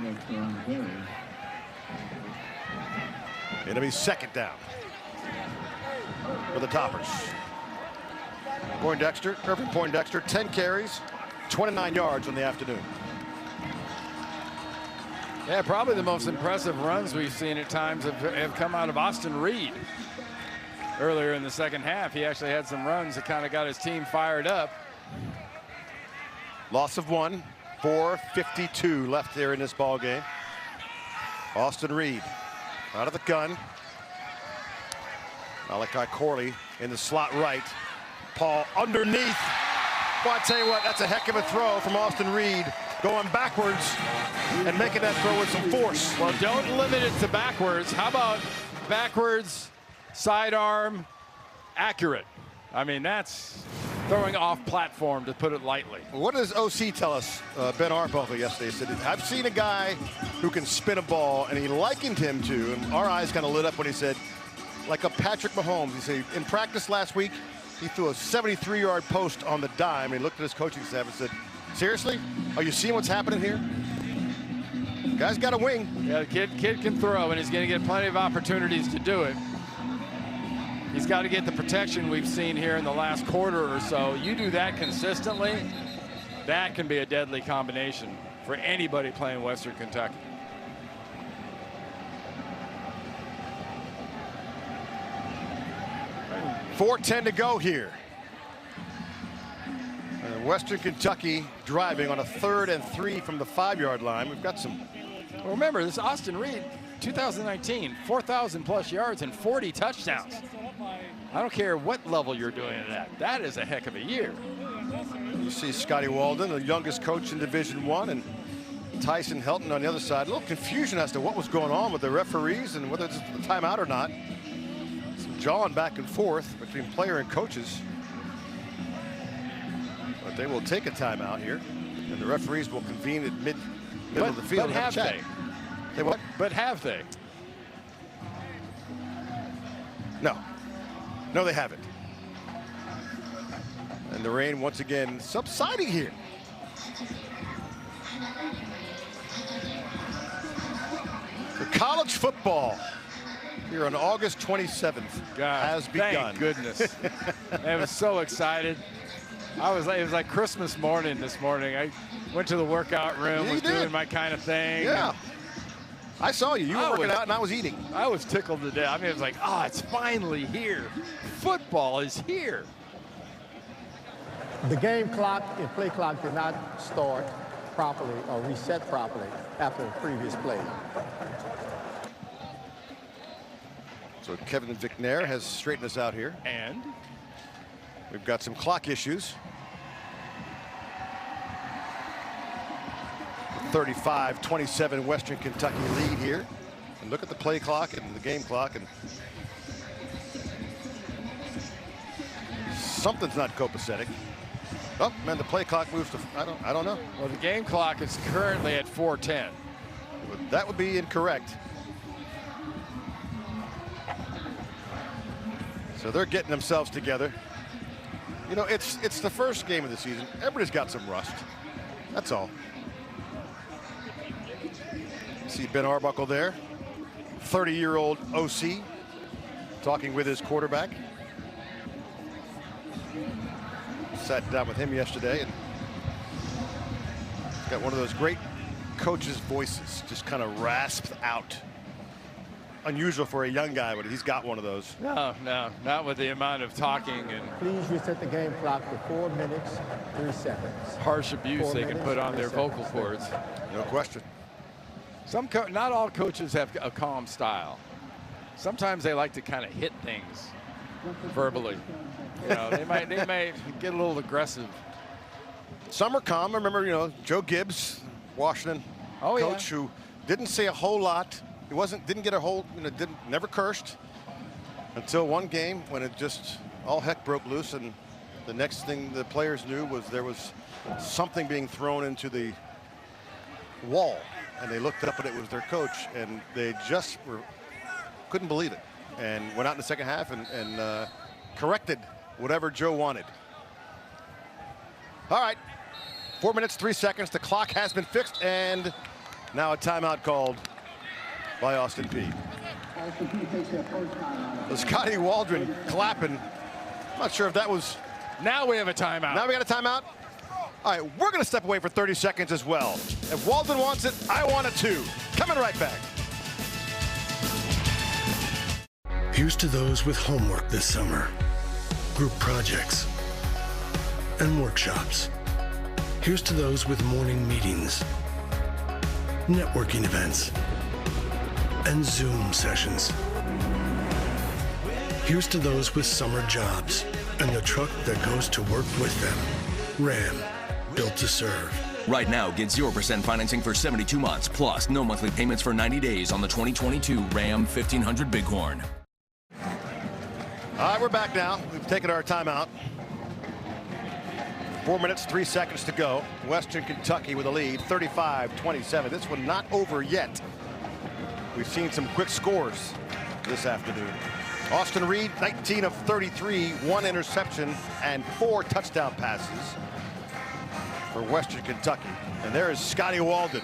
It'll be 2nd down for the Toppers. Irvin Poindexter, 10 carries, 29 yards on the afternoon. Yeah, probably the most impressive runs we've seen at times have come out of Austin Reed. Earlier in the second half, he actually had some runs that kind of got his team fired up. Loss of 1, 4:52 left here in this ball game. Austin Reed out of the gun. Malachi Corley in the slot right. Paul underneath. Well, I tell you what, that's a heck of a throw from Austin Reed, going backwards and making that throw with some force. Well, don't limit it to backwards. How about backwards, sidearm, accurate? I mean, that's throwing off platform, to put it lightly. What does OC tell us? Ben Arbuckle yesterday said, I've seen a guy who can spin a ball, and he likened him to, and our eyes kind of lit up when he said, like a Patrick Mahomes. He said, in practice last week, he threw a 73-yard post on the dime. He looked at his coaching staff and said, seriously? Are you seeing what's happening here? Guy's got a wing. Yeah, the kid can throw, and he's going to get plenty of opportunities to do it. He's got to get the protection we've seen here in the last quarter or so. You do that consistently, that can be a deadly combination for anybody playing Western Kentucky. .410 to go here. Western Kentucky driving on a 3rd and 3 from the 5-yard line. We've got some. Well, remember, this Austin Reed, 2019, 4,000 plus yards and 40 touchdowns. I don't care what level you're doing it at. That is a heck of a year. You see Scotty Walden, the youngest coach in Division I, and Tyson Helton on the other side. A little confusion as to what was going on with the referees and whether it's a timeout or not. Some jawing back and forth between player and coaches. But they will take a timeout here, and the referees will convene at middle of the field. But have they? They what? But have they? No. No, they haven't. And the rain once again subsiding here. The college football here on August 27th has begun. Thank goodness. I was so excited. It was like Christmas morning this morning. I went to the workout room, was doing my kind of thing. Yeah. I saw you. You were working out and I was eating. I was tickled to death. I mean, it was like, oh, it's finally here. Football is here. The game clock and play clock did not start properly or reset properly after the previous play. So Kevin McNair has straightened us out here. And we've got some clock issues. 35-27 Western Kentucky lead here. And look at the play clock and the game clock, and something's not copacetic. Oh man, the play clock moves to I don't know. Well, the game clock is currently at 4:10. That would be incorrect. So they're getting themselves together. You know, it's the first game of the season. Everybody's got some rust. That's all. See Ben Arbuckle there, 30-year-old OC, talking with his quarterback. Sat down with him yesterday, and he's got one of those great coaches' voices, just kind of rasped out. Unusual for a young guy, but he's got one of those. No, not with the amount of talking and. Please reset the game clock to 4 minutes, 3 seconds. Harsh abuse they can put on their vocal cords. No question. Not all coaches have a calm style. Sometimes they like to kind of hit things verbally. You know, they might get a little aggressive. Some are calm. I remember, you know, Joe Gibbs, Washington coach, who didn't say a whole lot. He didn't get a whole, never cursed until one game when it just all heck broke loose, and the next thing the players knew was there was something being thrown into the wall, and they looked up and it was their coach, and they just couldn't believe it, and went out in the second half and corrected whatever Joe wanted. All right, 4 minutes, 3 seconds. The clock has been fixed, and now a timeout called by Austin Peay. Scotty Waldron clapping. I'm not sure if that was. Now we have a timeout. Now we got a timeout. All right, we're going to step away for 30 seconds as well. If Waldron wants it, I want it too. Coming right back. Here's to those with homework this summer, group projects, and workshops. Here's to those with morning meetings, networking events, and Zoom sessions. Here's to those with summer jobs and the truck that goes to work with them. Ram, built to serve. Right now, get 0% financing for 72 months, plus no monthly payments for 90 days on the 2022 Ram 1500 Bighorn. All right, we're back now. We've taken our timeout. 4 minutes, 3 seconds to go. Western Kentucky with a lead, 35-27. This one not over yet. We've seen some quick scores this afternoon. Austin Reed, 19 of 33, 1 interception and 4 touchdown passes for Western Kentucky. And there is Scotty Walden,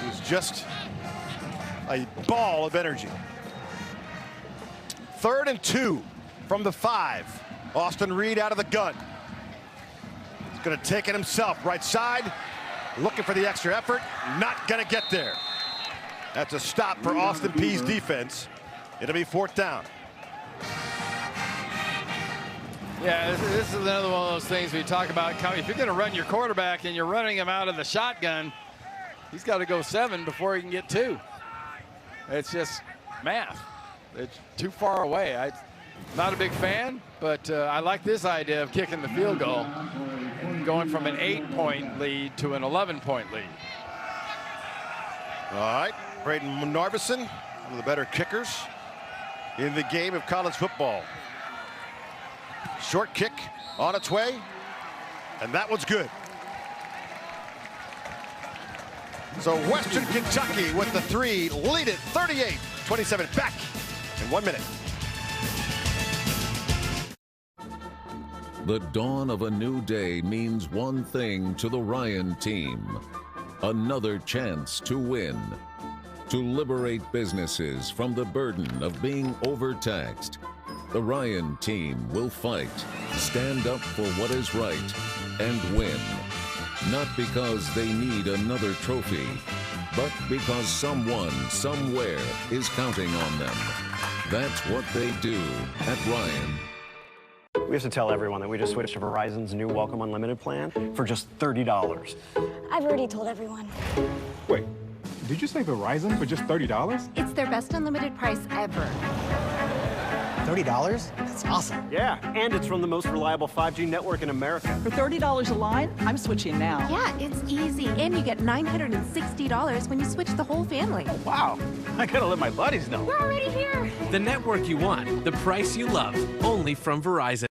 who's just a ball of energy. 3rd and 2 from the 5. Austin Reed out of the gun. He's going to take it himself. Right side. Looking for the extra effort. Not going to get there. That's a stop for Austin Peay's defense. It'll be 4th down. Yeah, this is another one of those things we talk about. If you're going to run your quarterback and you're running him out of the shotgun, he's got to go 7 before he can get 2. It's just math. It's too far away. I'm not a big fan, but I like this idea of kicking the field goal and going from an 8-point lead to an 11-point lead. All right, Braden Narveson, one of the better kickers in the game of college football. Short kick on its way, and that one's good. So Western Kentucky with the 3 lead it 38-27. Back in 1 minute. The dawn of a new day means one thing to the Ryan team: another chance to win, to liberate businesses from the burden of being overtaxed. The Ryan team will fight, stand up for what is right, and win. Not because they need another trophy, but because someone, somewhere is counting on them. That's what they do at Ryan. We have to tell everyone that we just switched to Verizon's new Welcome Unlimited plan for just $30. I've already told everyone. Wait, did you say Verizon for just $30? It's their best unlimited price ever. $30? That's awesome. Yeah, and it's from the most reliable 5G network in America. For $30 a line, I'm switching now. Yeah, it's easy. And you get $960 when you switch the whole family. Oh, wow. I gotta let my buddies know. We're already here. The network you want, the price you love, only from Verizon.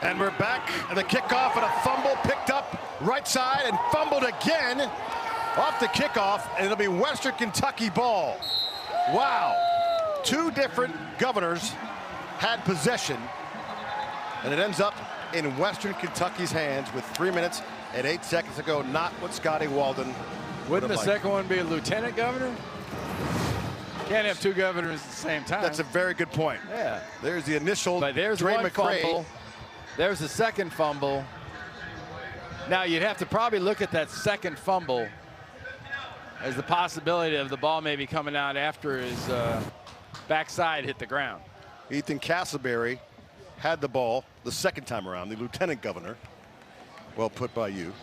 And we're back at the kickoff, and a fumble picked up right side and fumbled again off the kickoff, and it'll be Western Kentucky ball. Wow. 2 different governors had possession, and it ends up in Western Kentucky's hands with 3 minutes and 8 seconds to go. Not what Scotty Walden Wouldn't the liked. second one be a lieutenant governor? Can't have 2 governors at the same time. That's a very good point. Yeah. There's the initial. But there's Dre one McCray. fumble. There's the second fumble. Now you'd have to probably look at that second fumble as the possibility of the ball maybe coming out after his backside hit the ground. Ethan Castleberry had the ball the second time around, the lieutenant governor. Well put by you.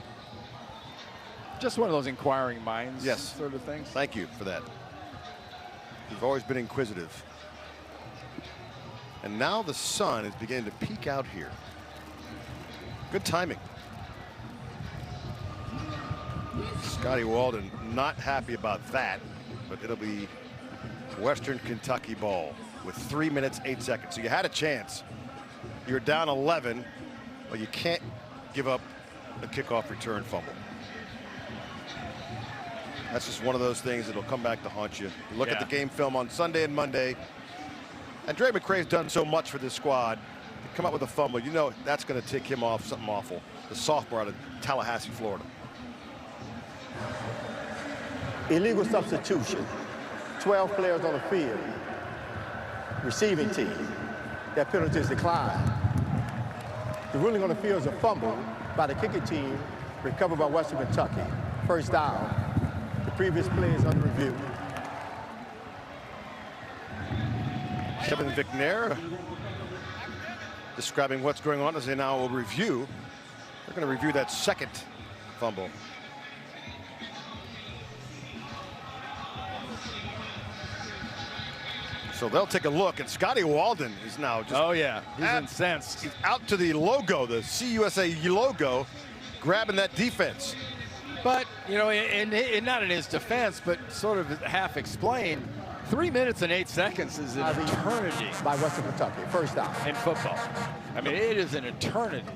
Just one of those inquiring minds, yes, sort of things. Thank you for that. You've always been inquisitive. And now the sun is beginning to peek out here. Good timing. Scotty Walden not happy about that, but it'll be Western Kentucky ball with 3 minutes, 8 seconds. So you had a chance. You're down 11, but you can't give up a kickoff return fumble. That's just one of those things that'll come back to haunt you. You look at the game film on Sunday and Monday, and Dre McCray's done so much for this squad. To come up with a fumble, you know that's going to tick him off something awful. The sophomore out of Tallahassee, Florida. Illegal substitution. 12 players on the field. Receiving team. That penalty is declined. The ruling on the field is a fumble by the kicking team, recovered by Western Kentucky. First down. The previous play is under review. Kevin Vicknair describing what's going on as they now will review. They're going to review that second fumble. So they'll take a look, and Scotty Walden is now just. Oh yeah, he's incensed. He's out to the logo, the CUSA logo, grabbing that defense. But you know, and not in his defense, but sort of half explained. 3 minutes and 8 seconds is an eternity by Western Kentucky. First down in football. I mean, it is an eternity.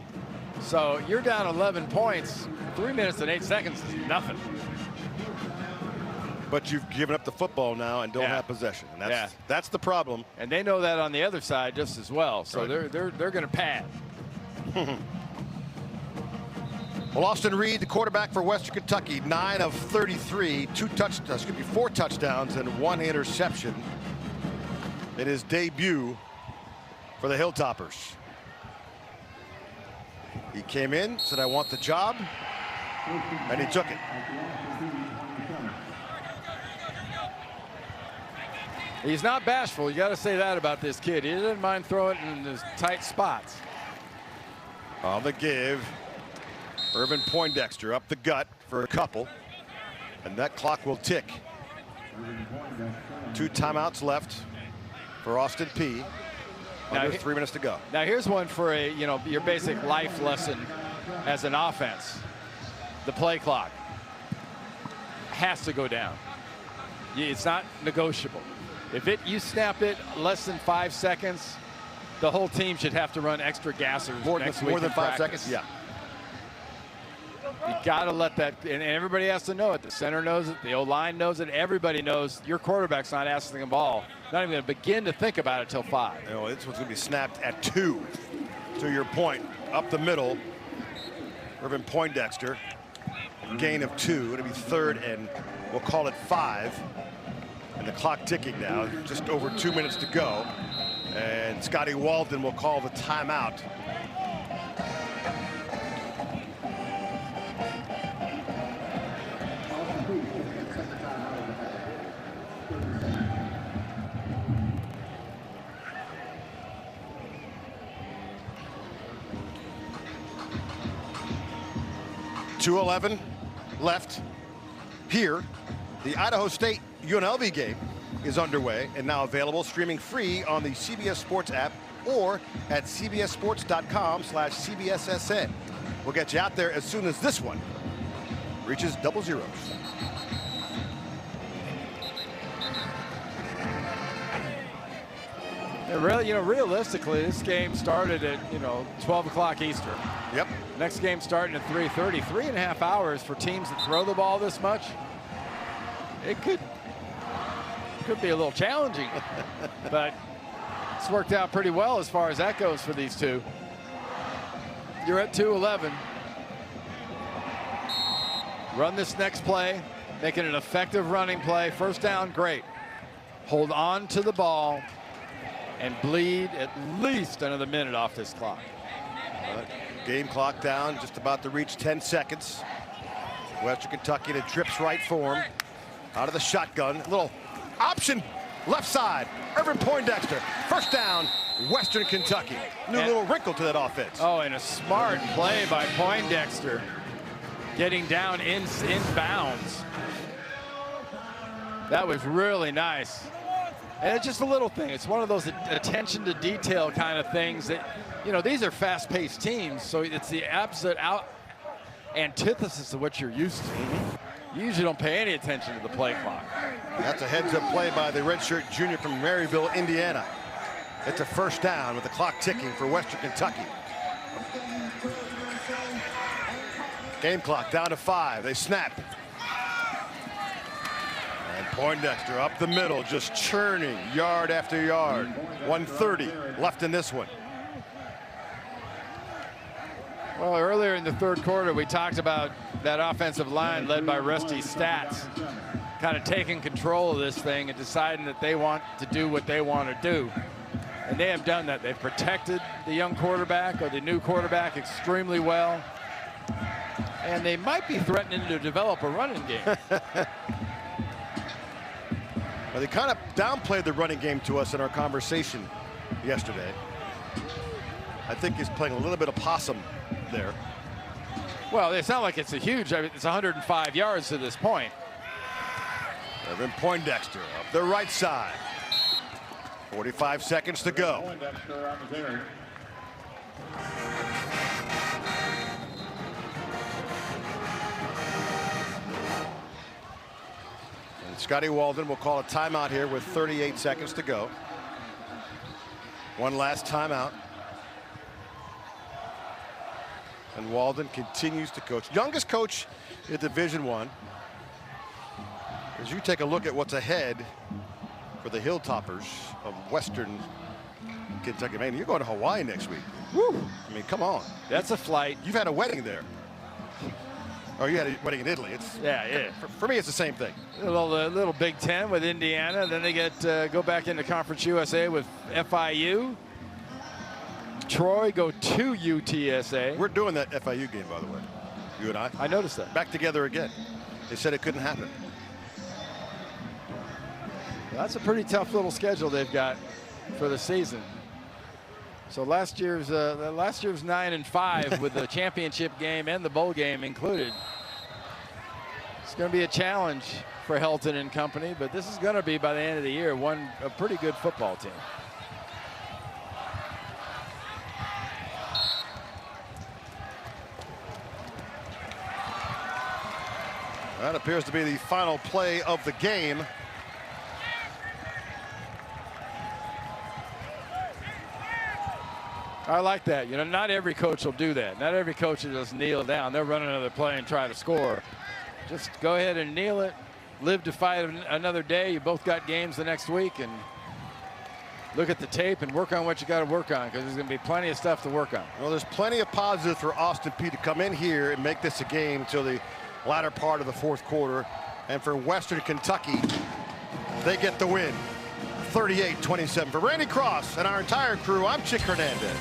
So you're down 11 points. 3 minutes and 8 seconds is nothing. But you've given up the football now and don't have possession. And that's the problem. And they know that on the other side just as well. So Right. they're going to pad. Well, Austin Reed, the quarterback for Western Kentucky, 9 of 33, 4 touchdowns and 1 interception. in his debut for the Hilltoppers. He came in, said, I want the job, and he took it. He's not bashful. You got to say that about this kid. He doesn't mind throwing it in his tight spots. On the give, Irvin Poindexter up the gut for a couple, and that clock will tick. 2 timeouts left for Austin Peay. Under 3 minutes to go. Now here's one for your basic life lesson as an offense. The play clock has to go down. It's not negotiable. If you snap it less than 5 seconds, the whole team should have to run extra gassers next week. More than 5 practice. seconds? Yeah. You got to let that, and everybody has to know it. The center knows it. The O-line knows it. Everybody knows your quarterback's not asking the ball. Not even going to begin to think about it till 5. You know, this one's going to be snapped at 2. To your point, up the middle, Irvin Poindexter, gain of 2. It'll be 3rd and we'll call it 5. And the clock ticking now, just over 2 minutes to go. And Scotty Walden will call the timeout. .211 left here. The Idaho State UNLV game is underway and now available streaming free on the CBS Sports app or at cbssports.com/CBSSN. We'll get you out there as soon as this one reaches double zeros. Really, realistically, this game started at 12 o'clock Eastern. Yep. Next game starting at 3:30. 3.5 hours for teams that throw the ball this much. It could be a little challenging, but it's worked out pretty well as far as that goes for these two. You're at 2:11. Run this next play, make it an effective running play. First down, great. Hold on to the ball and bleed at least another minute off this clock. Game clock down, just about to reach 10 seconds. Western Kentucky, and it drips right for him. Out of the shotgun, little option left side. Irvin Poindexter, first down, Western Kentucky. New little wrinkle to that offense. Oh, and a smart play by Poindexter, getting down in bounds. That was really nice. And it's just a little thing. It's one of those attention to detail kind of things that, these are fast-paced teams, so it's the absolute antithesis of what you're used to. You usually don't pay any attention to the play clock. That's a heads-up play by the redshirt junior from Maryville, Indiana. It's a first down with the clock ticking for Western Kentucky. Game clock down to 5. They snap. And Poindexter up the middle, just churning yard after yard. 1:30 left in this one. Well, earlier in the third quarter, we talked about that offensive line led by Rusty Stats kind of taking control of this thing and deciding that they want to do what they want to do. And they have done that. They've protected the young quarterback or the new quarterback extremely well. And they might be threatening to develop a running game. Well, they kind of downplayed the running game to us in our conversation yesterday. I think he's playing a little bit of possum there. Well, it's not like it's a huge, it's 105 yards to this point. Irvin Poindexter up the right side. 45 seconds to go. And Scotty Walden will call a timeout here with 38 seconds to go. One last timeout. And Walden continues to coach. Youngest coach in Division I. As you take a look at what's ahead for the Hilltoppers of Western Kentucky. Man, you're going to Hawaii next week. Woo! I mean, come on. That's a flight. You've had a wedding there. Oh, you had a wedding in Italy. It's yeah. For me, it's the same thing. A little Big Ten with Indiana. Then they go back into Conference USA with FIU. Troy go to UTSA. We're doing that FIU game, by the way. You and I. I noticed that. Back together again. They said it couldn't happen. Well, that's a pretty tough little schedule they've got for the season. So last year's 9-5 with the championship game and the bowl game included. It's going to be a challenge for Helton and company, but this is going to be, by the end of the year, a pretty good football team. That appears to be the final play of the game. I like that. You know, not every coach will do that. Not every coach will just kneel down. They'll run another play and try to score. Just go ahead and kneel it. Live to fight another day. You both got games the next week, and look at the tape and work on what you got to work on, because there's going to be plenty of stuff to work on. Well, there's plenty of positives for Austin Peay to come in here and make this a game until the latter part of the fourth quarter. And for Western Kentucky, they get the win. 38-27. For Randy Cross and our entire crew, I'm Chick Hernandez.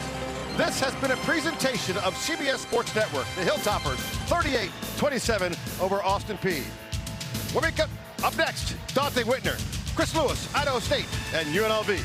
This has been a presentation of CBS Sports Network. The Hilltoppers, 38-27 over Austin Peay. We'll be up next, Dante Whitner, Chris Lewis, Idaho State, and UNLV.